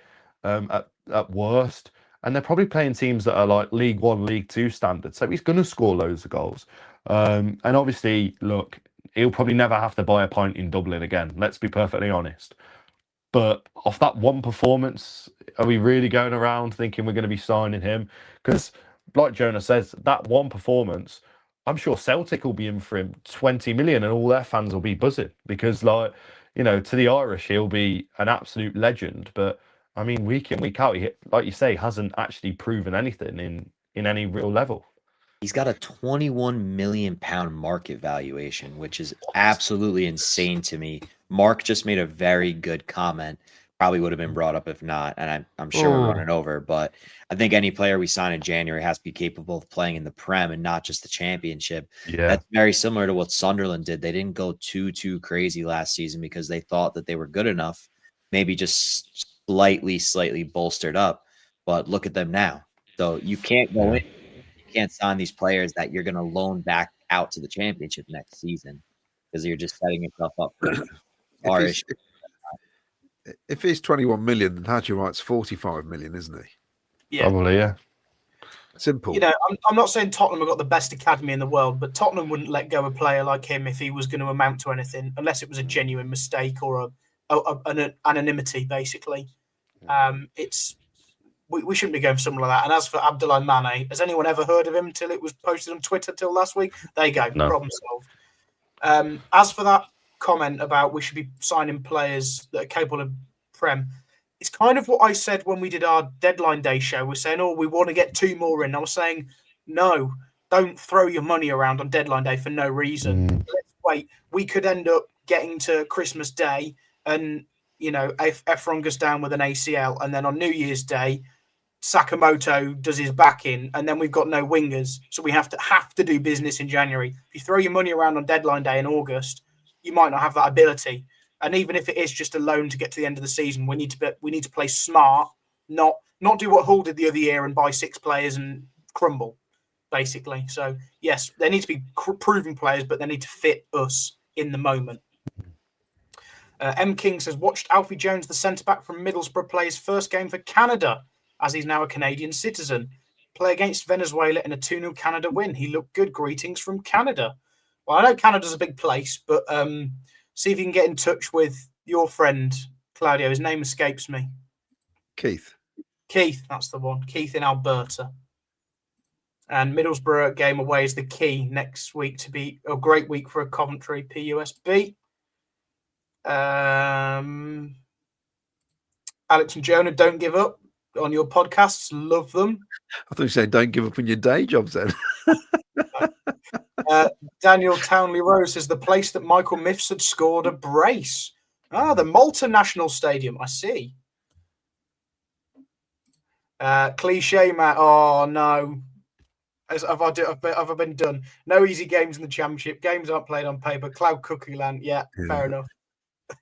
at worst. And they're probably playing teams that are like League One, League Two standards. So he's going to score loads of goals. And obviously, look, he'll probably never have to buy a pint in Dublin again. Let's be perfectly honest. But off that one performance, are we really going around thinking we're going to be signing him? Because, like Jonah says, that one performance, I'm sure Celtic will be in for him 20 million and all their fans will be buzzing. Because, like, you know, to the Irish, he'll be an absolute legend. But I mean, week in, week out, he, like you say, hasn't actually proven anything in any real level. He's got a £21 million market valuation, which is absolutely insane to me. Mark just made a very good comment. Probably would have been brought up if not, and I'm sure we're running over. But I think any player we sign in January has to be capable of playing in the Prem and not just the Championship. Yeah, that's very similar to what Sunderland did. They didn't go too crazy last season because they thought that they were good enough, maybe just slightly bolstered up, but look at them now. So you can't go in, you can't sign these players that you're going to loan back out to the Championship next season because you're just setting yourself up for if he's 21 million, then Haji Wright's 45 million, isn't he? Yeah, probably. Yeah, simple. You know, I'm not saying Tottenham have got the best academy in the world, but Tottenham wouldn't let go of a player like him if he was going to amount to anything, unless it was a genuine mistake or an anonymity, basically. We shouldn't be going for something like that. And as for Abdoulaye Mane, has anyone ever heard of him until it was posted on Twitter till last week? There you go, no. Problem solved. As for that comment about we should be signing players that are capable of Prem, it's kind of what I said when we did our deadline day show. We're saying, oh, we want to get 2 more in. I was saying, no, don't throw your money around on deadline day for no reason. Let's wait. We could end up getting to Christmas Day and, you know, Efron goes down with an ACL, and then on New Year's Day, Sakamoto does his back in, and then we've got no wingers. So we have to do business in January. If you throw your money around on deadline day in August, you might not have that ability. And even if it is just a loan to get to the end of the season, we need to play smart, not do what Hull did the other year and buy 6 players and crumble, basically. So yes, they need to be proven players, but they need to fit us in the moment. M King says, watched Alfie Jones, the centre back from Middlesbrough, play his first game for Canada, as he's now a Canadian citizen. Play against Venezuela in a 2-0 Canada win. He looked good. Greetings from Canada. Well, I know Canada's a big place, but see if you can get in touch with your friend, Claudio. His name escapes me. Keith, that's the one. Keith in Alberta. And Middlesbrough game away is the key next week to be a great week for a Coventry PUSB. Alex and Jonah, don't give up on your podcasts. Love them. I thought you said don't give up on your day jobs then. Daniel Townley Rose says the place that Michael Miffs had scored a brace. The Malta National Stadium. I see. Cliche, Matt. Oh no. Have I been done? No easy games in the Championship. Games aren't played on paper. Cloud Cuckoo Land. Yeah, fair enough.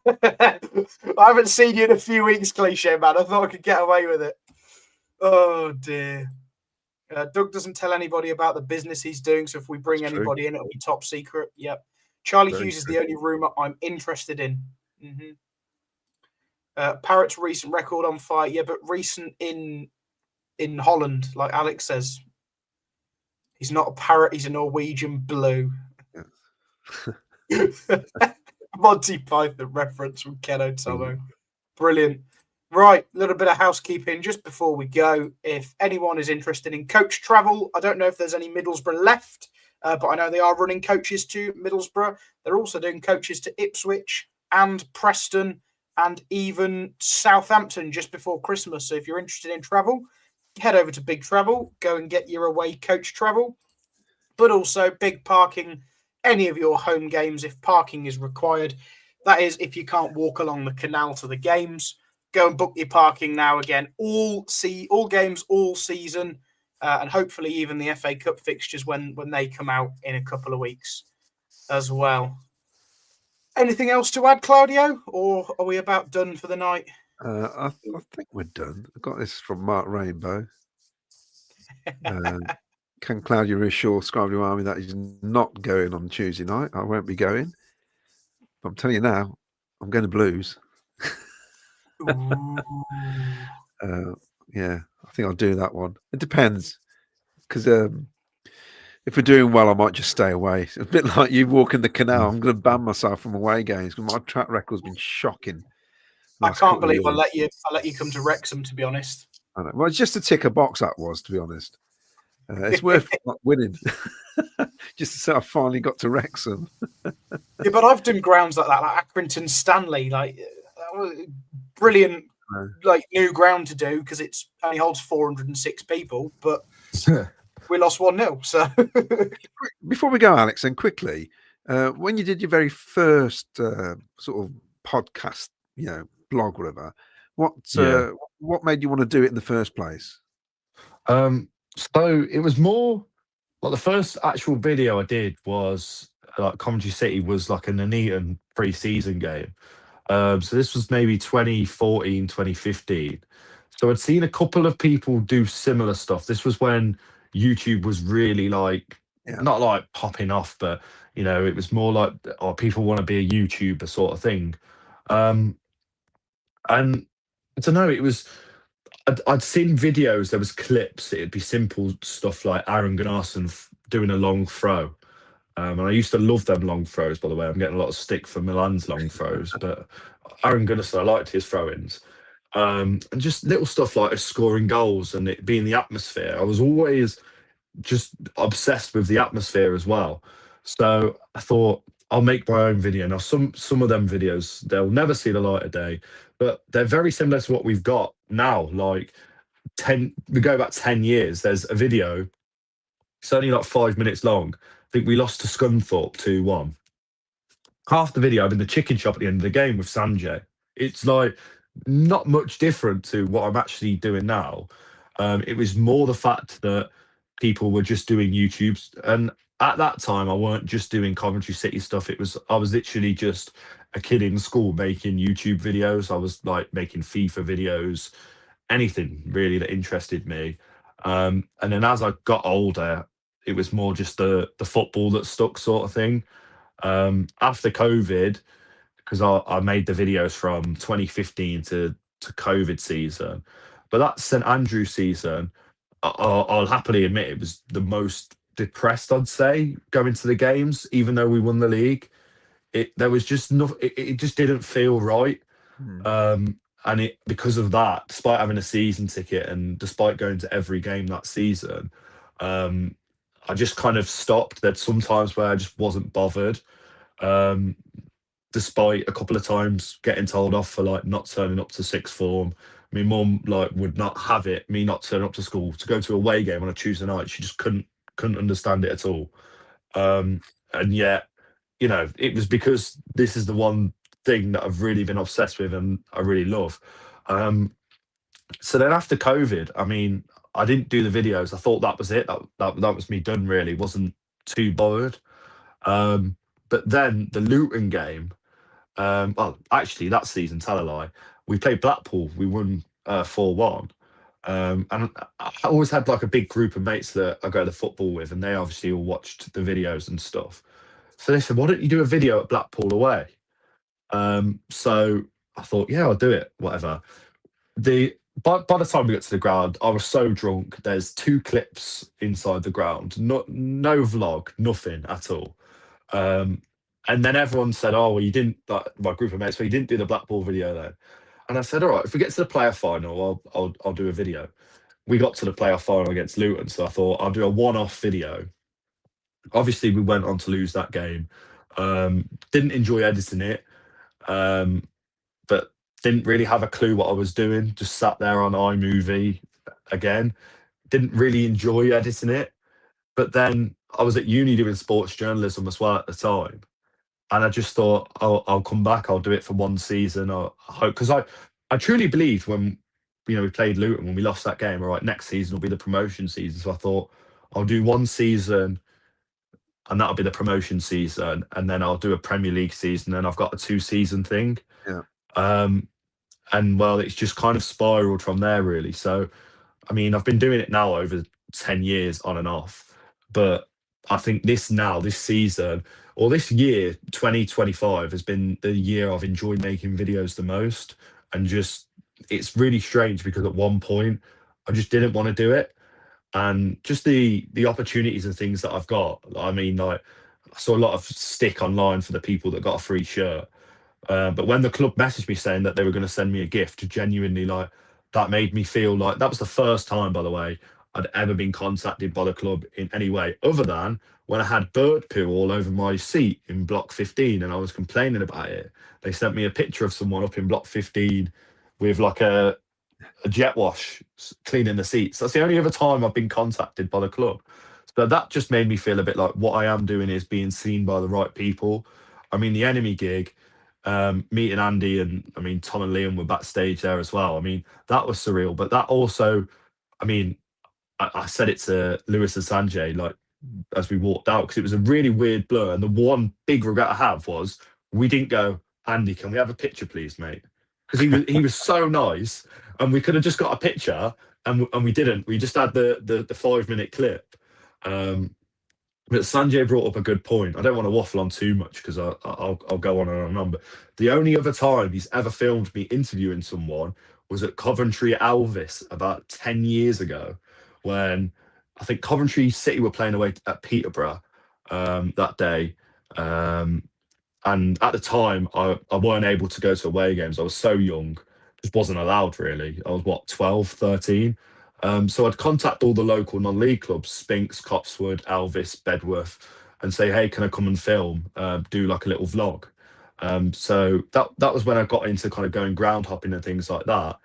I haven't seen you in a few weeks, Cliche, man. I thought I could get away with it. Oh, dear. Doug doesn't tell anybody about the business he's doing, so if we bring anybody in, it'll be top secret. Yep. Charlie Hughes is the only rumour I'm interested in. Parrot's recent record on fire. Yeah, but recent in Holland, like Alex says. He's not a parrot, he's a Norwegian blue. Monty Python reference from Ken Otomo. Brilliant. Right, a little bit of housekeeping just before we go. If anyone is interested in coach travel, I don't know if there's any Middlesbrough left, but I know they are running coaches to Middlesbrough. They're also doing coaches to Ipswich and Preston and even Southampton just before Christmas. So if you're interested in travel, head over to Big Travel, go and get your away coach travel, but also Big Parking, any of your home games if parking is required. That is, if you can't walk along the canal to the games, go and book your parking now. Again, all games, all season, and hopefully even the FA Cup fixtures when they come out in a couple of weeks as well. Anything else to add, Claudio, or are we about done for the night? I think we're done. I got this from Mark Rainbow. Can Claudia reassure Scribble Army that he's not going on Tuesday night? I won't be going. But I'm telling you now, I'm going to Blues. Yeah, I think I'll do that one. It depends. Because if we're doing well, I might just stay away. It's a bit like you walking the canal. I'm going to ban myself from away games because my track record's been shocking. I can't believe I let you come to Wrexham, to be honest. I know. Well, it's just to tick a box, that was, to be honest. It's worth not winning. Just to say I finally got to Wrexham. Yeah, but I've done grounds like that, like Accrington Stanley, like brilliant, like new ground to do because it only holds 406 people, but we lost 1-0. So before we go, Alex, and quickly, when you did your very first sort of podcast, blog, whatever, what made you want to do it in the first place? So it was more like the first actual video I did was like Coventry City was like an Nuneaton pre-season game. So this was maybe 2014, 2015. So I'd seen a couple of people do similar stuff. This was when YouTube was really not like popping off, but it was more like, people want to be a YouTuber sort of thing. And I don't know, it was, I'd seen videos, there was clips, it'd be simple stuff like Aaron Gunnarsson doing a long throw. And I used to love them long throws, by the way. I'm getting a lot of stick for Milan's long throws, but Aaron Gunnarsson, I liked his throw-ins. And just little stuff like scoring goals and it being the atmosphere. I was always just obsessed with the atmosphere as well. So I thought, I'll make my own video. Now, some of them videos, they'll never see the light of day, but they're very similar to what we've got now. Like we go back 10 years, there's a video, it's only like 5 minutes long. I think we lost to Scunthorpe 2-1. Half the video, I'm in the chicken shop at the end of the game with Sanjay. It's like not much different to what I'm actually doing now. It was more the fact that people were just doing YouTubes, and at that time I weren't just doing Coventry City stuff. I was literally just a kid in school making YouTube videos. I was like making FIFA videos, anything really that interested me. And then as I got older, it was more just the football that stuck sort of thing. After COVID, because I made the videos from 2015 to COVID season, but that St Andrew season, I'll happily admit it was the most depressed I'd say going to the games, even though we won the league. There was just it just didn't feel right. And because of that, despite having a season ticket and despite going to every game that season, I just kind of stopped. There's some times where I just wasn't bothered, despite a couple of times getting told off for like not turning up to sixth form. My mum like would not have it, me not turning up to school to go to a away game on a Tuesday night. She just couldn't understand it at all. And yet, you know, it was because this is the one thing that I've really been obsessed with and I really love. So then after COVID, I mean, I didn't do the videos. I thought that was it. That was me done really. Wasn't too bothered. But then the Luton game, well, actually that season, tell a lie, we played Blackpool. We won 4-1. And I always had like a big group of mates that I go to football with, and they obviously all watched the videos and stuff. So they said, why don't you do a video at Blackpool away? So I thought, yeah, I'll do it, whatever. By the time we got to the ground, I was so drunk. There's 2 clips inside the ground, no vlog, nothing at all. And then everyone said, oh, well, you didn't, like, my group of mates, well, you didn't do the Blackpool video then. And I said, all right, if we get to the playoff final, I'll do a video. We got to the playoff final against Luton, so I thought I'll do a one-off video. Obviously, we went on to lose that game. Didn't enjoy editing it, but didn't really have a clue what I was doing. Just sat there on iMovie again. Didn't really enjoy editing it. But then I was at uni doing sports journalism as well at the time. And I just thought, I'll come back. I'll do it for one season. I hope, because I truly believed when we played Luton, when we lost that game, all right, next season will be the promotion season. So I thought I'll do one season, and that'll be the promotion season, and then I'll do a Premier League season, and I've got a 2-season thing. Yeah. And well, it's just kind of spiraled from there, really. So, I mean, I've been doing it now over 10 years on and off, but I think this season, or this year, 2025, has been the year I've enjoyed making videos the most. And just, it's really strange because at one point I just didn't want to do it. And just the opportunities and things that I've got. I mean, like, I saw a lot of stick online for the people that got a free shirt. But when the club messaged me saying that they were going to send me a gift, genuinely, like, that made me feel like that was the first time, by the way, I'd ever been contacted by the club in any way other than when I had bird poo all over my seat in block 15 and I was complaining about it. They sent me a picture of someone up in block 15 with like a jet wash cleaning the seats. That's the only other time I've been contacted by the club. So that just made me feel a bit like what I am doing is being seen by the right people. I mean, the enemy gig, meeting Andy and I mean Tom and Liam were backstage there as well. I mean, that was surreal. But that also, I mean, I said it to Lewis and Sanjay like as we walked out, because it was a really weird blur. And the one big regret I have was we didn't go, Andy, can we have a picture, please, mate? Because he was so nice, and we could have just got a picture, and we didn't. We just had the 5-minute clip. But Sanjay brought up a good point. I don't want to waffle on too much because I'll go on and on. But the only other time he's ever filmed me interviewing someone was at Coventry Elvis about 10 years ago, when I think Coventry City were playing away at Peterborough that day. And at the time, I weren't able to go to away games. I was so young, just wasn't allowed really. I was, 12, 13? So I'd contact all the local non-league clubs, Spinks, Copswood, Elvis, Bedworth, and say, hey, can I come and film, do like a little vlog. So that was when I got into kind of going ground hopping and things like that.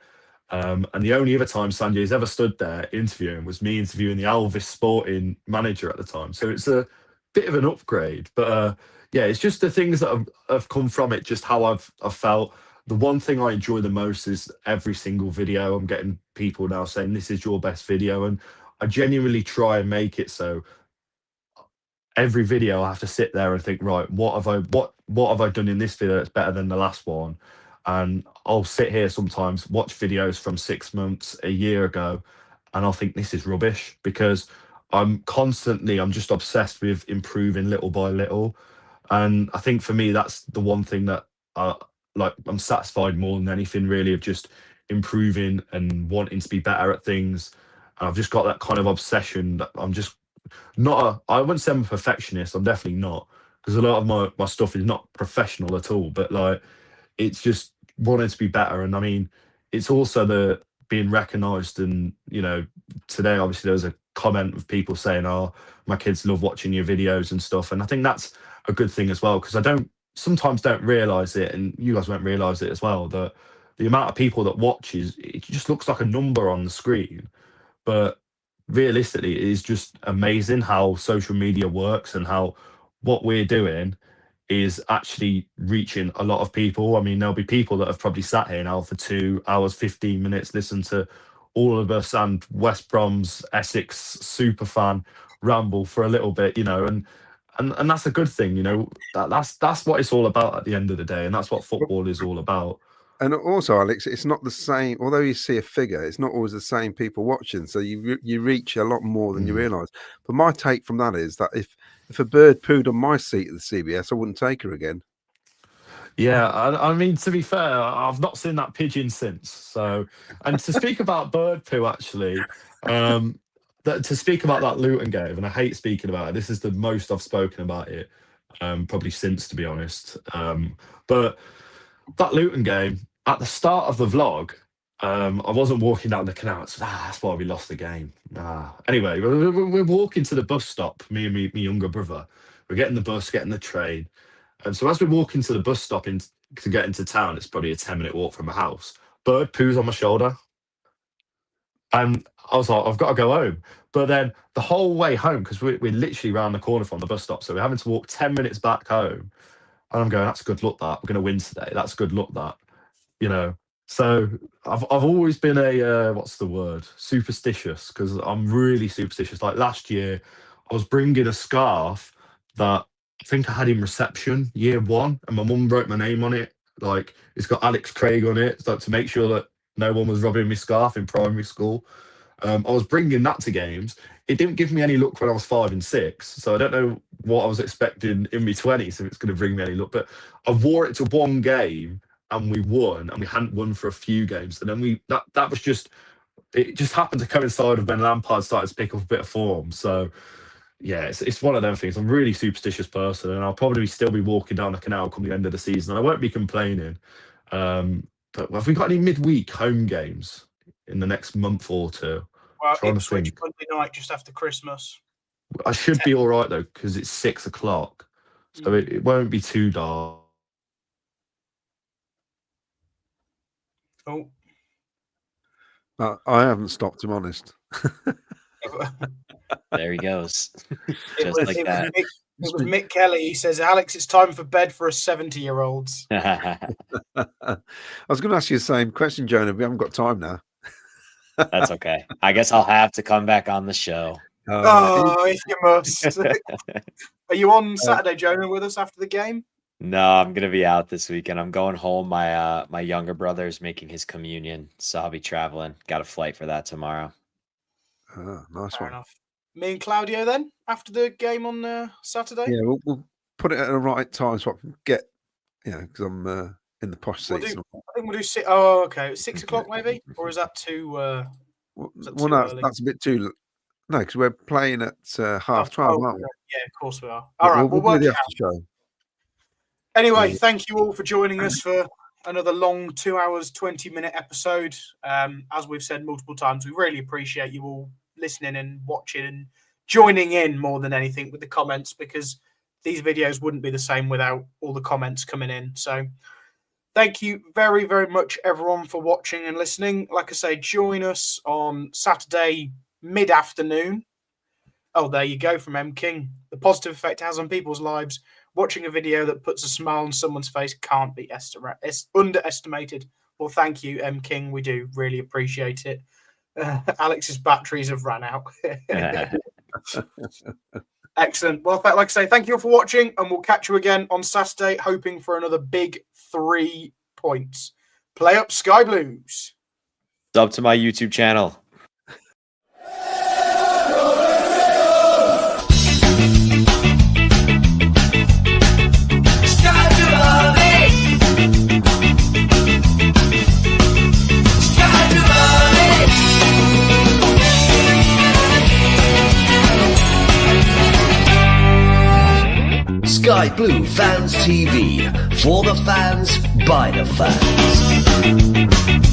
And the only other time Sanjay's ever stood there interviewing was me interviewing the Alvis sporting manager at the time. So it's a bit of an upgrade, but yeah, it's just the things that have come from it, just how I've felt. The one thing I enjoy the most is every single video. I'm getting people now saying this is your best video, and I genuinely try and make it so every video I have to sit there and think, right, what have I done in this video that's better than the last one? And I'll sit here sometimes, watch videos from 6 months, a year ago, and I'll think this is rubbish, because I'm just obsessed with improving little by little. And I think for me, that's the one thing that I'm satisfied more than anything, really, of just improving and wanting to be better at things. And I've just got that kind of obsession that I'm just I wouldn't say I'm a perfectionist. I'm definitely not, because a lot of my stuff is not professional at all. But like, it's just wanting to be better. And I mean, it's also the being recognised. And today obviously there was a comment of people saying, "Oh, my kids love watching your videos and stuff." And I think that's a good thing as well, because I sometimes don't realise it, and you guys won't realise it as well, that the amount of people that watches, it just looks like a number on the screen. But realistically, it is just amazing how social media works, and how what we're doing is actually reaching a lot of people. I mean, there'll be people that have probably sat here now for 2 hours, 15 minutes, listened to all of us and West Brom's Essex super fan ramble for a little bit, and that's a good thing, that's what it's all about at the end of the day, and that's what football is all about. And also, Alex, it's not the same. Although you see a figure, it's not always the same people watching. So you reach a lot more than you realise. But my take from that is that if a bird pooed on my seat at the CBS, I wouldn't take her again. Yeah, I mean, to be fair, I've not seen that pigeon since. So, and to speak about bird poo, actually, to speak about that Luton game, and I hate speaking about it. This is the most I've spoken about it, probably since, to be honest. But that Luton game, at the start of the vlog, I wasn't walking down the canal. That's why we lost the game. Anyway, we're walking to the bus stop, me and my younger brother. We're getting the bus, getting the train. And so as we're walking to the bus stop to get into town, it's probably a 10-minute walk from my house. Bird poos on my shoulder. And I was like, I've got to go home. But then the whole way home, because we're literally round the corner from the bus stop, so we're having to walk 10 minutes back home. And I'm going, that's good luck that. We're going to win today. That's good luck that. So I've always been a, what's the word? Superstitious, because I'm really superstitious. Like last year, I was bringing a scarf that I think I had in reception year 1, and my mum wrote my name on it. Like, it's got Alex Craig on it, so to make sure that no one was robbing my scarf in primary school. I was bringing that to games. It didn't give me any luck when I was 5 and 6, so I don't know what I was expecting in my 20s if it's going to bring me any luck. But I wore it to one game and we won, and we hadn't won for a few games. And then that was just, it just happened to coincide with when Lampard started to pick up a bit of form. So yeah, it's one of them things. I'm a really superstitious person, and I'll probably still be walking down the canal come the end of the season. I won't be complaining. But have we got any midweek home games in the next month or two? Well, Ipswich Monday night just after Christmas. I should be all right though, because it's 6 o'clock, so it won't be too dark. Oh, I haven't stopped, I'm honest. There he goes. It was Mick Kelly. He says, Alex, it's time for bed for us 70-year-olds. I was going to ask you the same question, Jonah. We haven't got time now. That's okay. I guess I'll have to come back on the show. If you must. Are you on Saturday, Jonah, with us after the game? No, I'm gonna be out this weekend. I'm going home. My younger brother's making his communion, so I'll be traveling. Got a flight for that tomorrow. Nice Fair one. enough. Me and Claudio then after the game on Saturday. Yeah, we'll put it at the right time so I can get, because I'm in the posh seats. I think we'll do 6. Oh, okay, 6 o'clock maybe, or is that too? That's a bit too. No, because we're playing at 12:30, aren't we? Yeah, of course we are. All right, we'll work do it the after show. Anyway, thank you all for joining us for another long 2 hours, 20-minute episode. As we've said multiple times, we really appreciate you all listening and watching and joining in more than anything with the comments, because these videos wouldn't be the same without all the comments coming in. So thank you very, very much, everyone, for watching and listening. Like I say, join us on Saturday mid-afternoon. Oh, there you go, from M. King. The positive effect it has on people's lives. Watching a video that puts a smile on someone's face can't be underestimated. Well, thank you, M. King. We do really appreciate it. Alex's batteries have ran out. Excellent. Well, like I say, thank you all for watching, and we'll catch you again on Saturday, hoping for another big 3 points. Play up, Sky Blues. Sub to my YouTube channel. Sky Blue Fans TV, for the fans, by the fans.